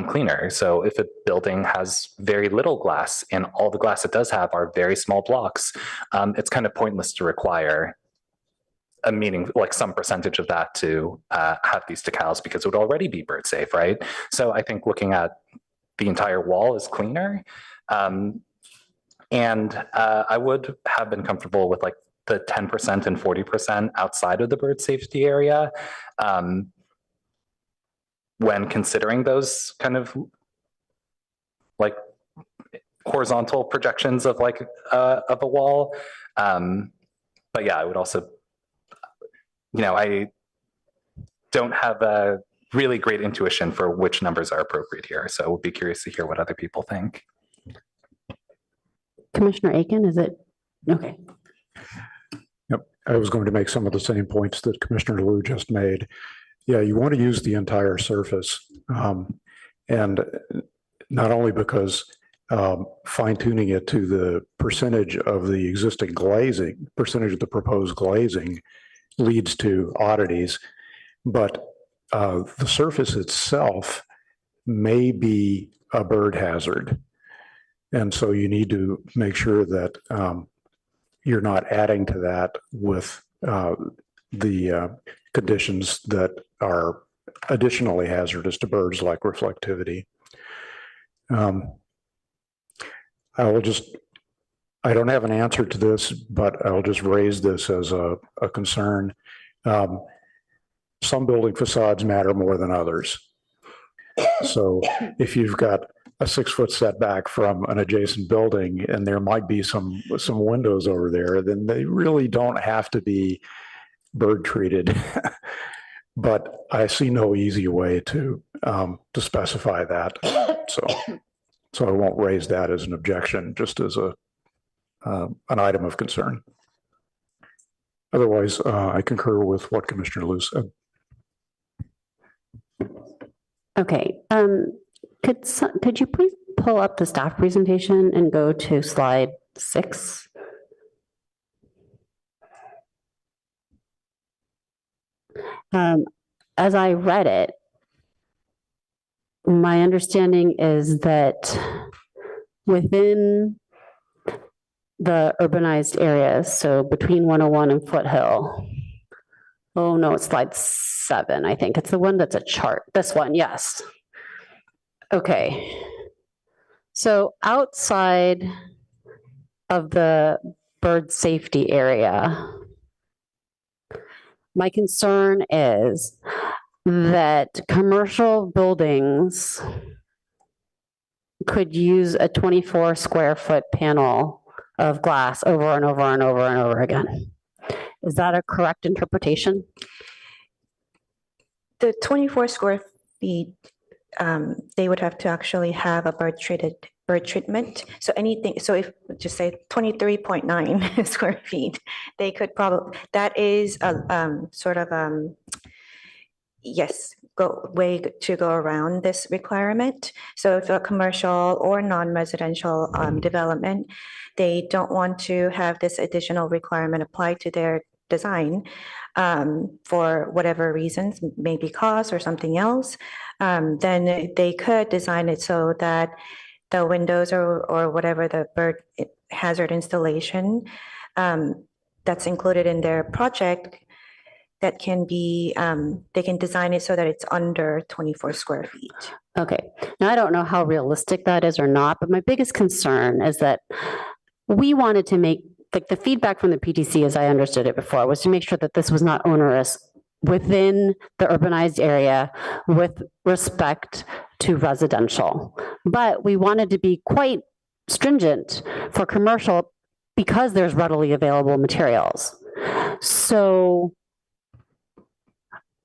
cleaner. So if a building has very little glass and all the glass it does have are very small blocks, it's kind of pointless to require a meaning, like some percentage of that to have these decals because it would already be bird safe, right? So I think looking at the entire wall is cleaner. And I would have been comfortable with like the 10% and 40% outside of the bird safety area when considering those kind of like horizontal projections of like of a wall. But yeah, I would also, you know, I don't have a really great intuition for which numbers are appropriate here. So we'll be curious to hear what other people think. Commissioner Aiken, is it? Okay. Yep, I was going to make some of the same points that Commissioner Liu just made. Yeah, you want to use the entire surface. And not only because fine tuning it to the percentage of the existing glazing, percentage of the proposed glazing leads to oddities, but the surface itself may be a bird hazard. And so you need to make sure that you're not adding to that with the conditions that are additionally hazardous to birds like reflectivity. I don't have an answer to this, but I'll just raise this as a concern. Some building facades matter more than others. So if you've got a 6-foot setback from an adjacent building and there might be some windows over there, then they really don't have to be bird treated. But I see no easy way to specify that. So I won't raise that as an objection, just as an item of concern. Otherwise, I concur with what Commissioner Liu said. Okay. Could you please pull up the staff presentation and go to slide 6? As I read it, my understanding is that within the urbanized areas, so between 101 and Foothill, oh no, it's slide 7, I think. It's the one that's a chart. This one, yes. Okay. So outside of the bird safety area, my concern is that commercial buildings could use a 24 square foot panel of glass over and over and over and over again. Is that a correct interpretation? The 24 square feet, they would have to actually have a bird treated bird treatment. So anything, so if, just say 23.9 square feet, they could probably, that is a sort of, yes, way to go around this requirement. So if a commercial or non-residential development, they don't want to have this additional requirement applied to their design for whatever reasons, maybe cost or something else, then they could design it so that the windows or whatever the bird hazard installation that's included in their project, that can be, they can design it so that it's under 24 square feet. Okay, now I don't know how realistic that is or not, but my biggest concern is that we wanted to make, like the feedback from the PTC, as I understood it before, was to make sure that this was not onerous within the urbanized area with respect to residential. But we wanted to be quite stringent for commercial because there's readily available materials. So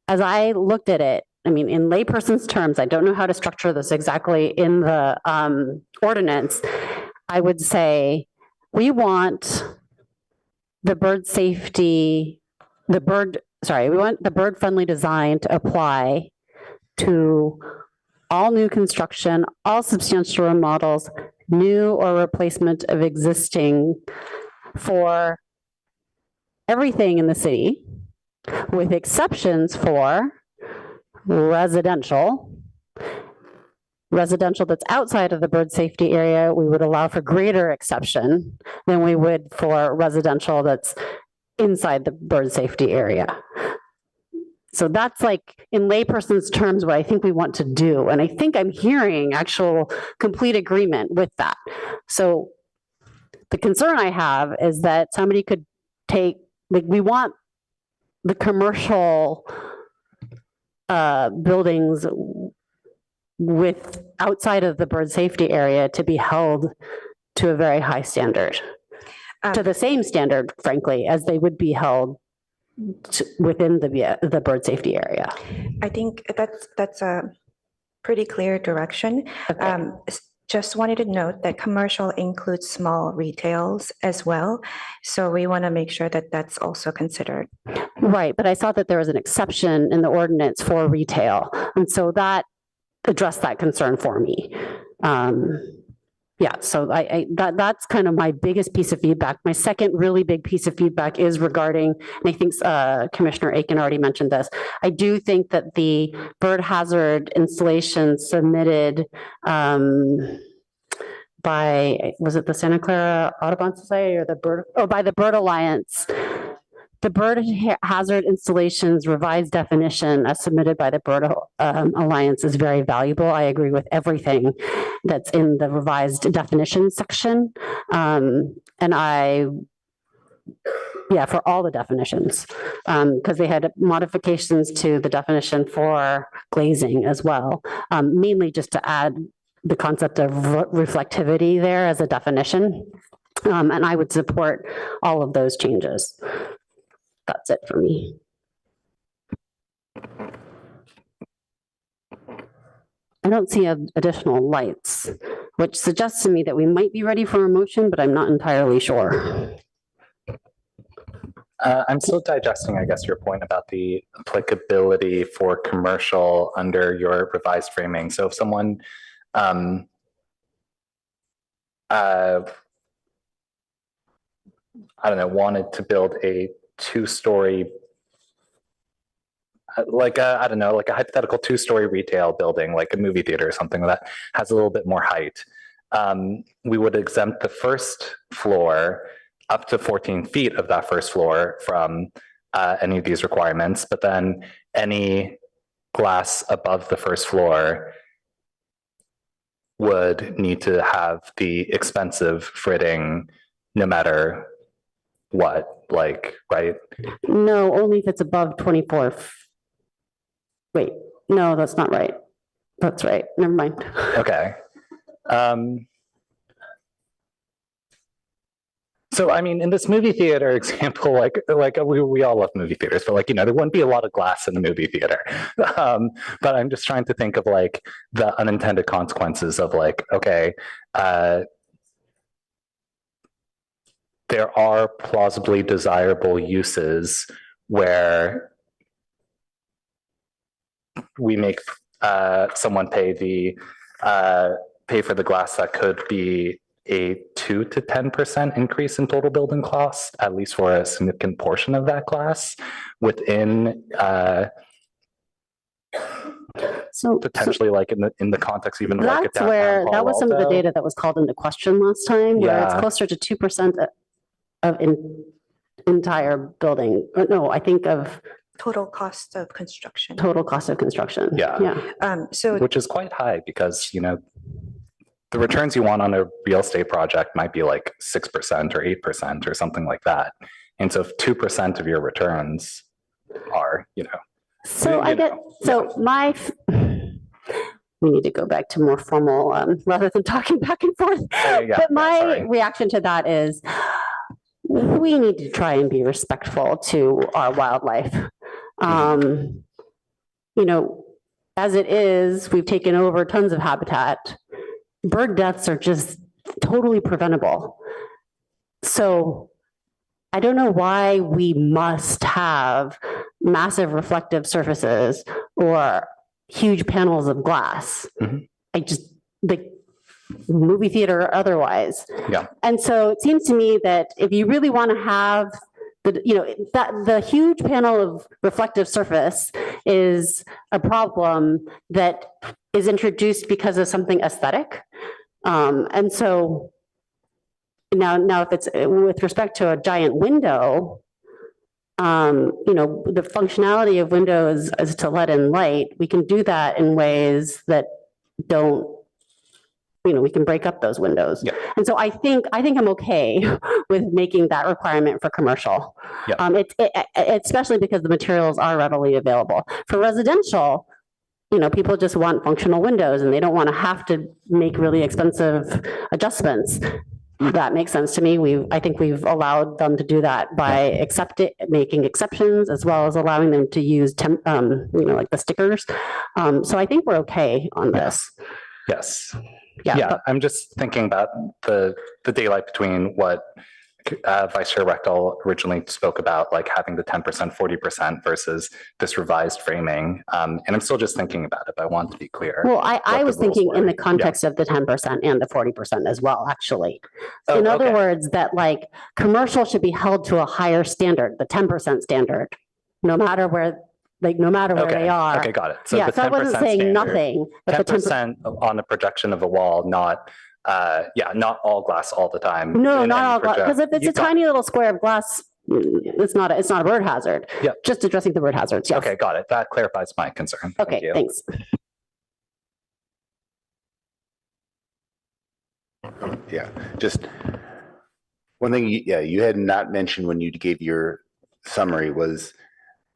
as I looked at it, I mean, in layperson's terms, I don't know how to structure this exactly in the ordinance. I would say we want the bird safety, we want the bird friendly design to apply to all new construction, all substantial remodels, new or replacement of existing, for everything in the city, with exceptions for residential that's outside of the bird safety area. We would allow for greater exception than we would for residential that's inside the bird safety area. So that's like, in layperson's terms, what I think we want to do. And I think I'm hearing actual complete agreement with that. So the concern I have is that somebody could take, like, we want the commercial buildings with outside of the bird safety area to be held to a very high standard, to the same standard, frankly, as they would be held within the bird safety area. I think that's a pretty clear direction. Okay. Just wanted to note that commercial includes small retails as well. So we want to make sure that that's also considered. Right, but I saw that there was an exception in the ordinance for retail. And so that addressed that concern for me. Yeah, so that's kind of my biggest piece of feedback. My second really big piece of feedback is regarding, and I think Commissioner Aiken already mentioned this, I do think that the bird hazard installation submitted by, was it the Santa Clara Audubon Society or the Bird, by the Bird Alliance, the bird hazard installations revised definition as submitted by the Bird Alliance is very valuable. I agree with everything that's in the revised definition section. And for all the definitions, because they had modifications to the definition for glazing as well, mainly just to add the concept of reflectivity there as a definition. And I would support all of those changes. That's it for me. I don't see additional lights, which suggests to me that we might be ready for a motion, but I'm not entirely sure. I'm still digesting, I guess, your point about the applicability for commercial under your revised framing. So if someone I don't know, wanted to build a two-story, like I don't know, like a hypothetical two-story retail building, like a movie theater or something that has a little bit more height. We would exempt the first floor up to 14 feet of that first floor from any of these requirements, but then any glass above the first floor would need to have the expensive fritting no matter what, like, right? No, only if it's above 24. Wait, no, that's not right. That's right. Never mind. So, I mean, in this movie theater example, we all love movie theaters, but there wouldn't be a lot of glass in the movie theater. But I'm just trying to think of the unintended consequences of okay, there are plausibly desirable uses where we make someone pay for the glass that could be a 2 to 10% increase in total building costs, at least for a significant portion of that glass within potentially in the context even of That's where, that was some of the data that was called into question last time, where it's closer to 2% of entire building. No, I think of Total cost of construction. total cost of construction. Yeah. So Which is quite high because, the returns you want on a real estate project might be 6% or 8% or something like that. And so if 2% of your returns are, So we need to go back to more formal, rather than talking back and forth. But my reaction to that is we need to try and be respectful to our wildlife. As it is, we've taken over tons of habitat. Bird deaths are just totally preventable. So I don't know why we must have massive reflective surfaces or huge panels of glass. I just, movie theater or otherwise. Yeah. And so it seems to me that if you really want to have the huge panel of reflective surface is a problem that is introduced because of something aesthetic. And so now if it's with respect to a giant window, the functionality of windows is to let in light. We can do that in ways that don't, we can break up those windows. Yeah. And so I think I'm okay with making that requirement for commercial. Yeah. Especially because the materials are readily available. For residential, people just want functional windows and they don't want to have to make really expensive adjustments. That makes sense to me. I think we've allowed them to do that by making exceptions as well as allowing them to use the stickers. So I think we're okay on this. Yes. Yeah. I'm just thinking about the daylight between what Vice Chair Rechtel originally spoke about, having the 10%, 40% versus this revised framing. And I'm still just thinking about it, but I want to be clear. Well, I was thinking in the context of the 10% and the 40% as well, actually. In other words, that commercial should be held to a higher standard, the 10% standard, no matter where they are. Okay, got it. So yeah, so I wasn't saying standard, nothing. But 10% on the projection of a wall, not all glass all the time. No, not all glass. Because if it's a tiny little square of glass, it's not a bird hazard. Yeah. Just addressing the bird hazards. Yes. Okay, got it. That clarifies my concern. Okay, thanks. Yeah, just one thing, you had not mentioned when you gave your summary was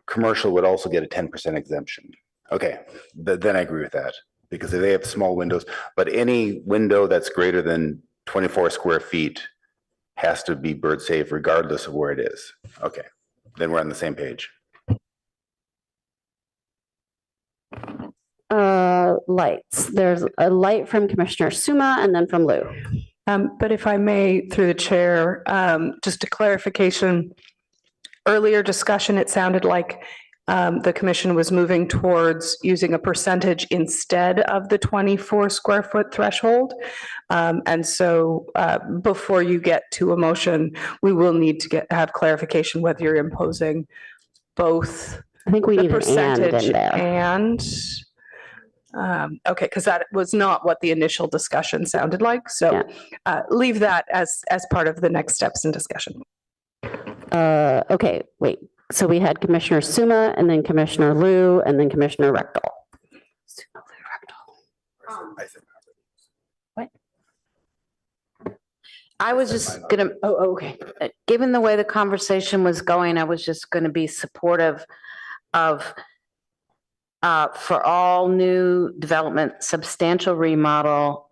commercial would also get a 10% exemption. Okay, then I agree with that because if they have small windows, but any window that's greater than 24 square feet has to be bird safe regardless of where it is. Okay, then we're on the same page. Lights. There's a light from Commissioner Suma and then from Lou. But if I may, through the chair, just a clarification. Earlier discussion, it sounded like the commission was moving towards using a percentage instead of the 24 square foot threshold. And so before you get to a motion, we will need to have clarification whether you're imposing both I think we the need percentage an and in there. Okay, because that was not what the initial discussion sounded like. So leave that as part of the next steps in discussion. Okay, wait. So we had Commissioner Suma and then Commissioner Liu and then Commissioner Rechtel. What? I was just gonna, okay. Given the way the conversation was going, I was just gonna be supportive of for all new development, substantial remodel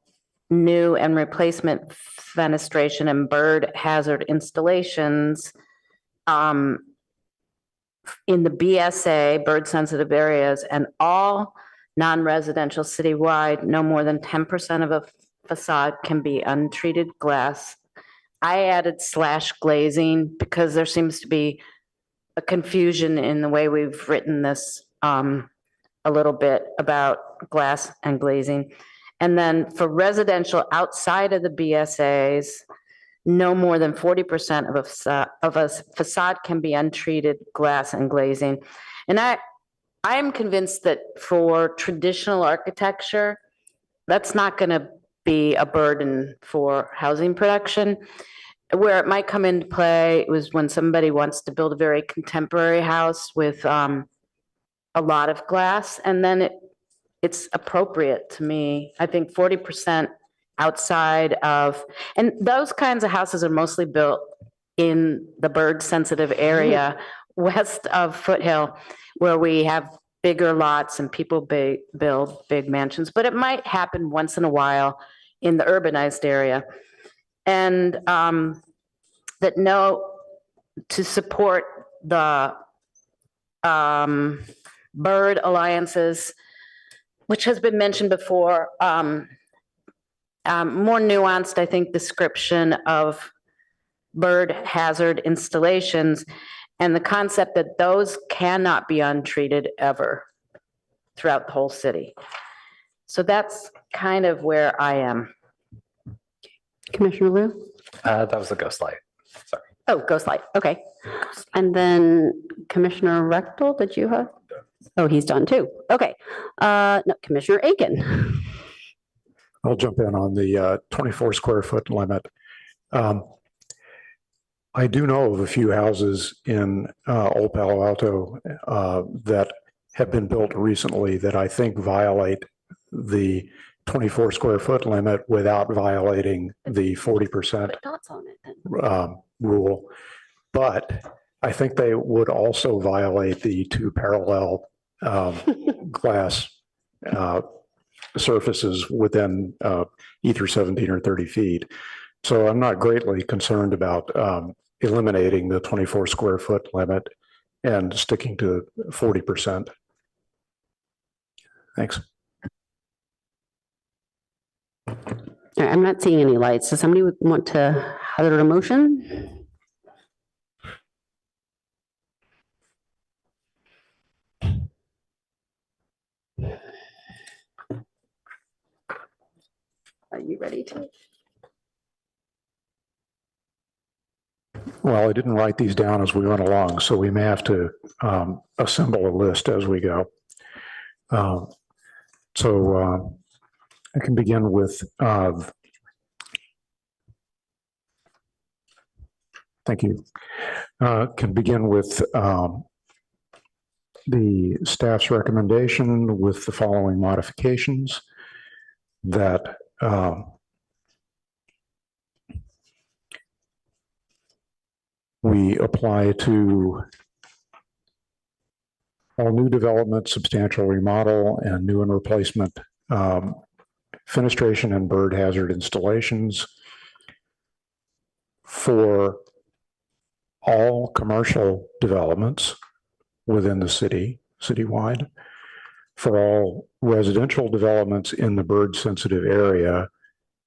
new and replacement fenestration and bird hazard installations in the BSA, bird sensitive areas, and all non-residential citywide, no more than 10% of a facade can be untreated glass. I added / glazing because there seems to be a confusion in the way we've written this a little bit about glass and glazing. And then for residential outside of the BSAs, no more than 40% of a facade can be untreated glass and glazing. And I am convinced that for traditional architecture, that's not going to be a burden for housing production. Where it might come into play was when somebody wants to build a very contemporary house with a lot of glass, and then it's appropriate to me. I think 40% outside of, and those kinds of houses are mostly built in the bird sensitive area west of Foothill, where we have bigger lots and people build big mansions, but it might happen once in a while in the urbanized area. And to support the bird alliances, which has been mentioned before, more nuanced, I think, description of bird hazard installations and the concept that those cannot be untreated ever throughout the whole city. So that's kind of where I am. Commissioner Liu? That was the ghost light. Sorry. Oh, ghost light. Okay. And then Commissioner Rechtel, did you have? Oh, he's done too. Okay. No, Commissioner Aiken. I'll jump in on the 24 square foot limit. I do know of a few houses in Old Palo Alto that have been built recently that I think violate the 24 square foot limit without violating the 40% rule. But I think they would also violate the 2 parallel glass surfaces within either 17 or 30 feet. So I'm not greatly concerned about eliminating the 24 square foot limit and sticking to 40%. Thanks. All right, I'm not seeing any lights. Does somebody want to hazard a motion? Are you ready to? Well, I didn't write these down as we went along, so we may have to assemble a list as we go. So I can begin with, thank you. Can begin with the staff's recommendation with the following modifications that we apply to all new development, substantial remodel, and new and replacement fenestration and bird hazard installations for all commercial developments within the citywide, for all residential developments in the bird sensitive area.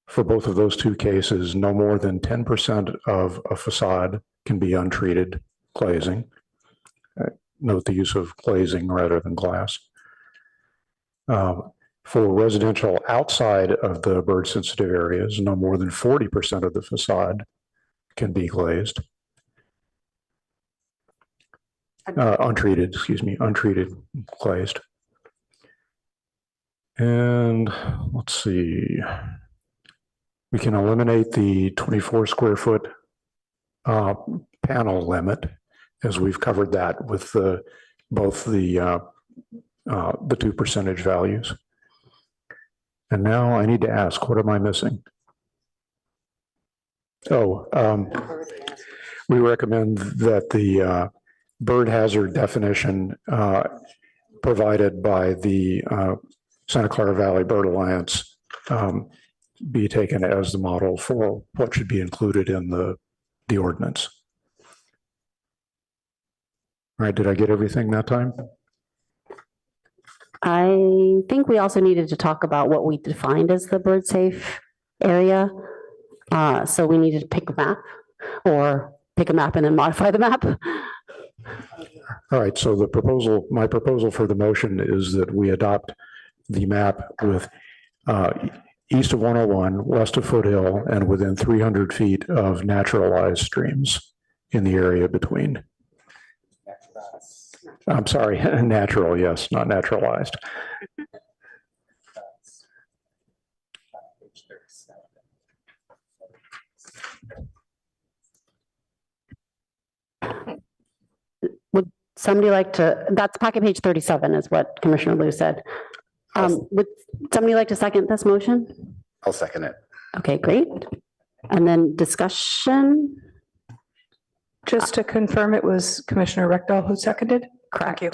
For both of those two cases, no more than 10% of a facade can be untreated glazing. Note the use of glazing rather than glass. For residential outside of the bird sensitive areas, no more than 40% of the facade can be glazed. Untreated, untreated glazed. And let's see, we can eliminate the 24 square foot panel limit, as we've covered that with both the 2 percentage values. And now I need to ask, what am I missing? Oh, we recommend that the bird hazard definition provided by the Santa Clara Valley Bird Alliance be taken as the model for what should be included in the ordinance. All right, did I get everything that time? I think we also needed to talk about what we defined as the bird safe area. So we needed to pick a map or pick a map and then modify the map. All right, so my proposal for the motion is that we adopt the map with east of 101, west of Foothill, and within 300 feet of naturalized streams in the area between. I'm sorry, natural, yes, not naturalized. Would somebody like to, that's packet page 37 is what Commissioner Liu said. Would somebody like to second this motion? I'll second it. Okay, great. And then discussion? Just to confirm, it was Commissioner Rectal who seconded? Thank you.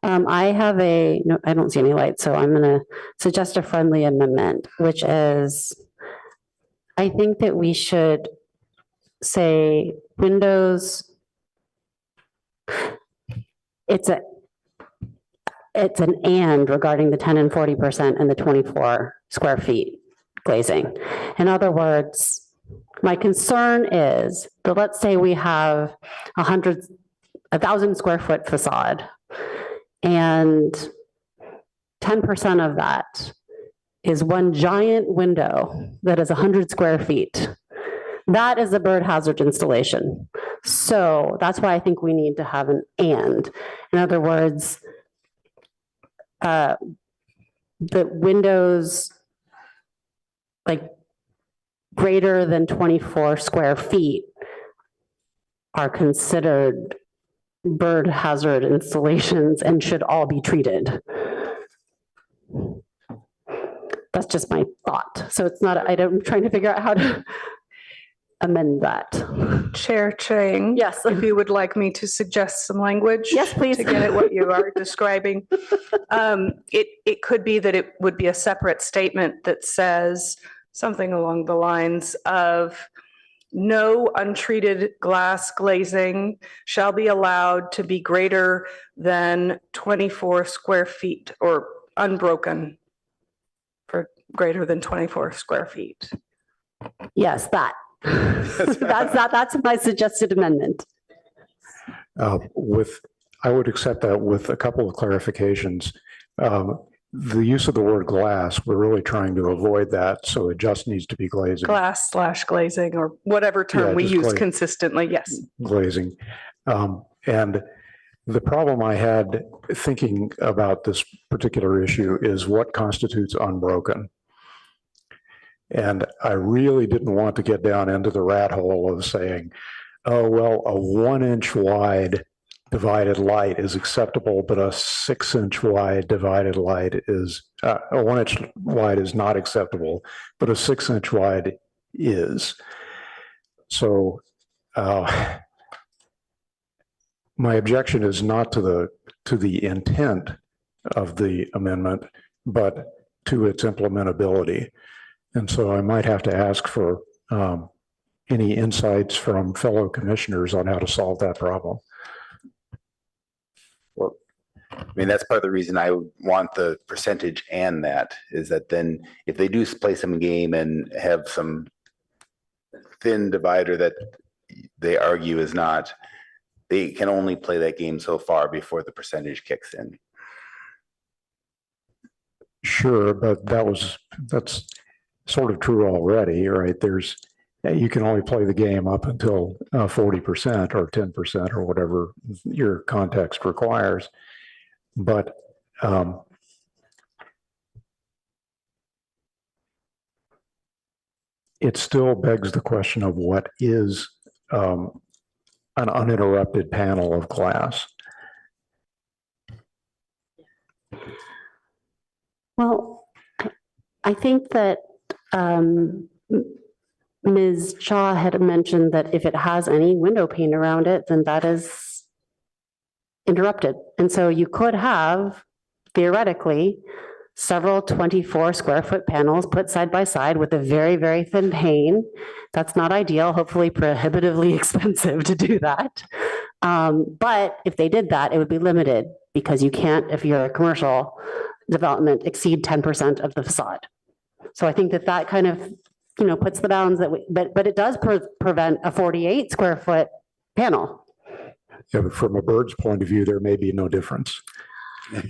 I have no, I don't see any lights, so I'm going to suggest a friendly amendment, which is, I think that we should say windows. It's an and regarding the 10 and 40% and the 24 square feet glazing. In other words, my concern is that let's say we have 1,000 square foot facade and 10% of that is one giant window that is 100 square feet. That is a bird hazard installation. So that's why I think we need to have an and. In other words, the windows like greater than 24 square feet are considered bird hazard installations and should all be treated. That's just my thought. So it's not, I'm trying to figure out how to amend that. Chair Chang. Yes. If you would like me to suggest some language. Yes, please. To get at what you are describing. It could be that it would be a separate statement that says something along the lines of no untreated glass glazing shall be allowed to be greater than 24 square feet or unbroken for greater than 24 square feet. Yes, that. That's my suggested amendment. I would accept that with a couple of clarifications. The use of the word glass, we're really trying to avoid that, so it just needs to be glazing. Glass/glazing or whatever term we use consistently, yes. Glazing. And the problem I had thinking about this particular issue is what constitutes unbroken. And I really didn't want to get down into the rat hole of saying, oh, well, a 1 inch wide divided light is acceptable, but a 6 inch wide divided light is, a 1 inch wide is not acceptable, but a 6 inch wide is. So my objection is not to the intent of the amendment, but to its implementability. And so I might have to ask for any insights from fellow commissioners on how to solve that problem. Well, I mean, that's part of the reason I want the percentage and that is that then if they do play some game and have some thin divider that they argue is not, they can only play that game so far before the percentage kicks in. Sure, but that's sort of true already, right? You can only play the game up until 40% or 10% or whatever your context requires. But it still begs the question of what is an uninterrupted panel of glass. Well, I think that Ms. Shaw had mentioned that if it has any window pane around it, then that is interrupted. And so you could have, theoretically, several 24 square foot panels put side by side with a very, very thin pane. That's not ideal, hopefully prohibitively expensive to do that. But if they did that, it would be limited because you can't, if you're a commercial development, exceed 10% of the facade. So I think that that kind of, you know, puts the bounds that we, but it does prevent a 48 square foot panel. Yeah, but from a bird's point of view, there may be no difference.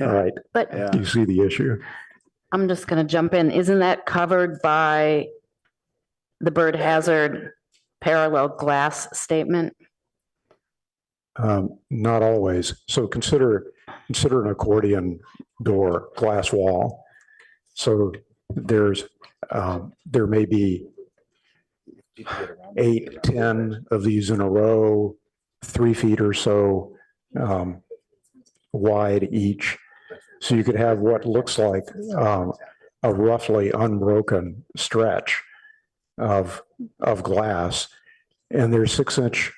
All right. But You see the issue? I'm just going to jump in. Isn't that covered by the bird hazard parallel glass statement? Not always. So consider an accordion door, glass wall. So there may be 8, 10 of these in a row, 3 feet or so wide each. So you could have what looks like a roughly unbroken stretch of glass, and there's 6-inch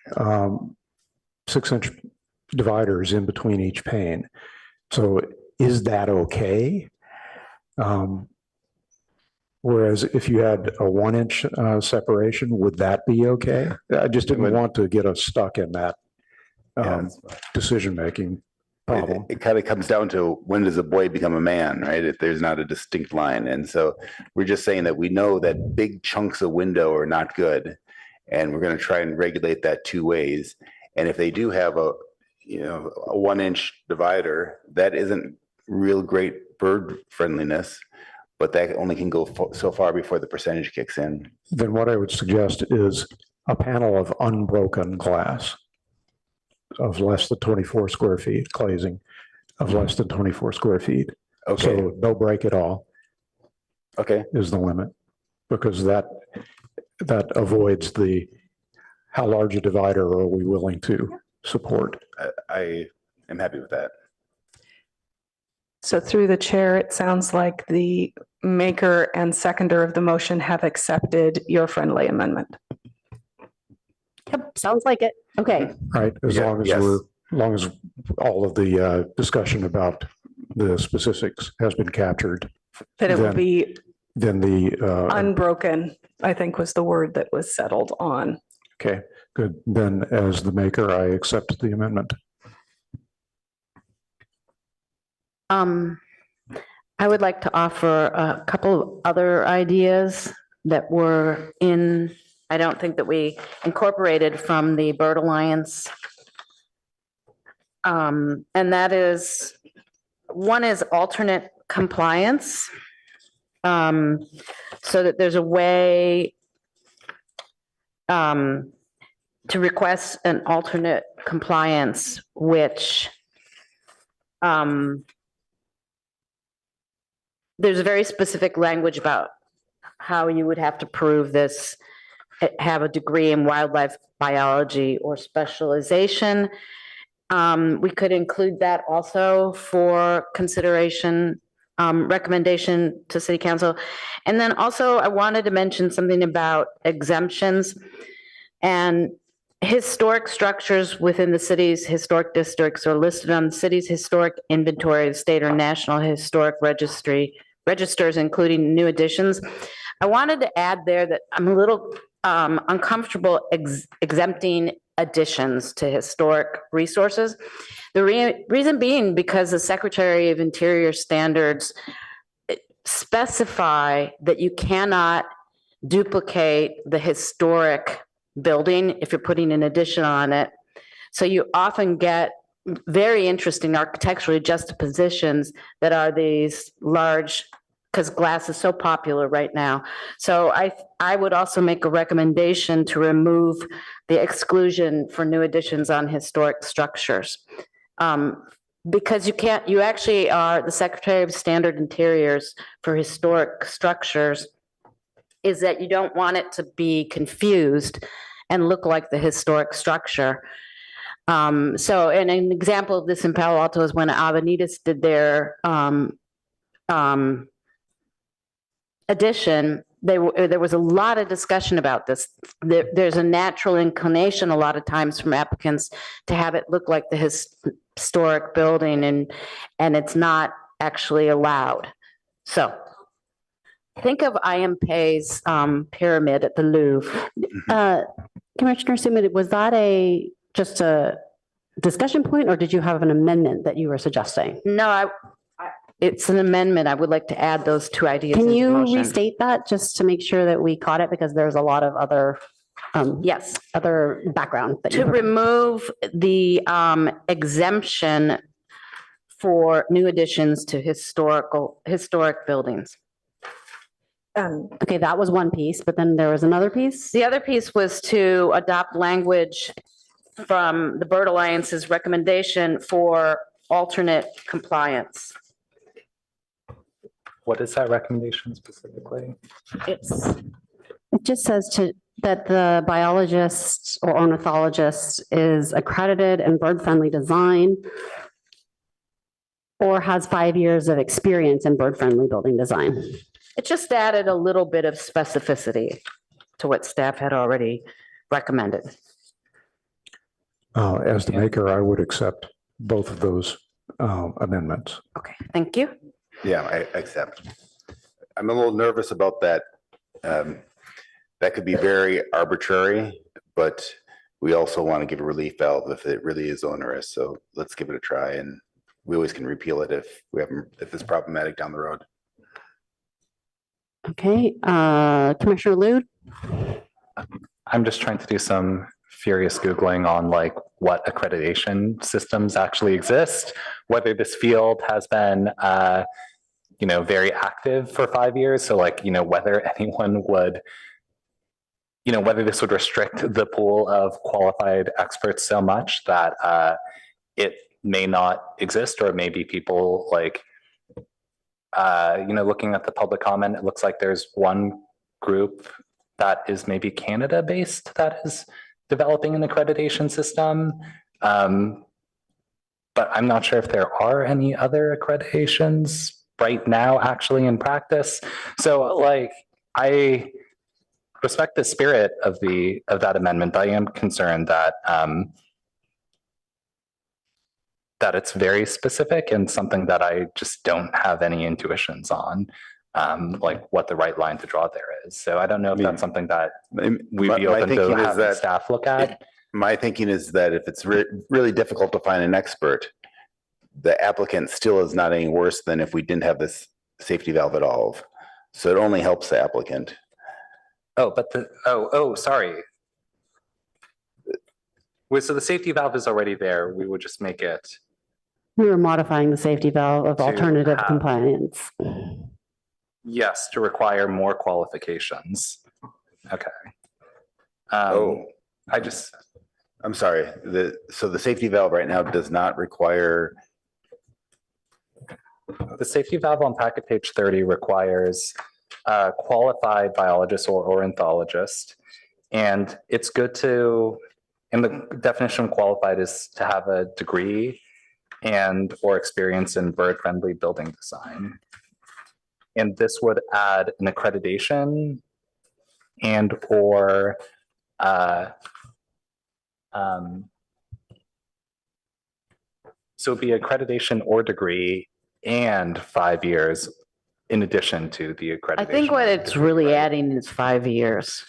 dividers in between each pane. So is that okay? Whereas if you had a 1-inch separation, would that be okay? I just didn't want to get us stuck in that decision-making problem. It kind of comes down to when does a boy become a man, right? If there's not a distinct line. And so we're just saying that we know that big chunks of window are not good. And we're going to try and regulate that 2 ways. And if they do have a 1-inch divider, that isn't real great bird friendliness, but that only can go so far before the percentage kicks in. Then what I would suggest is a panel of unbroken glass of less than 24 square feet, glazing of less than 24 square feet. Okay. So no break at all. Okay. Is the limit, because that avoids the how large a divider are we willing to support. I am happy with that. So through the chair, it sounds like the maker and seconder of the motion have accepted your friendly amendment. Yep, sounds like it. Okay. Right, as long as all of the discussion about the specifics has been captured. That it will be then the unbroken, I think was the word that was settled on. Okay, good. Then as the maker, I accept the amendment. I would like to offer a couple of other ideas that were in, I don't think that we incorporated from the Bird Alliance. And that is, one is alternate compliance. So that there's a way to request an alternate compliance, which there's a very specific language about how you would have to prove this, have a degree in wildlife biology or specialization. We could include that also for consideration, recommendation to City Council. And then also I wanted to mention something about exemptions and historic structures within the city's historic districts are listed on the city's historic inventory, the state or national historic registers, including new additions. I wanted to add there that I'm a little uncomfortable exempting additions to historic resources. The reason being because the Secretary of Interior standards specify that you cannot duplicate the historic building if you're putting an addition on it. So you often get very interesting architecturally juxtapositions that are these large, because glass is so popular right now. So I would also make a recommendation to remove the exclusion for new additions on historic structures. Because you actually are, the Secretary of Standard Interiors for historic structures is that you don't want it to be confused and look like the historic structure. So, and an example of this in Palo Alto is when Avenidas did their addition, there was a lot of discussion about this. There's a natural inclination a lot of times from applicants to have it look like the historic building, and it's not actually allowed. So think of I.M. Pei's pyramid at the Louvre. Commissioner Sumit, was that just a discussion point, or did you have an amendment that you were suggesting? No, it's an amendment. I would like to add those two ideas. Can you restate that just to make sure that we caught it, because there's a lot of other yes, other background. To remove the exemption for new additions to historic buildings. Okay, that was one piece, but then there was another piece. The other piece was to adopt language from the Bird Alliance's recommendation for alternate compliance. What is that recommendation specifically? It just says that the biologist or ornithologist is accredited in bird-friendly design or has 5 years of experience in bird-friendly building design. It just added a little bit of specificity to what staff had already recommended. As the maker, I would accept both of those amendments. Okay, thank you. Yeah, I accept. I'm a little nervous about that. That could be very arbitrary, but we also want to give a relief valve if it really is onerous. So let's give it a try, and we always can repeal it if it's problematic down the road. Okay, Commissioner Lude? I'm just trying to do some furious Googling on like what accreditation systems actually exist, whether this field has been, very active for 5 years. So like, whether anyone would, whether this would restrict the pool of qualified experts so much that it may not exist, or maybe people like, looking at the public comment, it looks like there's one group that is maybe Canada-based that is developing an accreditation system. But I'm not sure if there are any other accreditations right now actually in practice. So like, I respect the spirit of that amendment, but I am concerned that that it's very specific and something that I just don't have any intuitions on, like what the right line to draw there is. So I don't know if that's something that we'd be open to having staff look at. My thinking is that if it's really difficult to find an expert, the applicant still is not any worse than if we didn't have this safety valve at all. So it only helps the applicant. Oh, but sorry. So the safety valve is already there. We would just make it. We were modifying the safety valve of alternative compliance. Yes, to require more qualifications. Okay. I'm sorry. So the safety valve right now does not require. The safety valve on packet page 30 requires a qualified biologist or ornithologist. And it's good to, and the definition of qualified is to have a degree or experience in bird-friendly building design. And this would add an accreditation or so it'd be accreditation or degree and 5 years in addition to the accreditation. I think what it's really adding is 5 years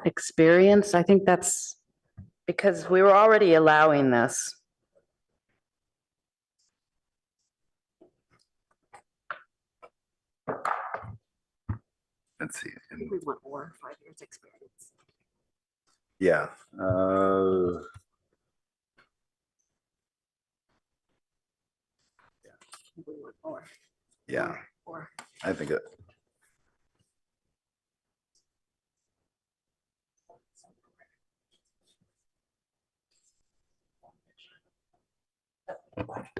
experience. I think that's because we were already allowing this. Let's see. I think we want more 5 years experience. Yeah. We want more. Yeah. I think it.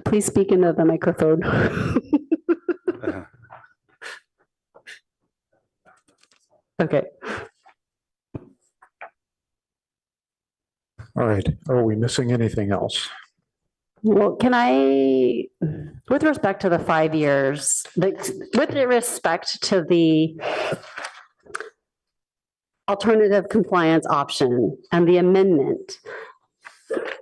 Please speak into the microphone. Okay. All right. Are we missing anything else? Well, can I, with respect to the 5 years, with respect to the alternative compliance option and the amendment,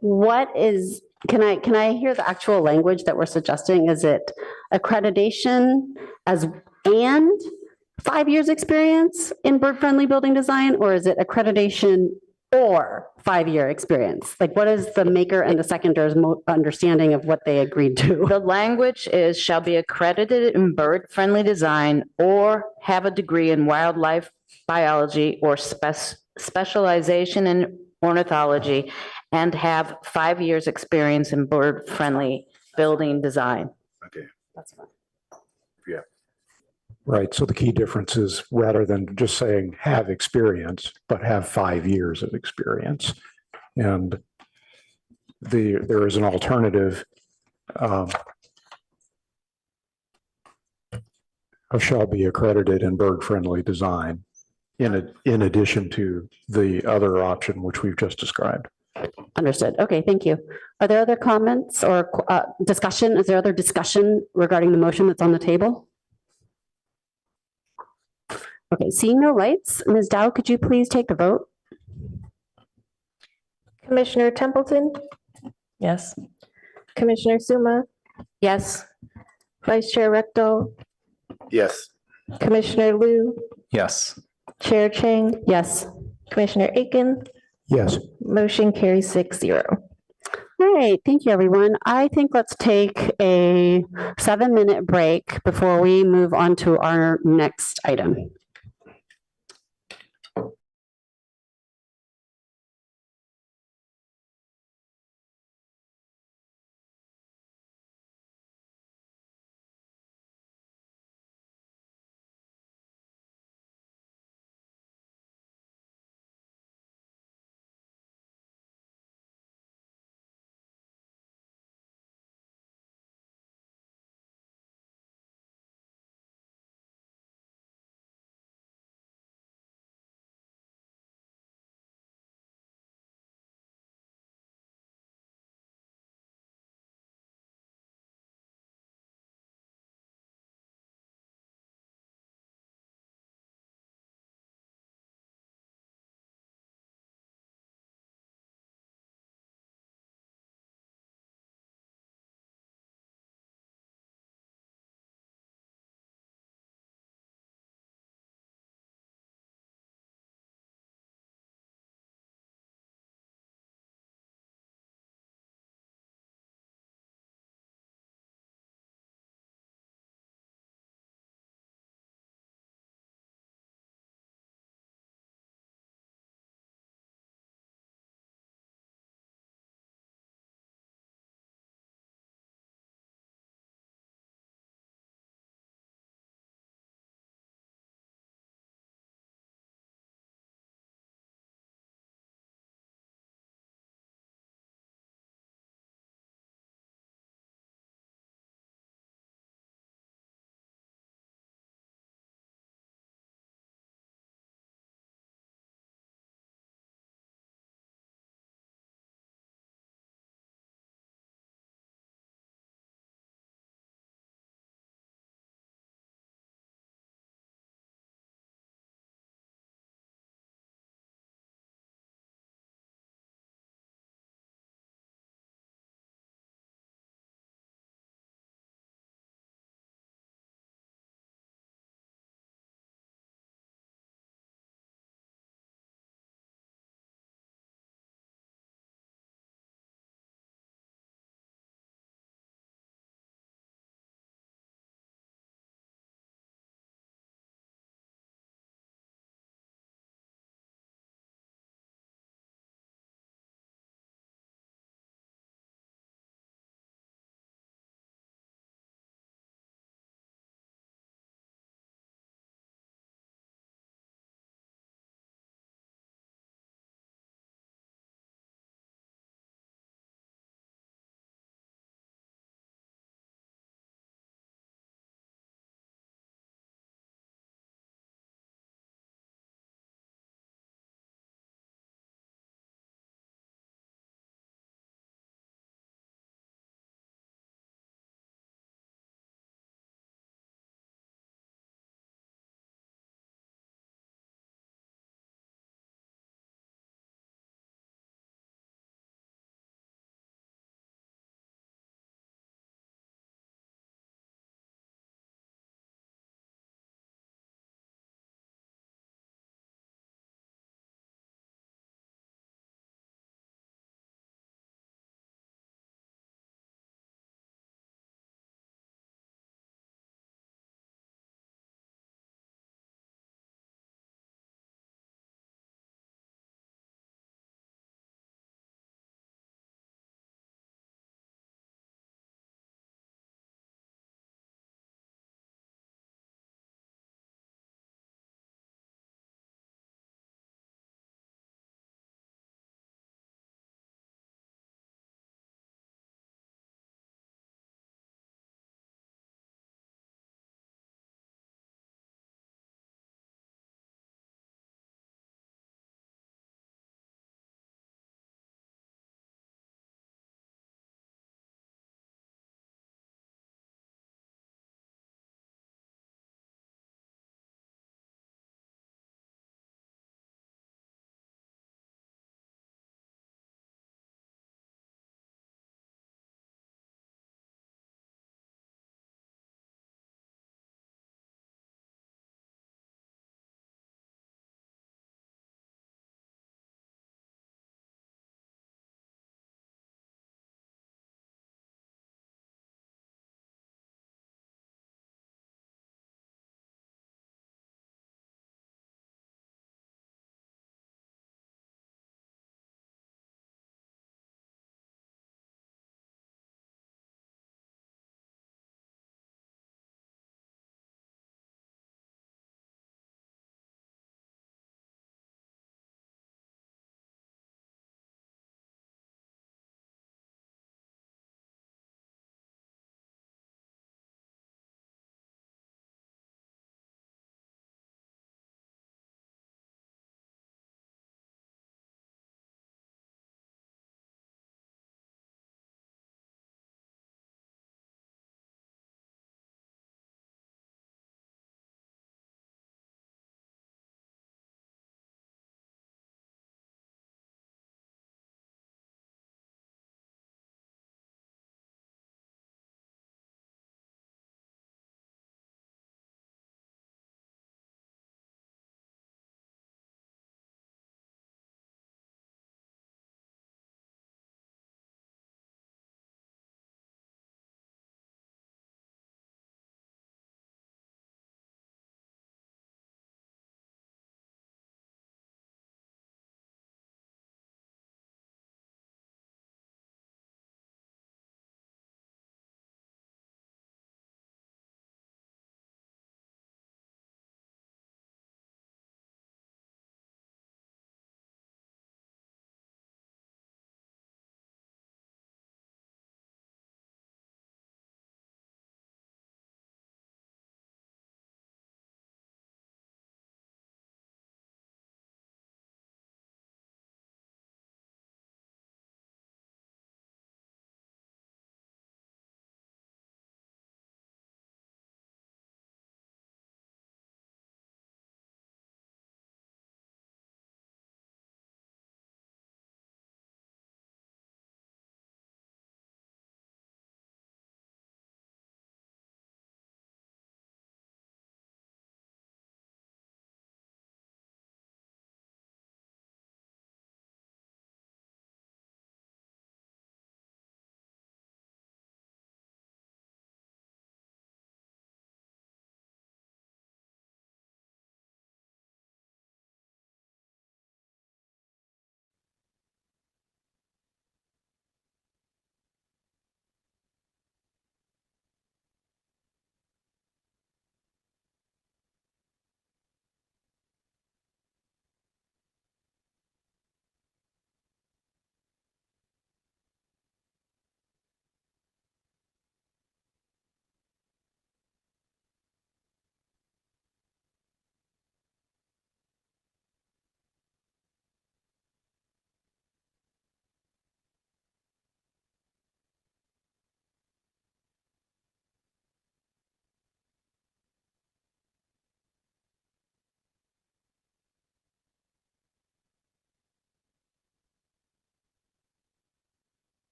what is, can I hear the actual language that we're suggesting? Is it accreditation and 5 years experience in bird-friendly building design, or is it accreditation or 5-year experience? Like, what is the maker and the seconder's understanding of what they agreed to? The language is shall be accredited in bird-friendly design or have a degree in wildlife biology or specialization in ornithology and have 5 years experience in bird-friendly building design. Okay. That's fine. Yeah. Right, so the key difference is rather than just saying have experience, but have 5 years of experience. And there is an alternative of shall be accredited in bird-friendly design in addition to the other option which we've just described. Understood. Okay, thank you. Are there other comments or discussion? Is there other discussion regarding the motion that's on the table? Okay, seeing no lights, Ms. Dow, could you please take the vote? Commissioner Templeton, Yes. Commissioner Suma, Yes. Vice Chair Recto, Yes. Commissioner Liu, Yes. Chair Chang, Yes. Commissioner Aiken, Yes. motion carries 6-0. All right, thank you, everyone. I think let's take a 7-minute break before we move on to our next item.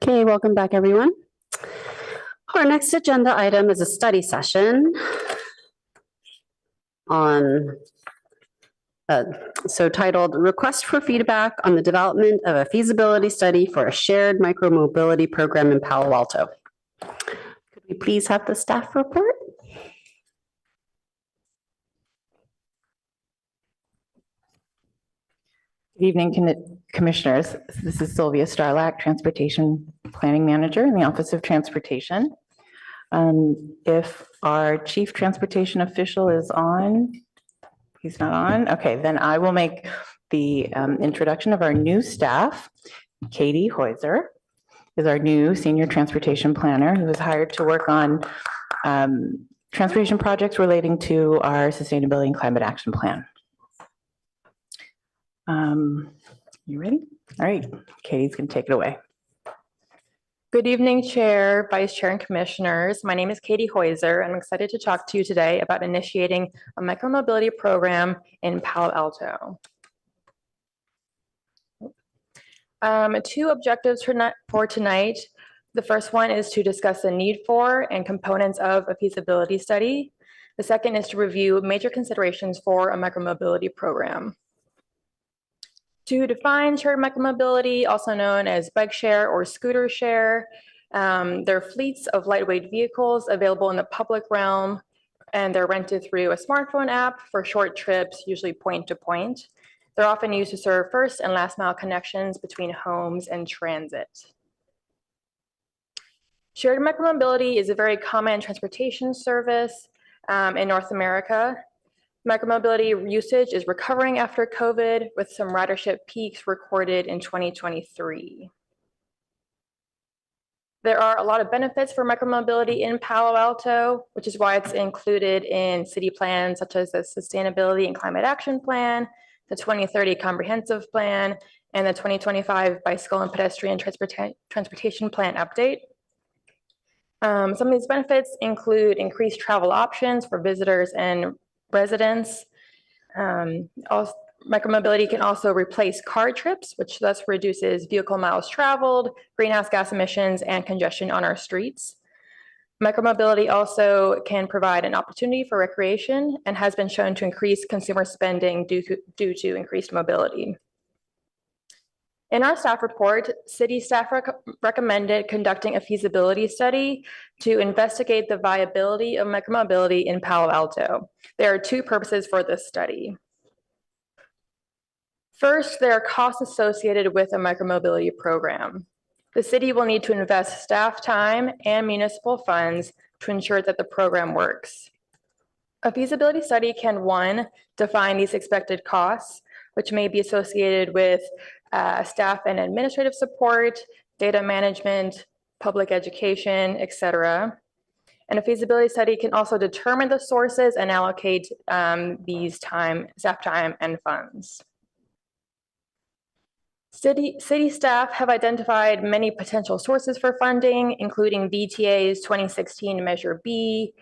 Okay, welcome back, everyone. Our next agenda item is a study session on, so titled Request for Feedback on the Development of a Feasibility Study for a Shared Micromobility Program in Palo Alto. Could we please have the staff report? Good evening, Commissioners. This is Sylvia Starlack, Transportation Planning Manager in the Office of Transportation. If our Chief Transportation Official is on, he's not on. Okay, then I will make the introduction of our new staff. Katie Heuser is our new Senior Transportation Planner who was hired to work on transportation projects relating to our Sustainability and Climate Action Plan. You ready? All right, Katie's going to take it away. Good evening, Chair, Vice Chair, and Commissioners. My name is Katie Heuser, and I'm excited to talk to you today about initiating a micromobility program in Palo Alto. Two objectives for tonight. The first one is to discuss the need for and components of a feasibility study. The second is to review major considerations for a micromobility program. To define shared micromobility, also known as bike share or scooter share, they're fleets of lightweight vehicles available in the public realm, and they're rented through a smartphone app for short trips, usually point to point. They're often used to serve first and last mile connections between homes and transit. Shared micromobility is a very common transportation service in North America. Micromobility usage is recovering after COVID, with some ridership peaks recorded in 2023. There are a lot of benefits for micromobility in Palo Alto, which is why it's included in city plans such as the Sustainability and Climate Action Plan, the 2030 Comprehensive Plan, and the 2025 Bicycle and Pedestrian Transportation Plan update. Some of these benefits include increased travel options for visitors and residents. Micromobility can also replace car trips, which thus reduces vehicle miles traveled, greenhouse gas emissions, and congestion on our streets. Micromobility also can provide an opportunity for recreation and has been shown to increase consumer spending due to increased mobility. In our staff report, city staff recommended conducting a feasibility study to investigate the viability of micromobility in Palo Alto. There are two purposes for this study. First, there are costs associated with a micromobility program. The city will need to invest staff time and municipal funds to ensure that the program works. A feasibility study can, one, define these expected costs, which may be associated with staff and administrative support, data management, public education, etc. And a feasibility study can also determine the sources and allocate these staff time and funds. City staff have identified many potential sources for funding, including VTA's 2016 Measure B,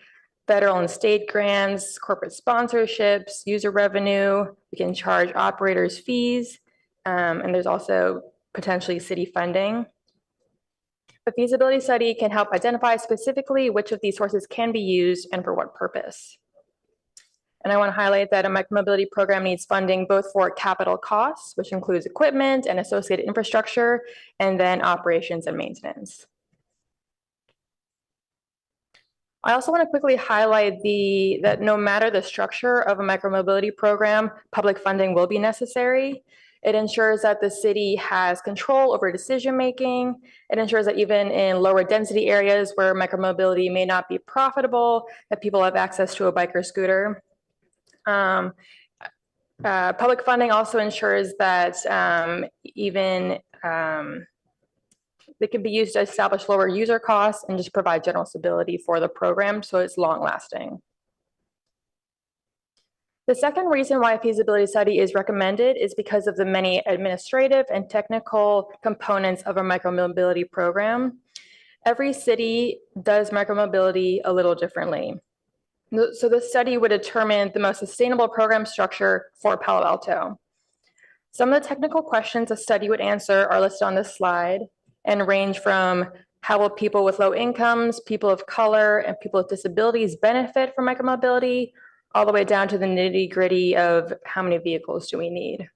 federal and state grants, corporate sponsorships, user revenue. We can charge operators fees, and there's also potentially city funding. The feasibility study can help identify specifically which of these sources can be used and for what purpose. And I want to highlight that a micromobility program needs funding both for capital costs, which includes equipment and associated infrastructure, and then operations and maintenance. I also want to quickly highlight that no matter the structure of a micromobility program, public funding will be necessary. It ensures that the city has control over decision-making. It ensures that even in lower density areas where micromobility may not be profitable, that people have access to a bike or scooter. Public funding also ensures that they can be used to establish lower user costs and just provide general stability for the program so it's long lasting. The second reason why a feasibility study is recommended is because of the many administrative and technical components of a micromobility program. Every city does micromobility a little differently. So the study would determine the most sustainable program structure for Palo Alto. Some of the technical questions a study would answer are listed on this slide. and range from how will people with low incomes, people of color, and people with disabilities benefit from micromobility, all the way down to the nitty-gritty of how many vehicles do we need.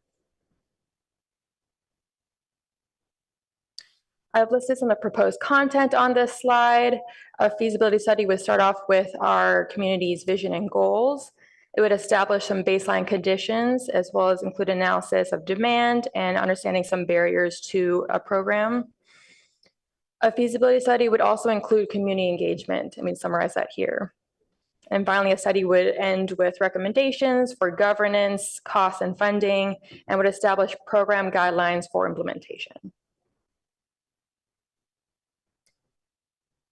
I've listed some of the proposed content on this slide. A feasibility study would start off with our community's vision and goals. It would establish some baseline conditions, as well as include analysis of demand and understanding some barriers to a program. A feasibility study would also include community engagement. I mean, summarize that here. And finally, a study would end with recommendations for governance, costs, and funding, and would establish program guidelines for implementation.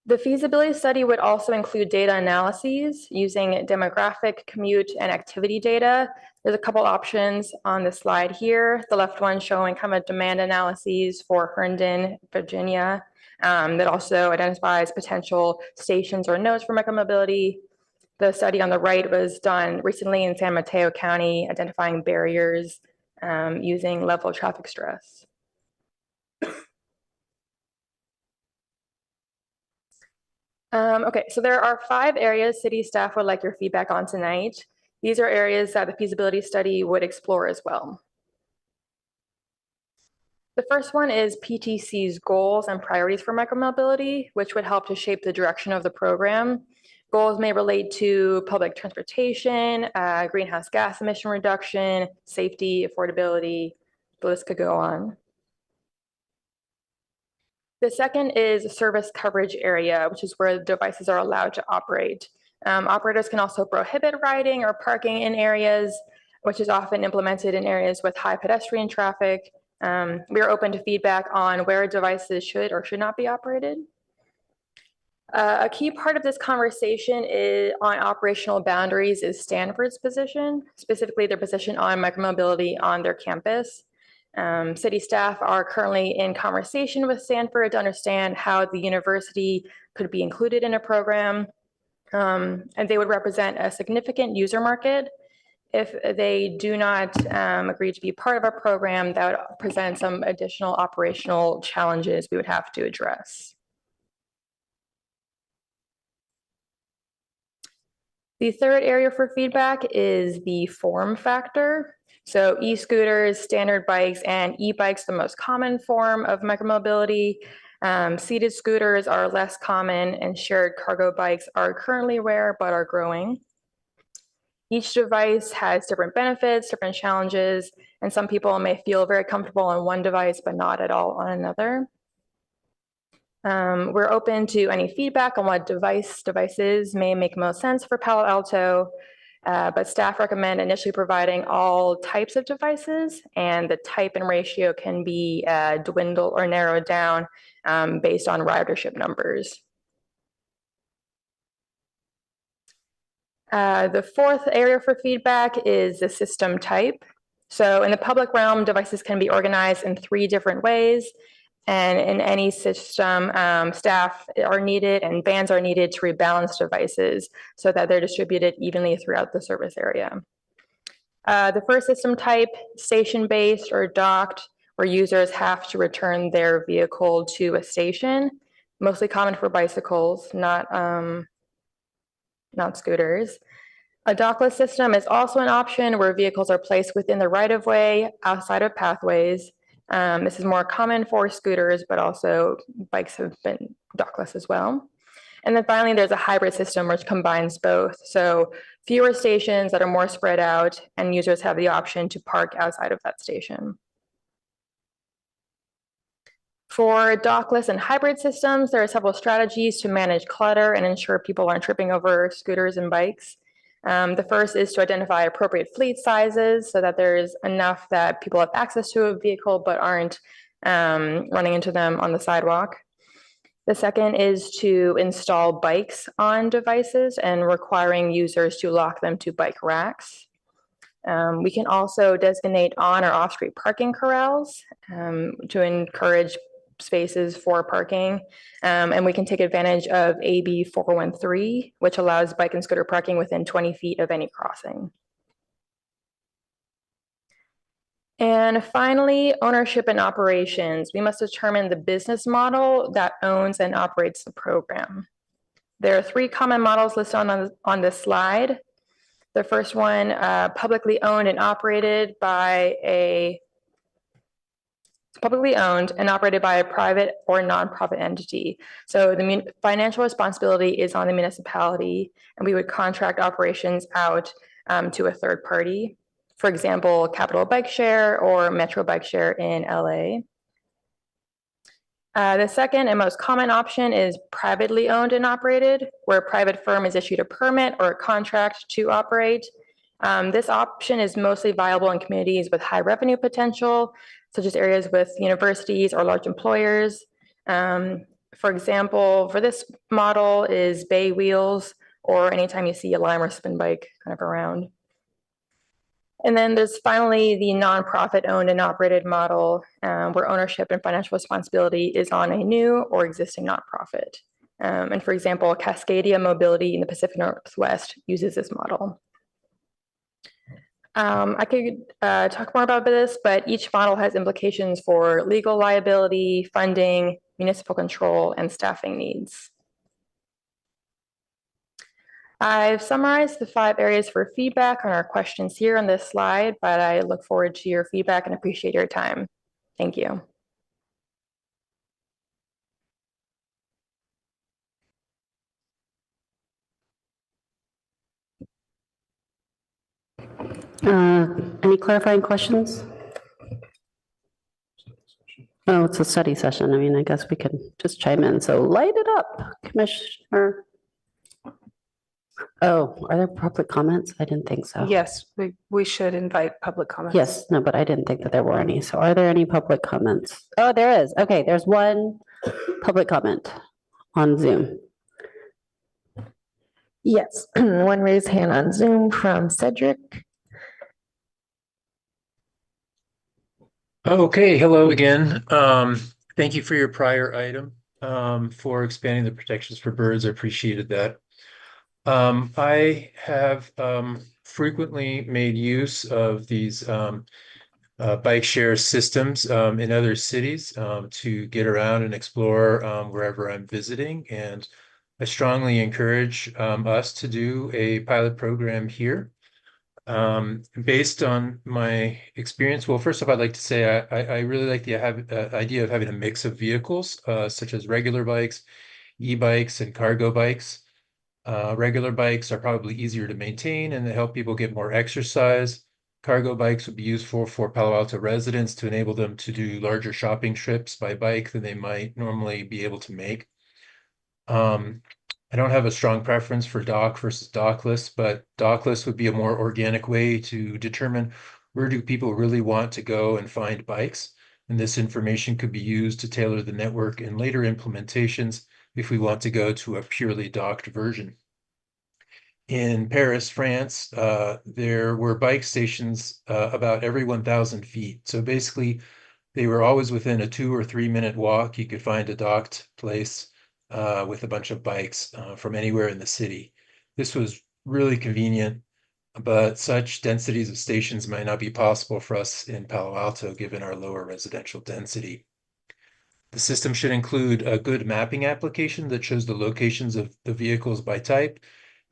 The feasibility study would also include data analyses using demographic, commute, and activity data. There's a couple options on the slide here. The left one showing kind of demand analyses for Herndon, Virginia, that also identifies potential stations or nodes for micromobility. The study on the right was done recently in San Mateo County, identifying barriers using level of traffic stress. Okay, so there are 5 areas city staff would like your feedback on tonight. These are areas that the feasibility study would explore as well. The first one is PTC's goals and priorities for micromobility, which would help to shape the direction of the program. Goals may relate to public transportation, greenhouse gas emission reduction, safety, affordability. The list could go on. The second is service coverage area, which is where the devices are allowed to operate. Operators can also prohibit riding or parking in areas, which is often implemented in areas with high pedestrian traffic. We are open to feedback on where devices should or should not be operated. A key part of this conversation on operational boundaries is Stanford's position, specifically their position on micromobility on their campus. City staff are currently in conversation with Stanford to understand how the university could be included in a program, and they would represent a significant user market. If they do not agree to be part of a program, that would present some additional operational challenges we would have to address. The third area for feedback is the form factor. So e-scooters, standard bikes, and e-bikes, the most common form of micromobility. Seated scooters are less common, and shared cargo bikes are currently rare but are growing. Each device has different benefits, different challenges, and some people may feel very comfortable on one device but not at all on another. We're open to any feedback on what devices may make most sense for Palo Alto, but staff recommend initially providing all types of devices, and the type and ratio can be dwindled or narrowed down based on ridership numbers. The fourth area for feedback is the system type. So in the public realm, devices can be organized in 3 different ways. And in any system, staff are needed and bands are needed to rebalance devices so that they're distributed evenly throughout the service area. The first system type, station-based or docked, where users have to return their vehicle to a station, mostly common for bicycles, not scooters. A dockless system is also an option where vehicles are placed within the right-of-way, outside of pathways. This is more common for scooters, but also bikes have been dockless as well. And then finally, there's a hybrid system which combines both. So fewer stations that are more spread out, and users have the option to park outside of that station. For dockless and hybrid systems, there are several strategies to manage clutter and ensure people aren't tripping over scooters and bikes. The first is to identify appropriate fleet sizes so that there's enough that people have access to a vehicle but aren't running into them on the sidewalk. The second is to install bikes on devices and requiring users to lock them to bike racks. We can also designate on or off-street parking corrals to encourage spaces for parking. And we can take advantage of AB 413, which allows bike and scooter parking within 20 feet of any crossing. And finally, ownership and operations. We must determine the business model that owns and operates the program. There are 3 common models listed on this slide. The first one, publicly owned and operated by a private or nonprofit entity. So the financial responsibility is on the municipality, and we would contract operations out to a third party. For example, Capital Bike Share or Metro Bike Share in LA. The second and most common option is privately owned and operated, where a private firm is issued a permit or a contract to operate. This option is mostly viable in communities with high revenue potential, such as areas with universities or large employers. For example, for this model is Bay Wheels, or anytime you see a Lime or spin bike kind of around. And then there's finally the nonprofit owned and operated model, where ownership and financial responsibility is on a new or existing nonprofit. And for example, Cascadia Mobility in the Pacific Northwest uses this model. I could talk more about this, but each model has implications for legal liability, funding, municipal control, and staffing needs. I've summarized the 5 areas for feedback on our questions here on this slide, but I look forward to your feedback and appreciate your time. Thank you. Any clarifying questions? Oh, it's a study session. I mean, I guess we can just chime in. So light it up, Commissioner. Oh, are there public comments? I didn't think so. Yes, we should invite public comments. Yes, no, but I didn't think that there were any. So are there any public comments? Oh, there is. Okay, there's one public comment on Zoom. Yes, one raised hand on Zoom from Cedric. Okay, hello again. Thank you for your prior item for expanding the protections for birds. I appreciated that. I have frequently made use of these bike share systems in other cities to get around and explore wherever I'm visiting. And I strongly encourage us to do a pilot program here. Based on my experience, well, first off, I'd like to say I really like the idea of having a mix of vehicles, such as regular bikes, e-bikes, and cargo bikes. Regular bikes are probably easier to maintain and they help people get more exercise. Cargo bikes would be useful for Palo Alto residents to enable them to do larger shopping trips by bike than they might normally be able to make. I don't have a strong preference for dock versus dockless, but dockless would be a more organic way to determine where do people really want to go and find bikes. And this information could be used to tailor the network in later implementations if we want to go to a purely docked version. In Paris, France, there were bike stations about every 1,000 feet. So basically, they were always within a 2 or 3 minute walk. You could find a docked place with a bunch of bikes from anywhere in the city. This was really convenient, but such densities of stations might not be possible for us in Palo Alto, given our lower residential density. The system should include a good mapping application that shows the locations of the vehicles by type,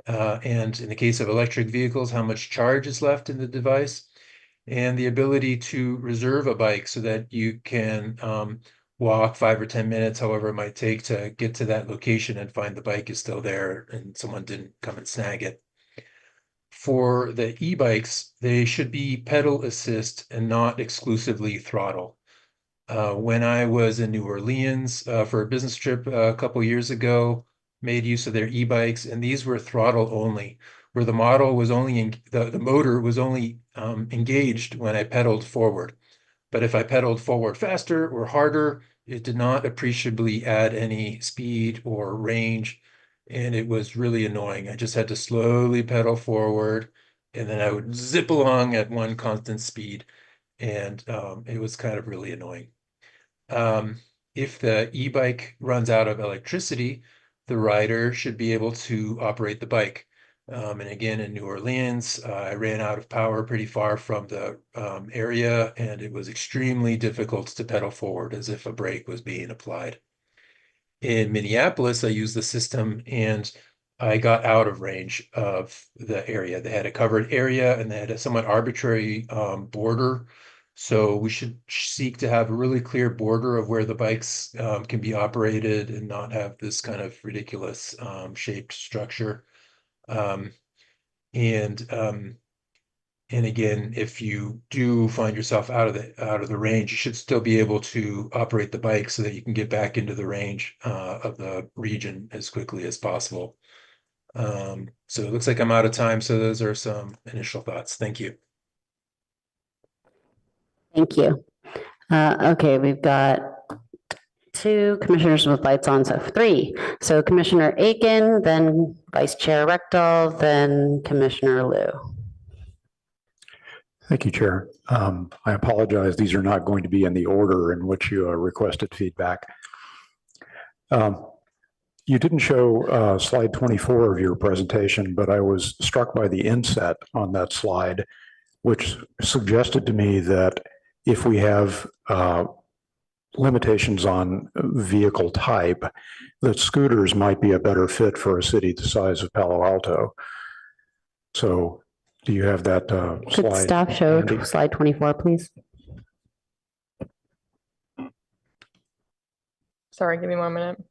and in the case of electric vehicles, how much charge is left in the device, and the ability to reserve a bike so that you can walk 5 or 10 minutes, however it might take to get to that location and find the bike is still there and someone didn't come and snag it. For the e-bikes, they should be pedal assist and not exclusively throttle. When I was in New Orleans for a business trip a couple years ago, made use of their e-bikes, and these were throttle only, where the model was only the motor was only engaged when I pedaled forward. But if I pedaled forward faster or harder, it did not appreciably add any speed or range, and it was really annoying. I just had to slowly pedal forward, and then I would zip along at one constant speed, and it was kind of really annoying. If the e-bike runs out of electricity, the rider should be able to operate the bike. And again, in New Orleans, I ran out of power pretty far from the area, and it was extremely difficult to pedal forward as if a brake was being applied. In Minneapolis, I used the system and I got out of range of the area. They had a covered area and they had a somewhat arbitrary border. So we should seek to have a really clear border of where the bikes can be operated and not have this kind of ridiculous shaped structure. And again, if you do find yourself out of the range, you should still be able to operate the bike so that you can get back into the range of the region as quickly as possible. So it looks like I'm out of time. So those are some initial thoughts. Thank you. Thank you. Okay, we've got 2 commissioners with lights on, so 3. So Commissioner Aiken, then Vice Chair Rectal, then Commissioner Liu. Thank you, Chair. I apologize. These are not going to be in the order in which you requested feedback. You didn't show slide 24 of your presentation, but I was struck by the inset on that slide, which suggested to me that if we have limitations on vehicle type, that scooters might be a better fit for a city the size of Palo Alto. So do you have that Could slide? staff show handy? slide 24, please? Sorry, give me 1 minute.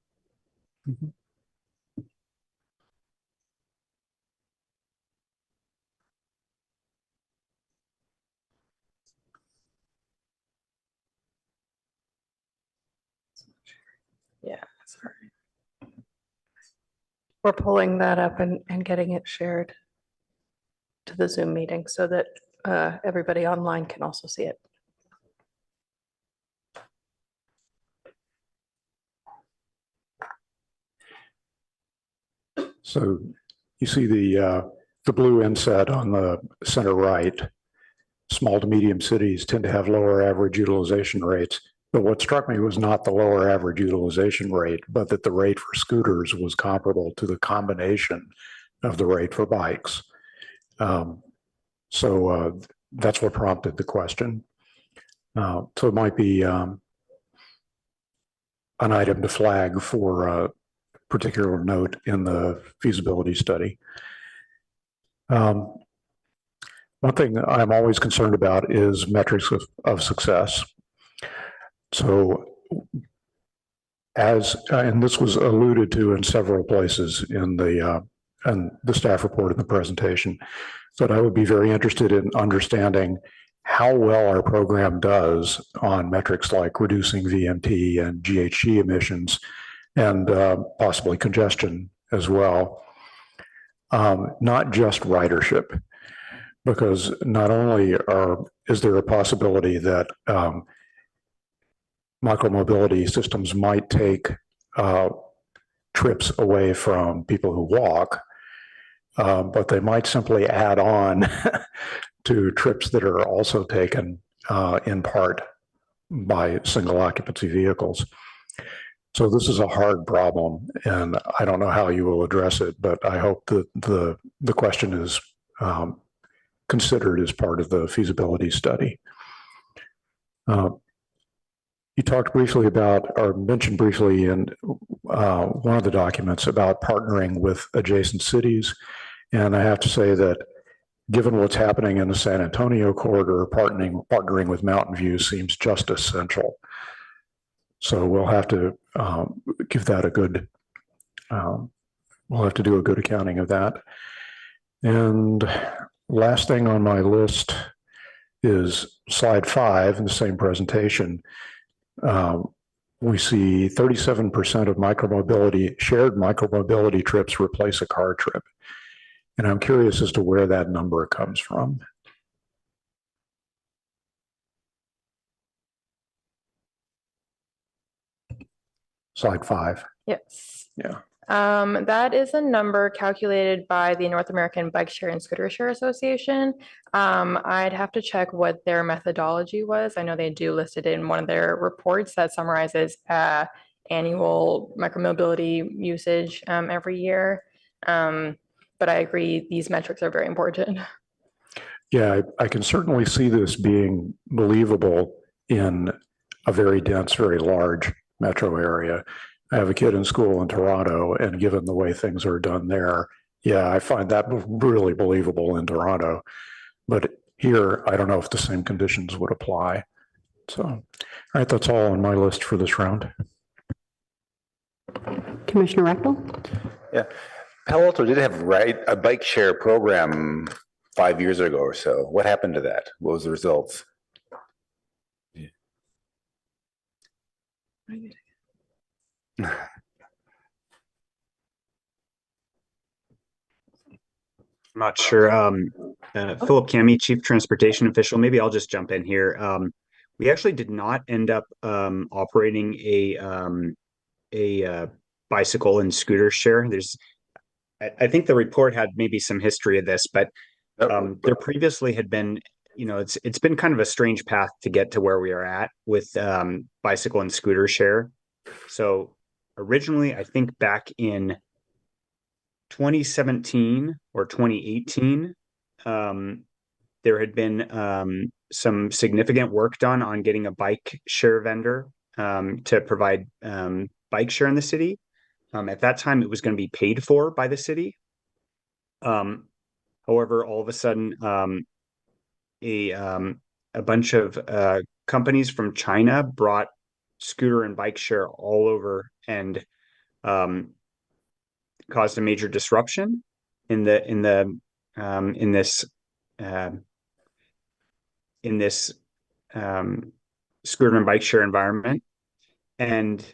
Yeah, sorry. We're pulling that up and getting it shared to the Zoom meeting so that everybody online can also see it. So you see the blue inset on the center right. Small to medium cities tend to have lower average utilization rates. But what struck me was not the lower average utilization rate, but that the rate for scooters was comparable to the combination of the rate for bikes. So that's what prompted the question. So it might be an item to flag for particular note in the feasibility study. One thing I'm always concerned about is metrics of success. So and this was alluded to in several places in the staff report in the presentation, but I would be very interested in understanding how well our program does on metrics like reducing VMT and GHG emissions and possibly congestion as well. Not just ridership, because not only is there a possibility that micromobility systems might take trips away from people who walk, but they might simply add on to trips that are also taken in part by single occupancy vehicles. So this is a hard problem, and I don't know how you will address it, but I hope that the question is considered as part of the feasibility study. You talked briefly about, or mentioned briefly in one of the documents about partnering with adjacent cities. And I have to say that given what's happening in the San Antonio corridor, partnering with Mountain View seems just essential. So we'll have to give that a good, we'll have to do a good accounting of that. And last thing on my list is slide 5 in the same presentation. We see 37% of shared micromobility trips replace a car trip. And I'm curious as to where that number comes from. Slide 5. Yes. Yeah. That is a number calculated by the North American Bike Share and Scooter Share Association. I'd have to check what their methodology was. I know they do list it in one of their reports that summarizes annual micromobility usage every year. But I agree, these metrics are very important. Yeah, I can certainly see this being believable in a very dense, very large metro area. I have a kid in school in Toronto, and given the way things are done there, yeah, I find that really believable in Toronto. But here, I don't know if the same conditions would apply. So, all right, that's all on my list for this round. Commissioner Rechtel? Yeah, Palo Alto did have a bike share program 5 years ago or so. What happened to that? What was the results? I'm not sure. Philip Cami, Chief Transportation Official. Maybe I'll just jump in here. We actually did not end up operating a bicycle and scooter share. I think the report had maybe some history of this, but there previously had been, it's been kind of a strange path to get to where we are at with bicycle and scooter share. So originally, I think back in 2017 or 2018, there had been some significant work done on getting a bike share vendor to provide bike share in the city. At that time, it was going to be paid for by the city. However, all of a sudden, a bunch of companies from China brought scooter and bike share all over and caused a major disruption in this scooter and bike share environment, and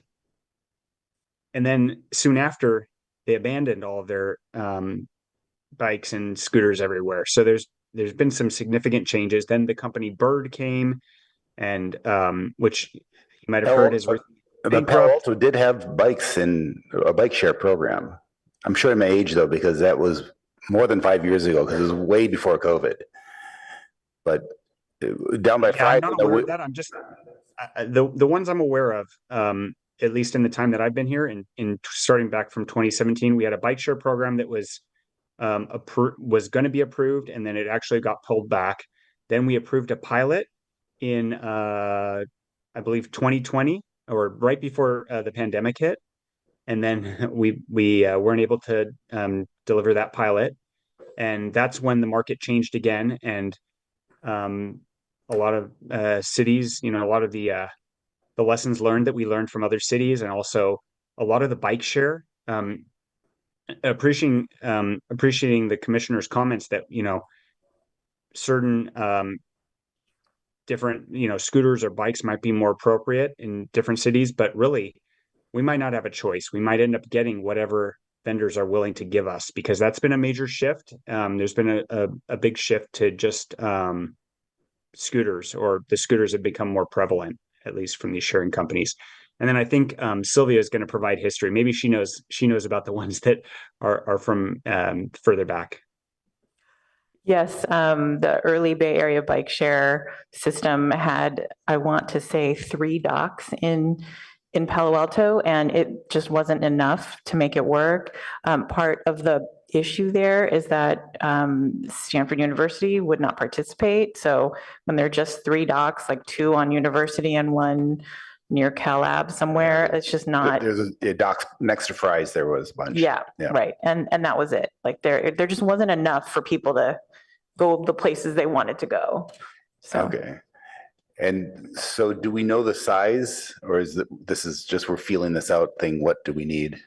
then soon after they abandoned all of their bikes and scooters everywhere. So there's been some significant changes. Then the company Bird came, and which you might have heard is but Palo Alto did have bikes in a bike share program. I'm showing my age though, because that was more than 5 years ago, because it was way before COVID. But down by Friday, I'm not aware of that. I'm just the ones I'm aware of, at least in the time that I've been here, in starting back from 2017, we had a bike share program that was going to be approved, and then it actually got pulled back. Then we approved a pilot in I believe 2020, or right before the pandemic hit, and then we weren't able to deliver that pilot, and that's when the market changed again, and a lot of cities, a lot of the lessons learned that we learned from other cities, and also a lot of the bike share. Appreciating the commissioner's comments that certain different scooters or bikes might be more appropriate in different cities, but really we might not have a choice. We might end up getting whatever vendors are willing to give us, because that's been a major shift. There's been a big shift to just scooters, or the scooters have become more prevalent, at least from these sharing companies. And then I think Sylvia is going to provide history. Maybe she knows about the ones that are from further back. Yes, the early Bay Area bike share system had, I want to say, 3 docks in Palo Alto, and it just wasn't enough to make it work. Part of the issue there is that Stanford University would not participate. So when there are just 3 docks, like 2 on University and 1 near CalAb somewhere, it's just not. There's a dock next to Fry's. There was a bunch. Yeah, right. And that was it. Like there just wasn't enough for people to go the places they wanted to go. So. Okay. And so do we know the size, or is this is just we're feeling this out thing? What do we need?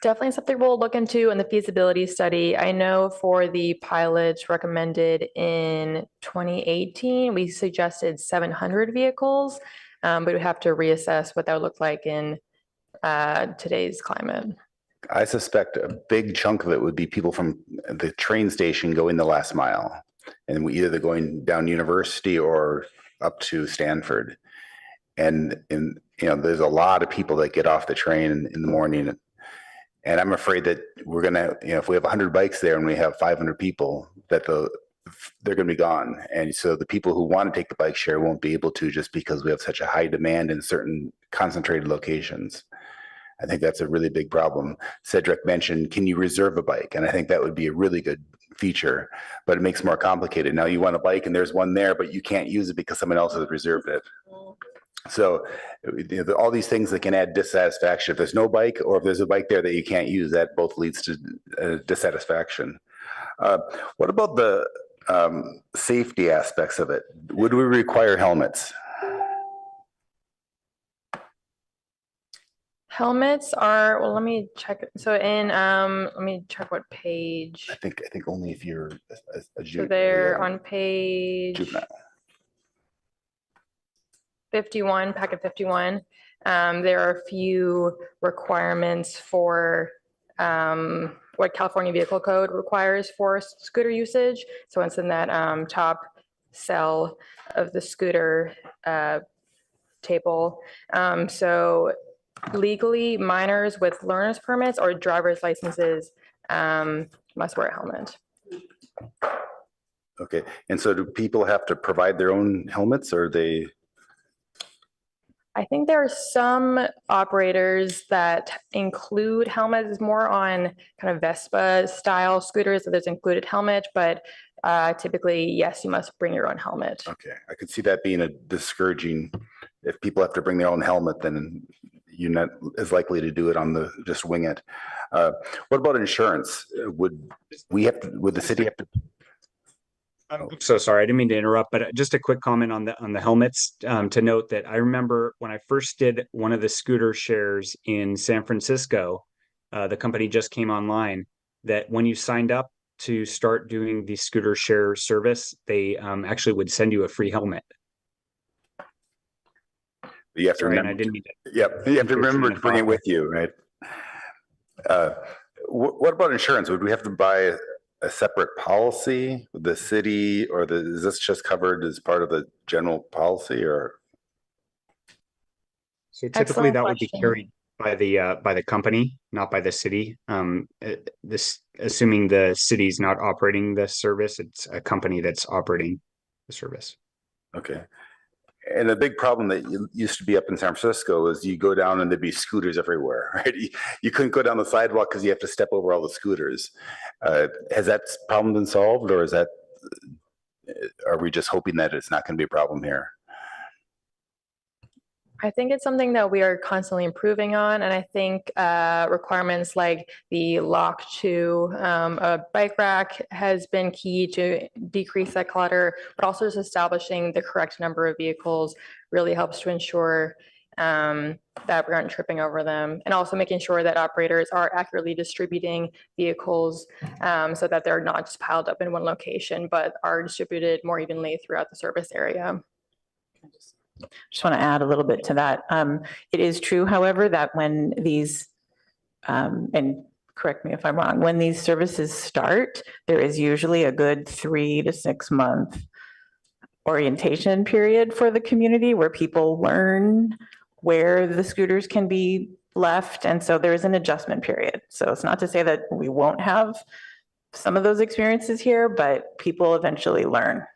Definitely something we'll look into in the feasibility study. I know for the pilots recommended in 2018, we suggested 700 vehicles, but we have to reassess what that would look like in today's climate. I suspect a big chunk of it would be people from the train station going the last mile, and either they're going down University or up to Stanford. And there's a lot of people that get off the train in the morning. And I'm afraid that we're going to, if we have 100 bikes there and we have 500 people, that they're going to be gone. And so the people who want to take the bike share won't be able to, just because we have such a high demand in certain concentrated locations. I think that's a really big problem. Cedric mentioned, can you reserve a bike? And I think that would be a really good feature, but it makes it more complicated. Now you want a bike and there's one there, but you can't use it because someone else has reserved it. So all these things that can add dissatisfaction. If there's no bike, or if there's a bike there that you can't use, that both leads to dissatisfaction. What about the safety aspects of it? Would we require helmets? Helmets are, well, let me check. So let me check what page. I think only if you're a So they're on page juvenile. 51, packet 51. There are a few requirements for what California Vehicle Code requires for scooter usage. So it's in that top cell of the scooter table. So legally, minors with learner's permits or driver's licenses must wear a helmet. Okay, and so do people have to provide their own helmets, or they? I think there are some operators that include helmets more on kind of Vespa style scooters, so there's included helmet, but typically, yes, you must bring your own helmet. Okay, I could see that being a discouraging. If people have to bring their own helmet, then you're not as likely to do it on the just wing it. What about insurance? Would the city have to? I'm so sorry, I didn't mean to interrupt, but just a quick comment on the helmets, to note that I remember when I first did one of the scooter shares in San Francisco, the company just came online, that when you signed up to start doing the scooter share service, they actually would send you a free helmet. You have to Sorry, remember. and I didn't mean to. Yep, you have to remember to bring it with you, right? What about insurance? Would we have to buy a separate policy with the city, or is this just covered as part of the general policy, or? So typically that would be carried by the company, not by the city. This, assuming the city's not operating the service, it's a company that's operating the service. Okay. And a big problem that used to be up in San Francisco is you go down and there'd be scooters everywhere, right? You couldn't go down the sidewalk because you have to step over all the scooters. Has that problem been solved, or are we just hoping that it's not going to be a problem here? I think it's something that we are constantly improving on, and I think requirements like the lock to a bike rack has been key to decrease that clutter, but also just establishing the correct number of vehicles really helps to ensure that we aren't tripping over them, and also making sure that operators are accurately distributing vehicles so that they're not just piled up in one location, but are distributed more evenly throughout the service area. Just want to add a little bit to that. It is true, however, that when these, and correct me if I'm wrong, when these services start, there is usually a good 3 to 6 month orientation period for the community where people learn where the scooters can be left. And so there is an adjustment period. So it's not to say that we won't have some of those experiences here, but people eventually learn.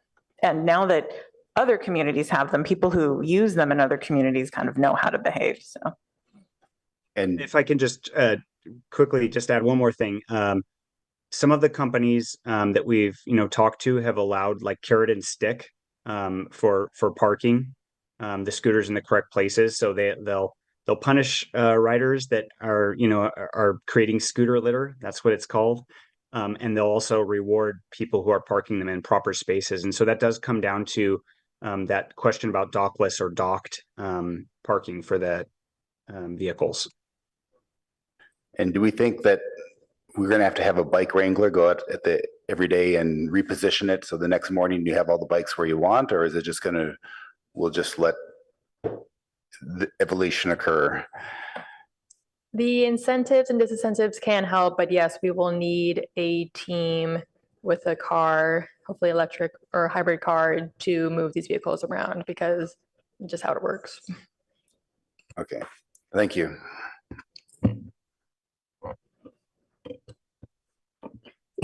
And now that other communities have them, people who use them in other communities kind of know how to behave. So, and if I can just quickly just add one more thing, some of the companies that we've talked to have allowed like carrot and stick for parking the scooters in the correct places. So they'll punish riders that are creating scooter litter. That's what it's called. And they'll also reward people who are parking them in proper spaces. And so that does come down to that question about dockless or docked parking for the vehicles. And do we think that we're going to have a bike wrangler go out every day and reposition it so the next morning you have all the bikes where you want, or is it just we'll just let the evolution occur? The incentives and disincentives can help, but yes, we will need a team with a car, hopefully electric or hybrid car, to move these vehicles around, because just how it works. Okay, thank you.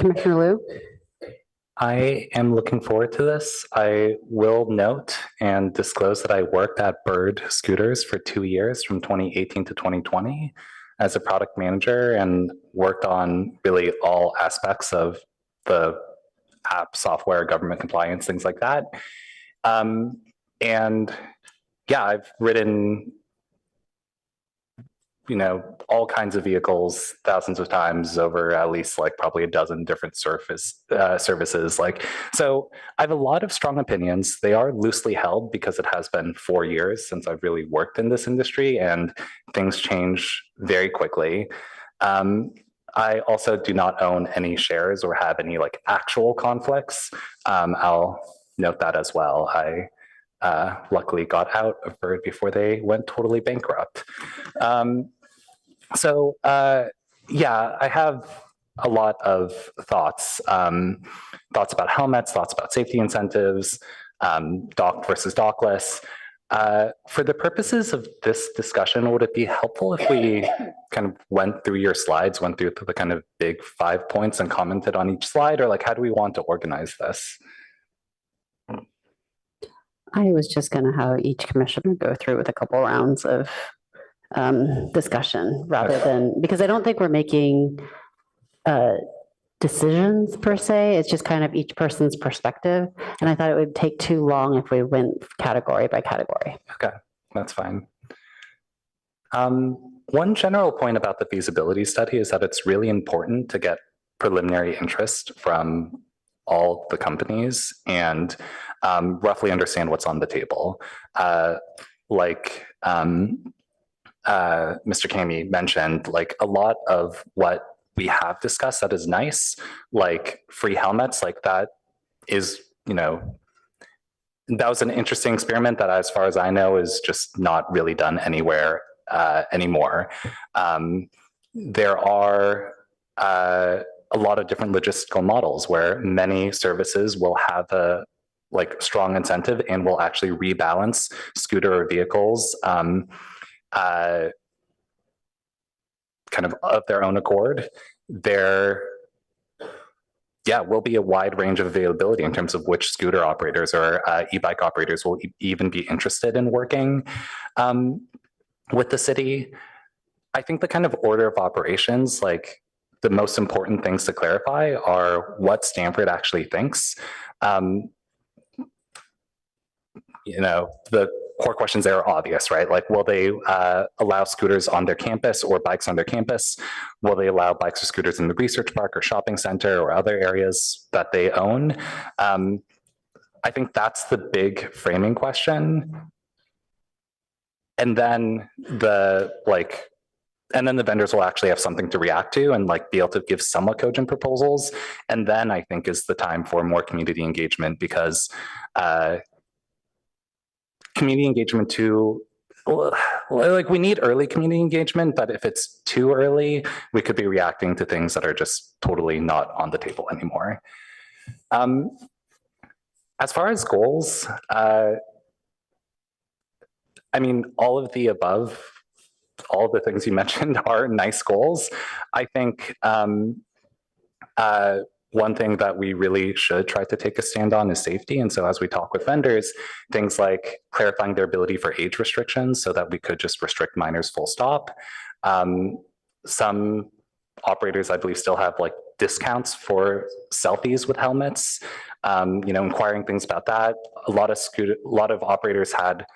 Commissioner Liu? I am looking forward to this. I will note and disclose that I worked at Bird Scooters for 2 years, from 2018 to 2020. as a product manager and worked on really all aspects of the app, software, government compliance, things like that. And yeah, I've ridden, all kinds of vehicles thousands of times over at least like probably a dozen different services. So I have a lot of strong opinions. They are loosely held because it has been 4 years since I've really worked in this industry and things change very quickly. I also do not own any shares or have any like actual conflicts. I'll note that as well. I luckily got out of Bird before they went totally bankrupt. Yeah, I have a lot of thoughts. Thoughts about helmets, thoughts about safety incentives, docked versus dockless. For the purposes of this discussion, would it be helpful if we kind of went through your slides, went through the kind of big 5 points and commented on each slide, or like how do we want to organize this? I was just going to have each commissioner go through with a couple rounds of discussion rather than, because I don't think we're making decisions per se. It's just kind of each person's perspective. And I thought it would take too long if we went category by category. Okay, that's fine. One general point about the feasibility study is that it's really important to get preliminary interest from all the companies and roughly understand what's on the table. Mr. Kami mentioned, like a lot of what we have discussed that is nice, like free helmets, like that is, that was an interesting experiment that as far as I know is just not really done anywhere anymore. There are a lot of different logistical models where many services will have a strong incentive and will actually rebalance scooter vehicles kind of their own accord. There will be a wide range of availability in terms of which scooter operators or e-bike operators will even be interested in working with the city. I think the kind of order of operations, like the most important things to clarify are what Stanford actually thinks. The core questions there are obvious, right? Like, will they allow scooters on their campus or bikes on their campus? Will they allow bikes or scooters in the research park or shopping center or other areas that they own? I think that's the big framing question. And then the vendors will actually have something to react to and be able to give somewhat cogent proposals. And then I think is the time for more community engagement, because community engagement too, we need early community engagement, but if it's too early, we could be reacting to things that are just totally not on the table anymore. As far as goals, I mean, all of the above, all of the things you mentioned are nice goals. I think one thing that we really should try to take a stand on is safety. And so as we talk with vendors, things like clarifying their ability for age restrictions so that we could just restrict minors full stop. Some operators, I believe, still have discounts for selfies with helmets, inquiring things about that. A lot of operators had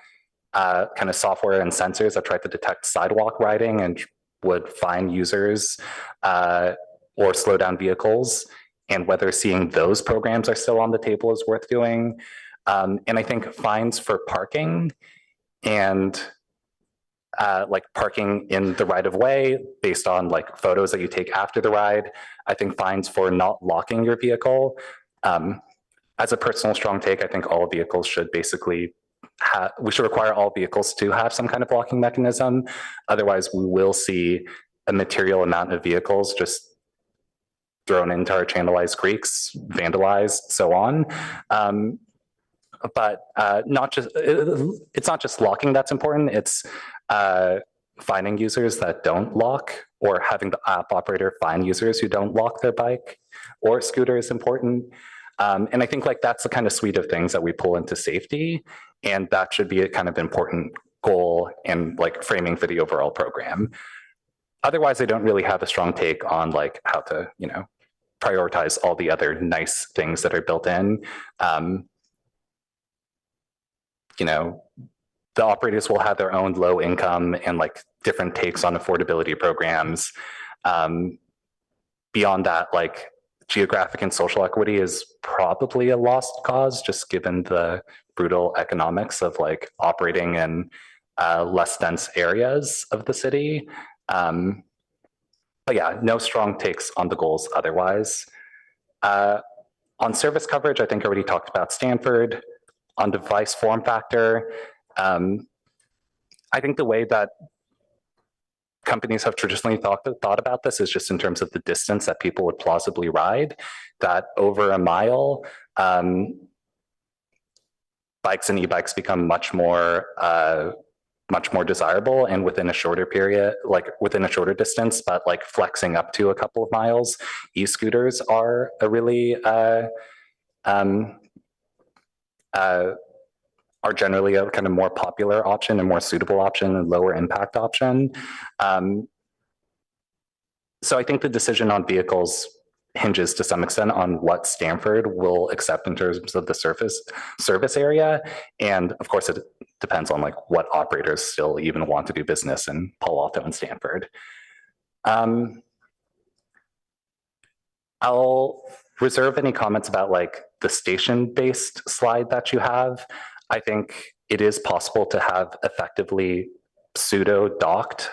kind of software and sensors that tried to detect sidewalk riding and would fine users or slow down vehicles, and whether seeing those programs are still on the table is worth doing. And I think fines for parking and parking in the right of way based on photos that you take after the ride. I think fines for not locking your vehicle. As a personal strong take, I think all vehicles should basically we should require all vehicles to have some kind of locking mechanism. Otherwise, we will see a material amount of vehicles just thrown into our channelized creeks, vandalized, so on. But it's not just locking that's important. It's finding users that don't lock, or having the app operator find users who don't lock their bike or scooter is important. And I think that's the kind of suite of things that we pull into safety, and that should be a kind of important goal and framing for the overall program. otherwise, I don't really have a strong take on like how to, you know, prioritize all the other nice things that are built in. You know, the operators will have their own low income and like different takes on affordability programs. Beyond that, like geographic and social equity is probably a lost cause, just given the brutal economics of like operating in less dense areas of the city. But yeah, no strong takes on the goals otherwise. On service coverage, I think I already talked about Stanford. On device form factor, I think the way that companies have traditionally thought about this is just in terms of the distance that people would plausibly ride, that over a mile, bikes and e-bikes become much more desirable, and within a shorter period, like within a shorter distance, but like flexing up to a couple of miles, e-scooters are a really are generally a kind of more popular option and more suitable option and lower impact option. So I think the decision on vehicles hinges to some extent on what Stanford will accept in terms of the service area. And of course, it depends on like what operators still even want to do business in Palo Alto and Stanford. I'll reserve any comments about like the station-based slide that you have. I think it is possible to have effectively pseudo-docked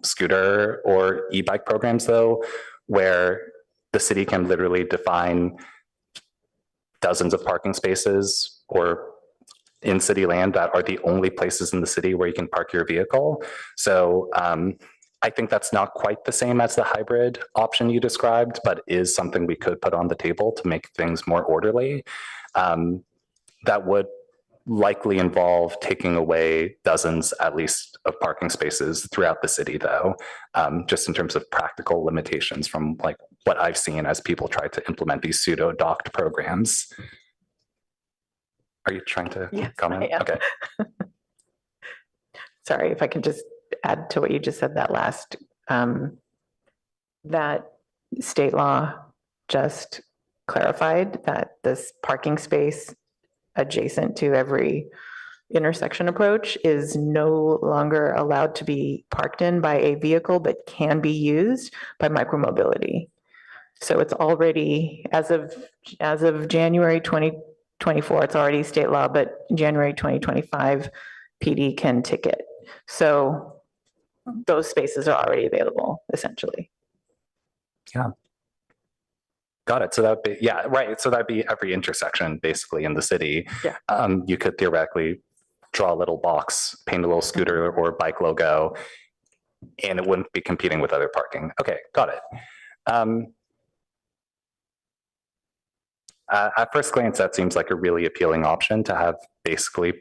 scooter or e-bike programs, though, where the city can literally define dozens of parking spaces or in city land that are the only places in the city where you can park your vehicle. So I think that's not quite the same as the hybrid option you described, but is something we could put on the table to make things more orderly. That would likely involve taking away dozens, at least, of parking spaces throughout the city, though, just in terms of practical limitations from like what I've seen as people try to implement these pseudo-docked programs. Are you trying to comment? Okay. Sorry, if I can just add to what you just said, that last, that state law just clarified that this parking space adjacent to every intersection approach is no longer allowed to be parked in by a vehicle, but can be used by micromobility. So it's already, as of January 2024, it's already state law, but January 2025, PD can ticket. So those spaces are already available, essentially. Yeah. Got it. So that'd be, yeah, right. So that'd be every intersection basically in the city. Yeah. You could theoretically draw a little box, paint a little scooter or bike logo, and it wouldn't be competing with other parking. Okay, got it. At first glance, that seems like a really appealing option to have basically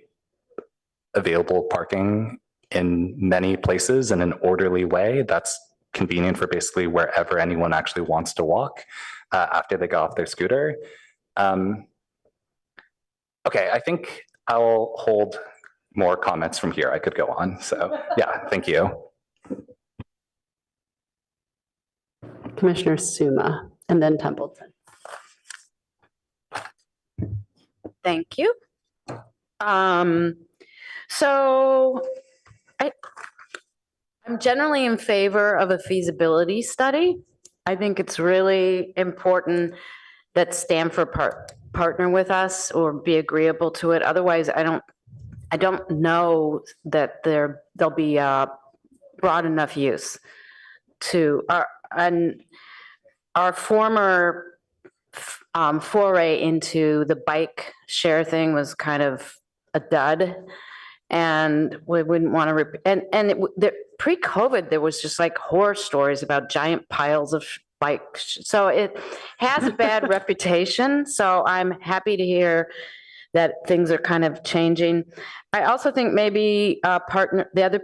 available parking in many places in an orderly way that's convenient for basically wherever anyone actually wants to walk after they get off their scooter. Okay, I think I'll hold more comments from here. I could go on. So yeah, thank you. Commissioner Suma, and then Templeton. Thank you. So I'm generally in favor of a feasibility study. I think it's really important that Stanford partner with us or be agreeable to it. Otherwise, I don't know that there'll be broad enough use to our former foray into the bike share thing was kind of a dud, and we wouldn't want to. Pre-COVID, there was just like horror stories about giant piles of bikes. So it has a bad reputation. So I'm happy to hear that things are kind of changing. I also think maybe the other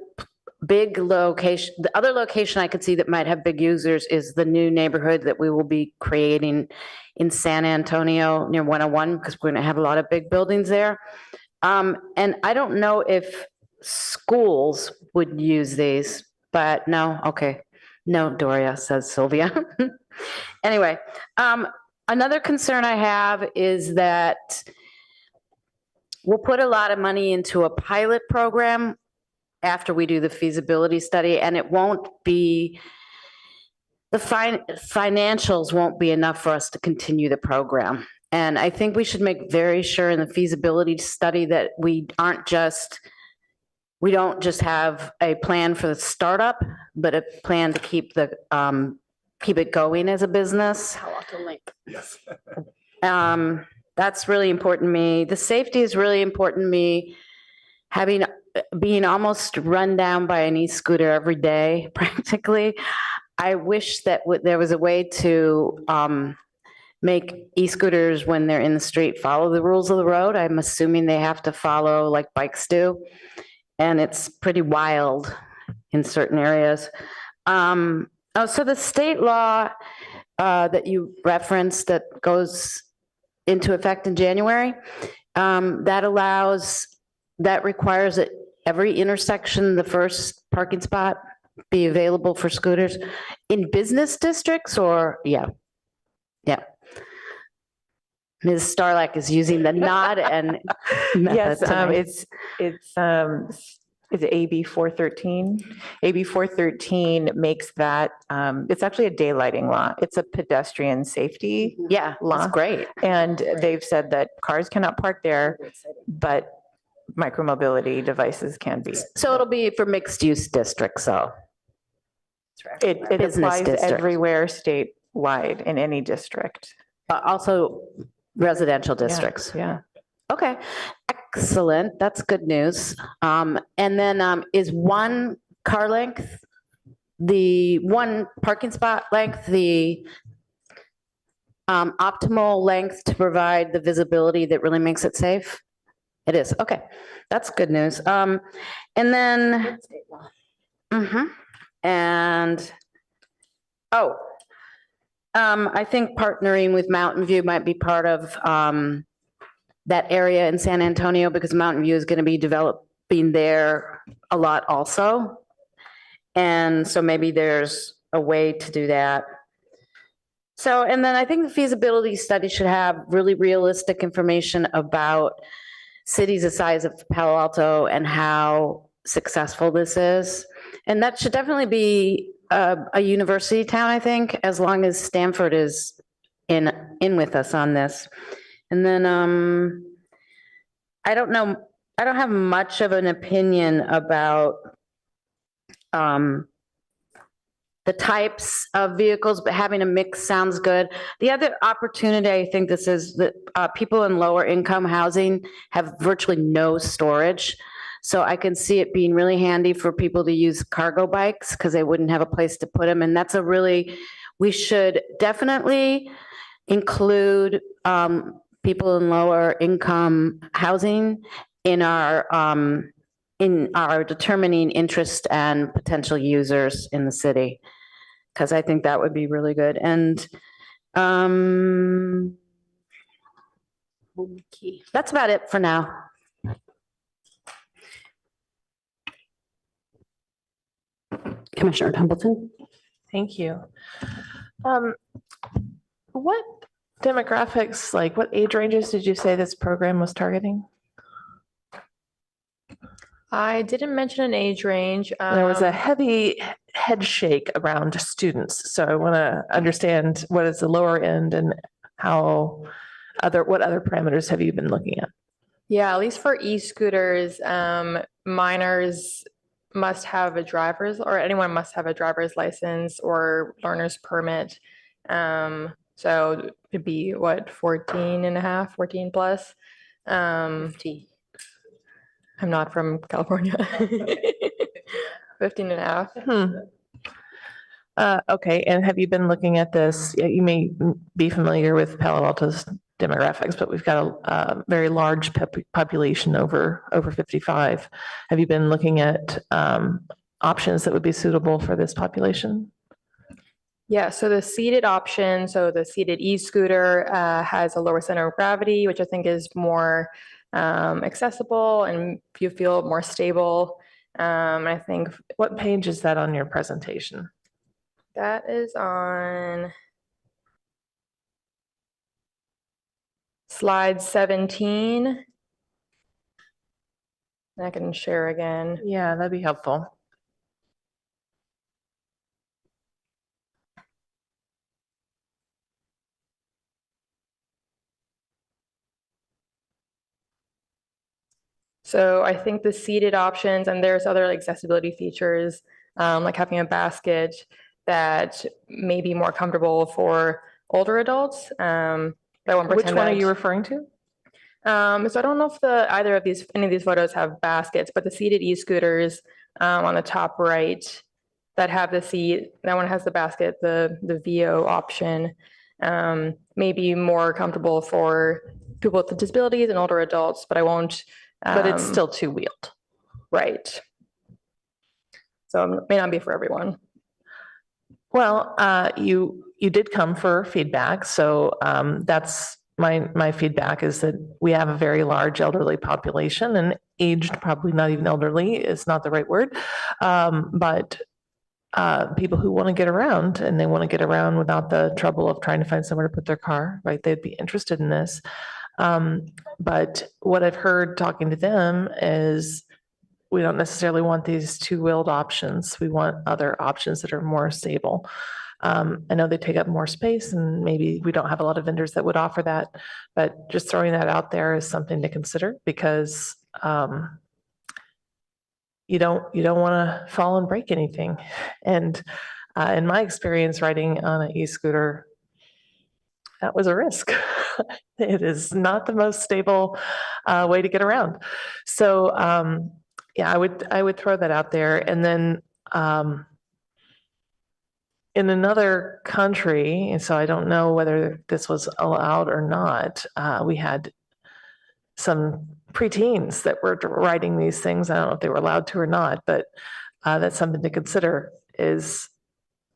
big location, the other location I could see that might have big users is the new neighborhood that we will be creating in San Antonio near 101, because we're going to have a lot of big buildings there. And I don't know if schools would use these. but no, okay. No, Doria, says Sylvia. Anyway, another concern I have is that we'll put a lot of money into a pilot program after we do the feasibility study, and it won't be, the financials won't be enough for us to continue the program. And I think we should make very sure in the feasibility study that we don't just have a plan for the startup, but a plan to keep it going as a business. Yes. That's really important to me. The safety is really important to me. Being almost run down by an e-scooter every day, practically. I wish that there was a way to make e-scooters, when they're in the street, follow the rules of the road. I'm assuming they have to follow like bikes do. And it's pretty wild in certain areas. So the state law that you referenced that goes into effect in January, that requires that every intersection, the first parking spot be available for scooters in business districts, or, yeah. Ms. Starlack is using the nod and Yes, method tonight. it's AB 413. AB 413 makes that, it's actually a daylighting law. It's a pedestrian safety Yeah, law. that's great. And they've said that cars cannot park there, but micromobility devices can be. So it'll be for mixed-use districts, so. It Business applies districts. everywhere statewide in any district. Also residential districts. Yeah. Okay, excellent. That's good news. And then is one car length, the one parking spot length, the optimal length to provide the visibility that really makes it safe? It is. Okay, that's good news. And then, and, I think partnering with Mountain View might be part of that area in San Antonio, because Mountain View is going to be developing there a lot also. And so maybe there's a way to do that. So, and then I think the feasibility study should have really realistic information about cities the size of Palo Alto and how successful this is. And that should definitely be a university town, I think, as long as Stanford is in with us on this. And then I don't know, I don't have much of an opinion about the types of vehicles, but having a mix sounds good. The other opportunity, I think this is that people in lower income housing have virtually no storage. So I can see it being really handy for people to use cargo bikes because they wouldn't have a place to put them. And that's we should definitely include people in lower income housing in our determining interest and potential users in the city, because I think that would be really good. And that's about it for now. Commissioner Templeton. Thank you. What demographics, like what age ranges did you say this program was targeting? I didn't mention an age range. There was a heavy head shake around students. So I want to understand what is the lower end and what other parameters have you been looking at? Yeah, at least for e-scooters, minors must have anyone must have a driver's license or learner's permit. So it'd be what, 14 and a half, 14 plus. 50. I'm not from California. 15 and a half. Okay, and have you been looking at this? You may be familiar with Palo Alto's demographics, but we've got a very large population over 55. Have you been looking at options that would be suitable for this population? Yeah, so the seated option, so the seated e-scooter has a lower center of gravity, which I think is more accessible and you feel more stable. I think What page is that on your presentation? that is on slide 17. I can share again. Yeah, that'd be helpful. So I think the seated options, and there's other accessibility features, like having a basket that may be more comfortable for older adults. But I won't Which pretend one are that- you referring to? So I don't know if any of these photos have baskets, but the seated e-scooters on the top right that have the seat, that one has the basket, the VO option, may be more comfortable for people with disabilities and older adults, but I won't. But it's still two-wheeled. Right. So it may not be for everyone. Well, you did come for feedback, so that's my feedback is that we have a very large elderly population, and aged, probably not even elderly is not the right word, but people who want to get around, and they want to get around without the trouble of trying to find somewhere to put their car, right? They'd be interested in this. But what I've heard talking to them is we don't necessarily want these two-wheeled options. We want other options that are more stable. I know they take up more space, and maybe we don't have a lot of vendors that would offer that, but just throwing that out there is something to consider, because you don't want to fall and break anything. And in my experience riding on an e-scooter, that was a risk. It is not the most stable way to get around. So yeah, I would throw that out there. And then in another country, and so I don't know whether this was allowed or not, we had some preteens that were riding these things. I don't know if they were allowed to or not, but that's something to consider, is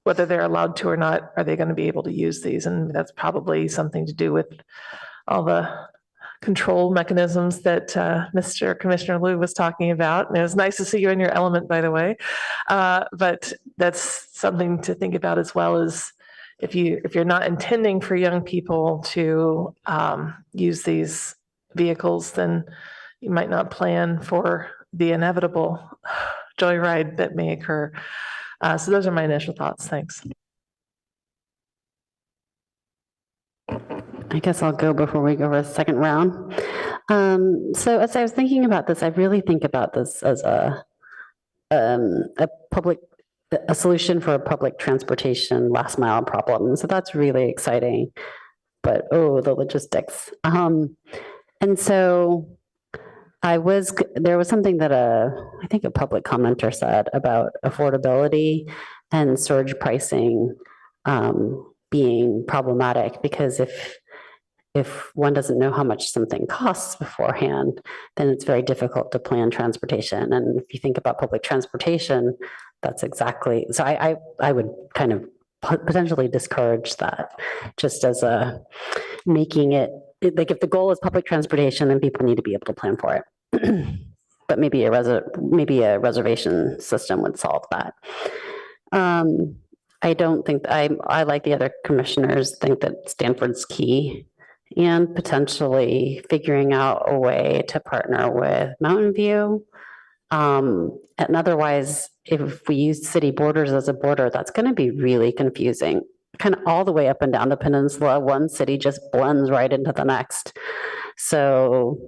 whether they're allowed to or not, are they going to be able to use these? And that's probably something to do with all the control mechanisms that Mr. Commissioner Liu was talking about. And it was nice to see you in your element, by the way. But that's something to think about as well, as if you're not intending for young people to use these vehicles, then you might not plan for the inevitable joyride that may occur. So those are my initial thoughts. Thanks. I guess I'll go before we go for a second round. So as I was thinking about this, I really think about this as a solution for a public transportation last mile problem. So that's really exciting. But the logistics. And so there was something that I think a public commenter said about affordability and surge pricing being problematic, because if one doesn't know how much something costs beforehand, then it's very difficult to plan transportation. And if you think about public transportation, that's exactly, so I would kind of potentially discourage that, just as making it, like, if the goal is public transportation, then people need to be able to plan for it. But maybe a reservation system would solve that. I don't think, I like the other commissioners think that Stanford's key, and potentially figuring out a way to partner with Mountain View. And otherwise, if we use city borders as a border, that's going to be really confusing. Kind of all the way up and down the peninsula, one city just blends right into the next. So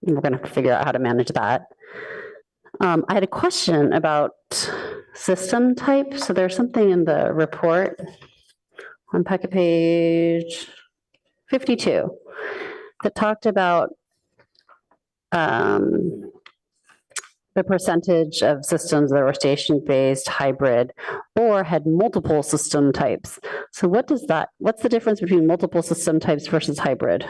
we're going to have to figure out how to manage that. I had a question about system type. So there's something in the report on packet page 52 that talked about the percentage of systems that were station-based, hybrid, or had multiple system types. So what's the difference between multiple system types versus hybrid?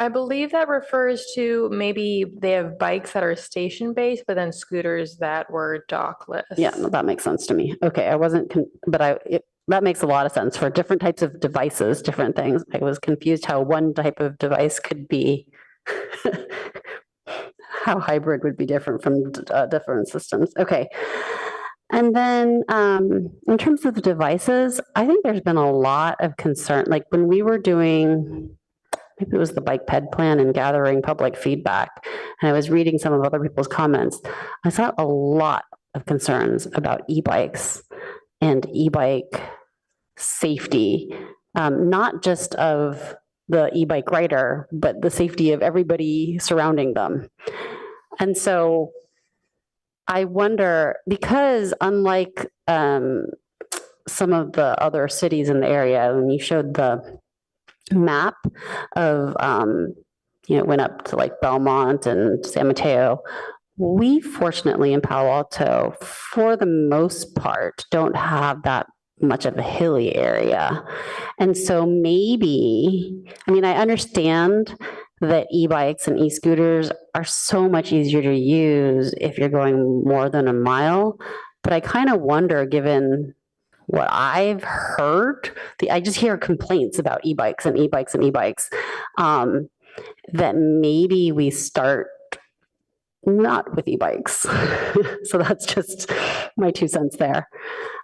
I believe that refers to maybe they have bikes that are station-based, but then scooters that were dockless. Yeah, no, that makes sense to me. Okay, I wasn't, that makes a lot of sense for different types of devices, different things. I was confused how one type of device could be how hybrid would be different from different systems. Okay. And then in terms of the devices, I think there's been a lot of concern. Like when we were doing, maybe it was the bike ped plan and gathering public feedback, and I was reading some of other people's comments, I saw a lot of concerns about e-bikes and e-bike safety, not just of the e-bike rider, but the safety of everybody surrounding them. And so I wonder, because unlike some of the other cities in the area, when you showed the map of, went up to like Belmont and San Mateo, we fortunately in Palo Alto, for the most part, don't have that much of a hilly area. And so maybe, I mean, I understand that e-bikes and e-scooters are so much easier to use if you're going more than a mile. But I kind of wonder, given what I've heard, I just hear complaints about e-bikes and e-bikes and e-bikes, that maybe we start not with e-bikes. So that's just my 2 cents there.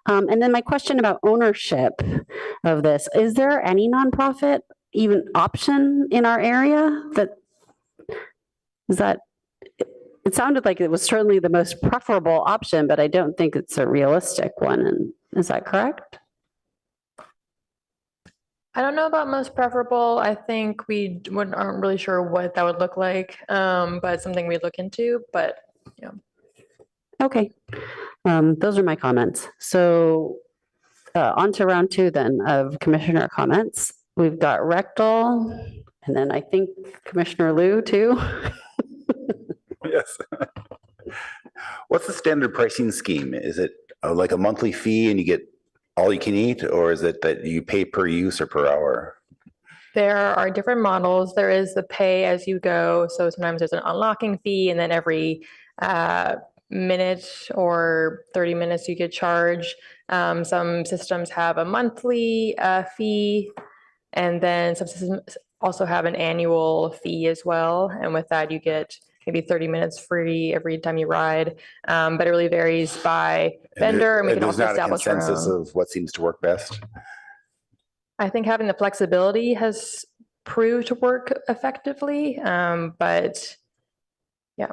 And then my question about ownership of this, is there any nonprofit even option in our area it sounded like it was certainly the most preferable option, but I don't think it's a realistic one. And is that correct? I don't know about most preferable. I think we aren't really sure what that would look like, but it's something we look into, but yeah. Okay. Those are my comments. So on to round 2 then of commissioner comments. We've got Rectal, and then I think Commissioner Liu too. Yes. What's the standard pricing scheme? Is it like a monthly fee and you get all you can eat, or is it that you pay per use or per hour? There are different models. There is the pay as you go. So sometimes there's an unlocking fee, and then every minute or 30 minutes you get charged. Some systems have a monthly fee, and then some systems also have an annual fee as well. And with that, you get maybe 30 minutes free every time you ride. But it really varies by vendor, and we can also establish our own. There's not a consensus of what seems to work best. I think having the flexibility has proved to work effectively, but yeah.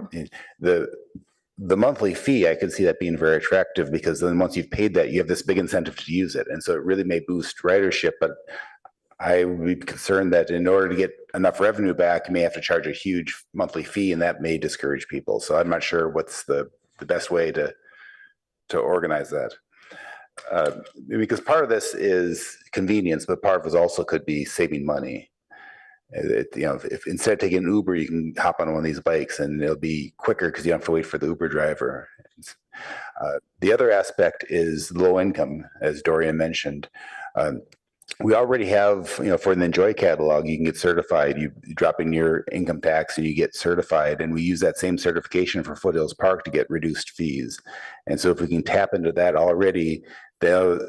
The monthly fee, I could see that being very attractive, because then once you've paid that, you have this big incentive to use it. And so it really may boost ridership, but I would be concerned that in order to get enough revenue back, you may have to charge a huge monthly fee, and that may discourage people. So I'm not sure what's the best way to organize that. Because part of this is convenience, but part of it also could be saving money. If instead of taking an Uber, you can hop on one of these bikes and it'll be quicker because you don't have to wait for the Uber driver. The other aspect is low income, as Dorian mentioned. We already have, for the Enjoy catalog, you can get certified. You drop in your income tax and you get certified. And we use that same certification for Foothills Park to get reduced fees. And so if we can tap into that already,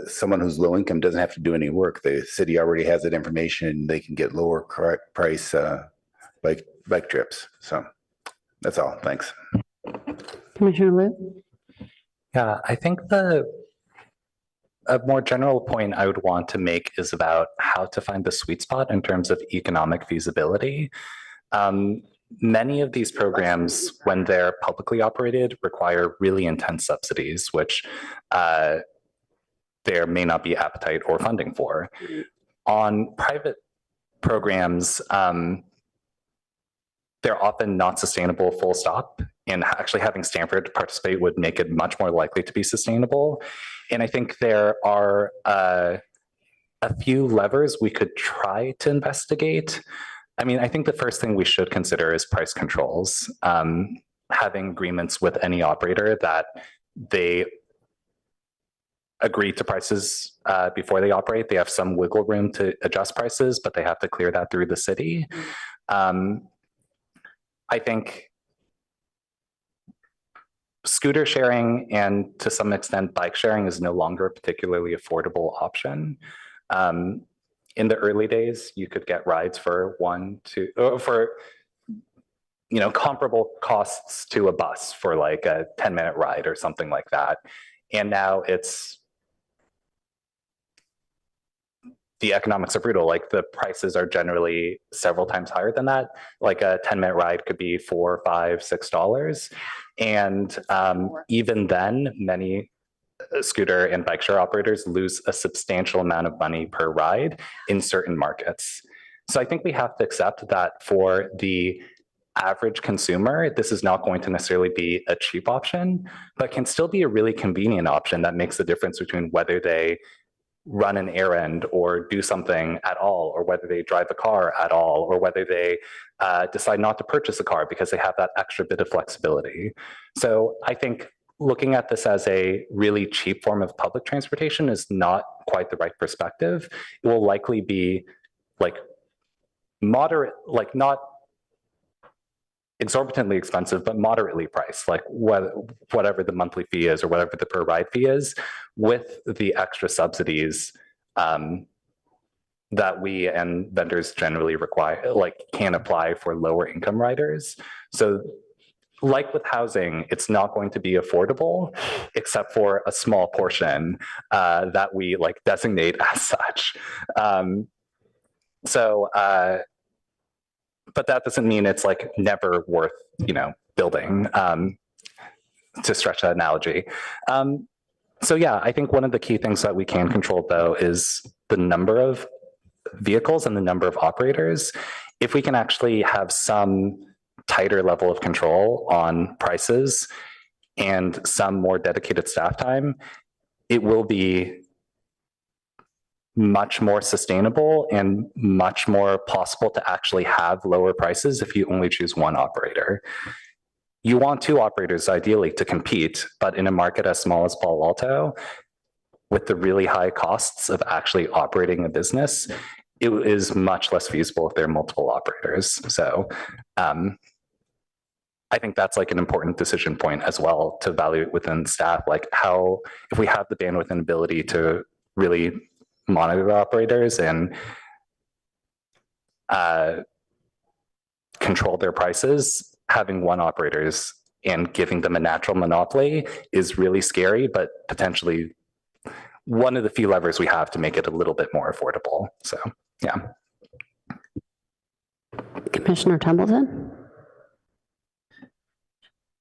someone who's low income doesn't have to do any work. The city already has that information. They can get lower price bike trips. So that's all. Thanks. Commissioner Liu? Yeah, I think a more general point I would want to make is about how to find the sweet spot in terms of economic feasibility. Many of these programs, when they're publicly operated, require really intense subsidies, which there may not be appetite or funding for. On private programs, they're often not sustainable, full stop. And actually having Stanford participate would make it much more likely to be sustainable. And I think there are a few levers we could try to investigate. I mean, I think the first thing we should consider is price controls. Having agreements with any operator that they agree to prices before they operate. They have some wiggle room to adjust prices, but they have to clear that through the city. I think scooter sharing and to some extent bike sharing is no longer a particularly affordable option. In the early days, you could get rides for comparable costs to a bus for like a 10-minute ride or something like that. And now the economics are brutal. Like the prices are generally several times higher than that. Like a 10-minute ride could be $4, $5, $6. And even then, many scooter and bike share operators lose a substantial amount of money per ride in certain markets. So I think we have to accept that for the average consumer, this is not going to necessarily be a cheap option, but can still be a really convenient option that makes the difference between whether they run an errand or do something at all, or whether they drive a car at all, or whether they decide not to purchase a car because they have that extra bit of flexibility. So I think looking at this as a really cheap form of public transportation is not quite the right perspective. It will likely be like moderate, like not exorbitantly expensive, but moderately priced, like whatever the monthly fee is or whatever the per ride fee is, with the extra subsidies that we and vendors generally require, like can apply for lower income riders. So like with housing, it's not going to be affordable except for a small portion that we like designate as such. But that doesn't mean it's like never worth, building, to stretch that analogy. So yeah, I think one of the key things that we can control though is the number of vehicles and the number of operators. If we can actually have some tighter level of control on prices and some more dedicated staff time, it will be much more sustainable and much more possible to actually have lower prices if you only choose one operator. You want two operators ideally to compete, but in a market as small as Palo Alto, with the really high costs of actually operating a business, it is much less feasible if there are multiple operators. So I think that's like an important decision point as well to evaluate within staff, like how, if we have the bandwidth and ability to really monitor the operators and control their prices, having one operators and giving them a natural monopoly is really scary, but potentially one of the few levers we have to make it a little bit more affordable. So, yeah. Commissioner Templeton?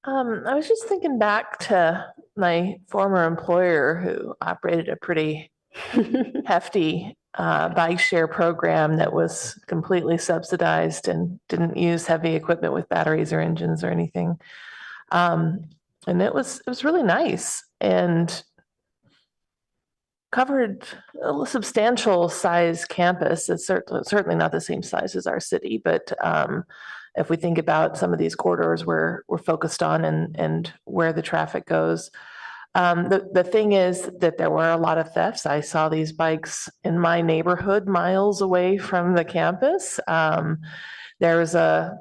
I was just thinking back to my former employer who operated a pretty hefty bike share program that was completely subsidized and didn't use heavy equipment with batteries or engines or anything. And it was really nice and covered a substantial size campus. It's certainly not the same size as our city, but if we think about some of these corridors we're focused on and where the traffic goes, the thing is that there were a lot of thefts. I saw these bikes in my neighborhood miles away from the campus. There was a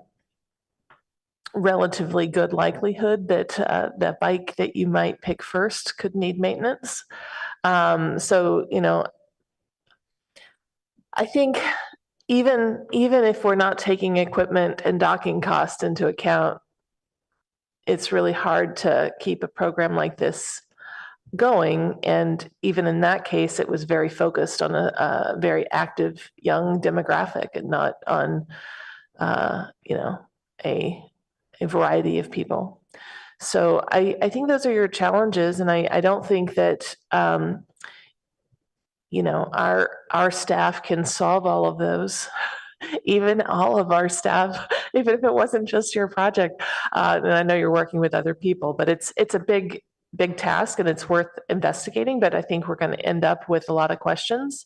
relatively good likelihood that that bike that you might pick first could need maintenance. So, I think even if we're not taking equipment and docking costs into account, it's really hard to keep a program like this going. And even in that case, it was very focused on a very active young demographic and not on, a variety of people. So I think those are your challenges. And I don't think that, our staff can solve all of those. Even all of our staff, even if it wasn't just your project. And I know you're working with other people, but it's a big task and it's worth investigating, but I think we're going to end up with a lot of questions.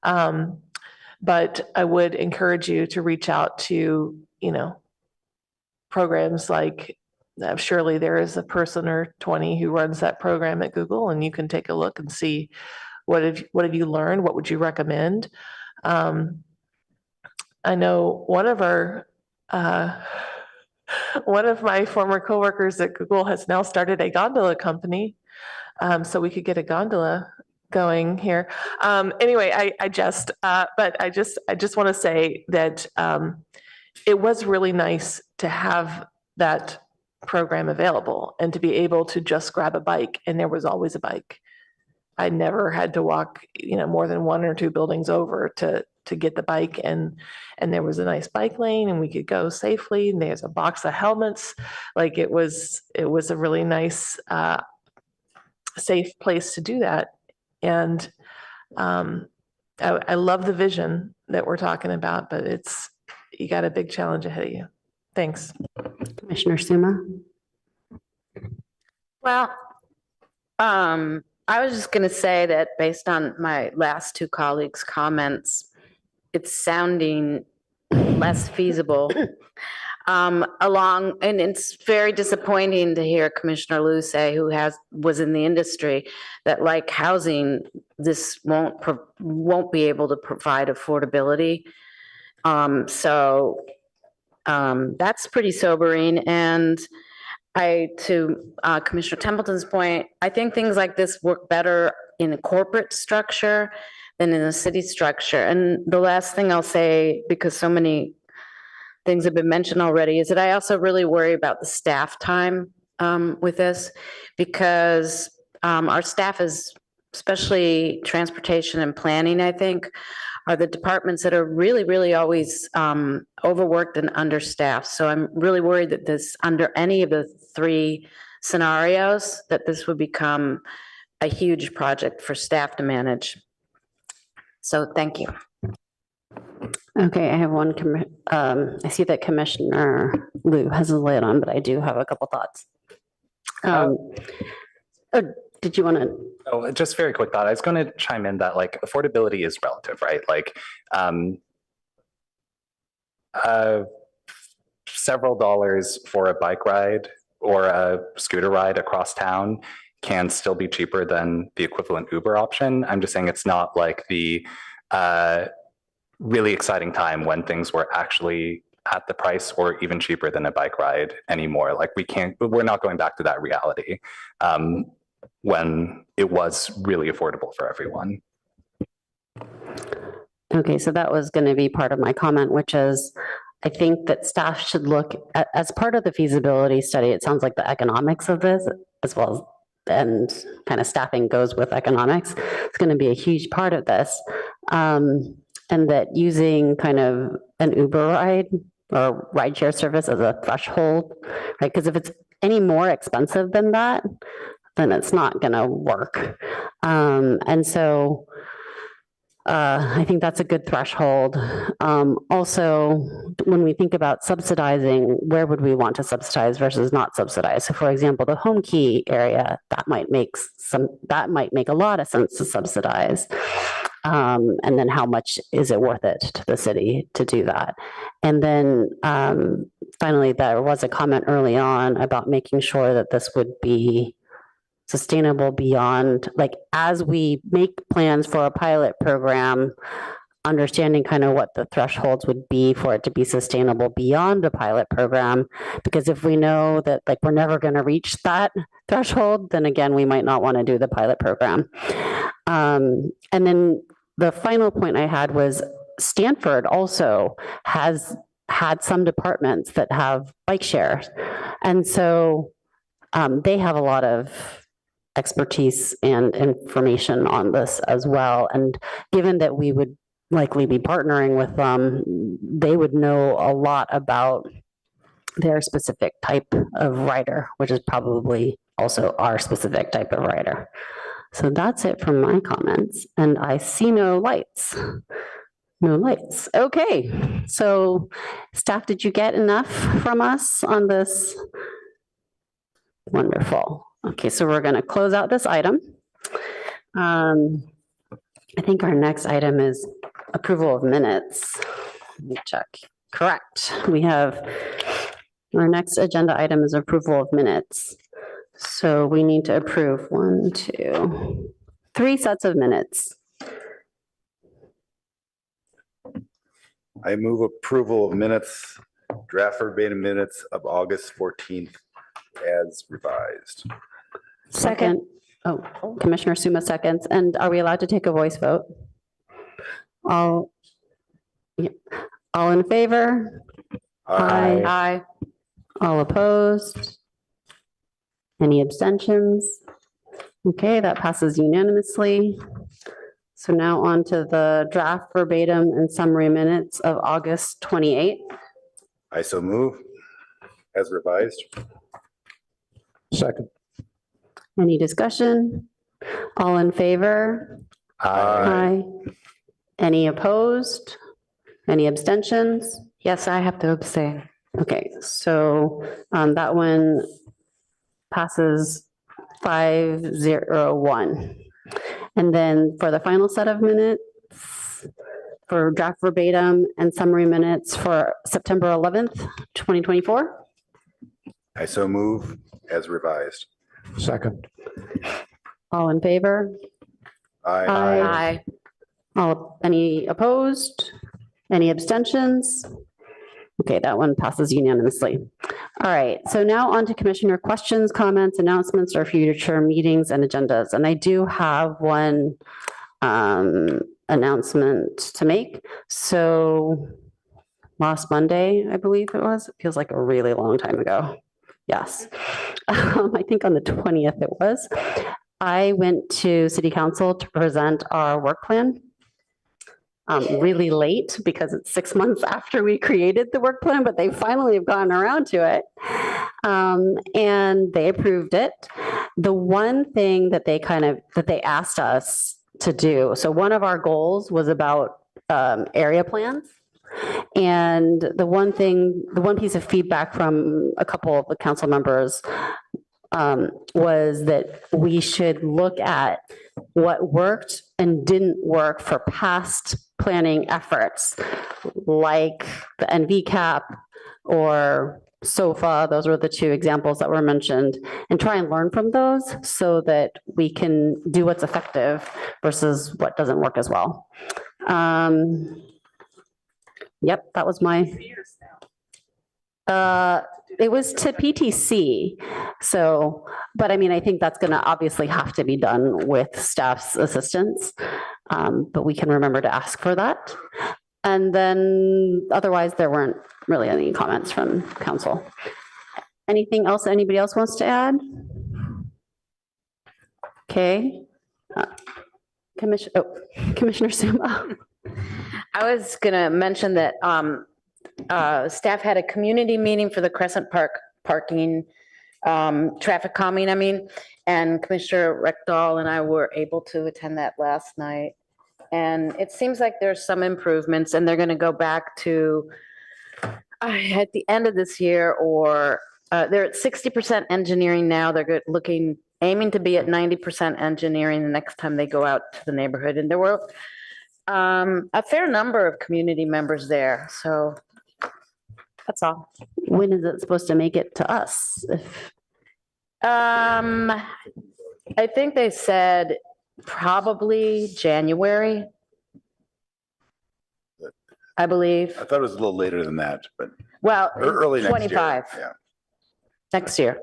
But I would encourage you to reach out to, programs like, surely there is a person or 20 who runs that program at Google, and you can take a look and see what have you learned? What would you recommend? I know one of my former coworkers at Google has now started a gondola company, so we could get a gondola going here. Anyway, I just want to say that it was really nice to have that program available and to be able to just grab a bike, and there was always a bike. I never had to walk, more than 1 or 2 buildings over to get the bike, and there was a nice bike lane and we could go safely, and there's a box of helmets. Like it was a really nice, safe place to do that. And I love the vision that we're talking about, but you got a big challenge ahead of you. Thanks. Commissioner Suma. Well, I was just going to say that based on my last 2 colleagues' comments, it's sounding less feasible. And it's very disappointing to hear Commissioner Liu say, who was in the industry, that like housing, this won't be able to provide affordability. So that's pretty sobering. And to Commissioner Templeton's point, I think things like this work better in a corporate structure than in a city structure. And the last thing I'll say, because so many things have been mentioned already, is that I also really worry about the staff time with this, because our staff is, especially transportation and planning, I think, are the departments that are really, really always overworked and understaffed. So I'm really worried that this, under any of the 3 scenarios, that this would become a huge project for staff to manage. So thank you. Okay, I have one. I see that Commissioner Liu has a light on, but I do have a couple thoughts. Did you want to? Oh, just very quick thought. I was going to chime in that like affordability is relative, right? Like several dollars for a bike ride or a scooter ride across town can still be cheaper than the equivalent Uber option. I'm just saying it's not like the really exciting time when things were actually at the price or even cheaper than a bike ride anymore. Like we're not going back to that reality when it was really affordable for everyone. Okay, so that was going to be part of my comment, which is I think that staff should look at, as part of the feasibility study, it sounds like the economics of this as well as, and kind of staffing goes with economics. It's going to be a huge part of this. And that using kind of an Uber ride or rideshare service as a threshold, right? Because if it's any more expensive than that, then it's not going to work. And so I think that's a good threshold. Also, when we think about subsidizing, where would we want to subsidize versus not subsidize? So for example, the home key area, that might make a lot of sense to subsidize. And then how much is it worth it to the city to do that? And then finally, there was a comment early on about making sure that this would be sustainable beyond, like as we make plans for a pilot program, understanding kind of what the thresholds would be for it to be sustainable beyond the pilot program. Because if we know that like we're never going to reach that threshold, then again, we might not want to do the pilot program. And then the final point I had was Stanford also has had some departments that have bike shares. And so they have a lot of expertise and information on this as well. And given that we would likely be partnering with them, they would know a lot about their specific type of rider, which is probably also our specific type of rider. So that's it from my comments. And I see no lights. No lights. Okay. So staff, did you get enough from us on this? Wonderful. Okay, so we're going to close out this item. I think our next item is approval of minutes. Let me check. Correct. We have our next agenda item is approval of minutes. So we need to approve 1, 2, 3 sets of minutes. I move approval of minutes, draft verbatim minutes of August 14th as revised. Second. Oh, Commissioner Suma seconds. And are we allowed to take a voice vote? All in favor? Aye. Aye. All opposed? Any abstentions? Okay, that passes unanimously. So now on to the draft verbatim and summary minutes of August 28th. I so move as revised. Second. Any discussion? All in favor? Aye. Any opposed? Any abstentions? Yes, I have to abstain. Okay, so that one passes 501. And then for the final set of minutes, for draft verbatim and summary minutes for September 11th, 2024. I so move as revised. Second. All in favor? Aye. Any opposed? Any abstentions? Okay, that one passes unanimously. All right, so now on to commissioner questions, comments, announcements, or future meetings and agendas. And I do have one announcement to make. So last Monday, I believe it was, it feels like a really long time ago. Yes, I think on the 20th it was. I went to City Council to present our work plan. Really late because it's 6 months after we created the work plan, but they finally have gotten around to it. And they approved it. The one thing that they asked us to do, so one of our goals was about area plans. And the one piece of feedback from a couple of the council members was that we should look at what worked and didn't work for past planning efforts, like the NVCAP or SOFA. Those were the two examples that were mentioned, and try and learn from those so that we can do what's effective versus what doesn't work as well. Yep, that was my. It was to PTC. So, but I mean, I think that's going to obviously have to be done with staff's assistance. But we can remember to ask for that. And then otherwise, there weren't really any comments from council. Anything else anybody else wants to add? Okay. Commissioner Suma. I was going to mention that staff had a community meeting for the Crescent Park parking, traffic calming, and Commissioner Reckdahl and I were able to attend that last night. And it seems like there's some improvements, and they're going to go back to at the end of this year, or they're at 60% engineering now. They're aiming to be at 90% engineering the next time they go out to the neighborhood. And there were a fair number of community members there. So that's all. When is it supposed to make it to us? I think they said probably January, I believe. I thought it was a little later than that, but Well, early next year. 25. Yeah. Next year.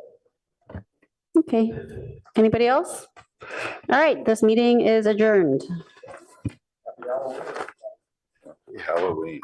Okay. Anybody else? All right, this meeting is adjourned. Halloween.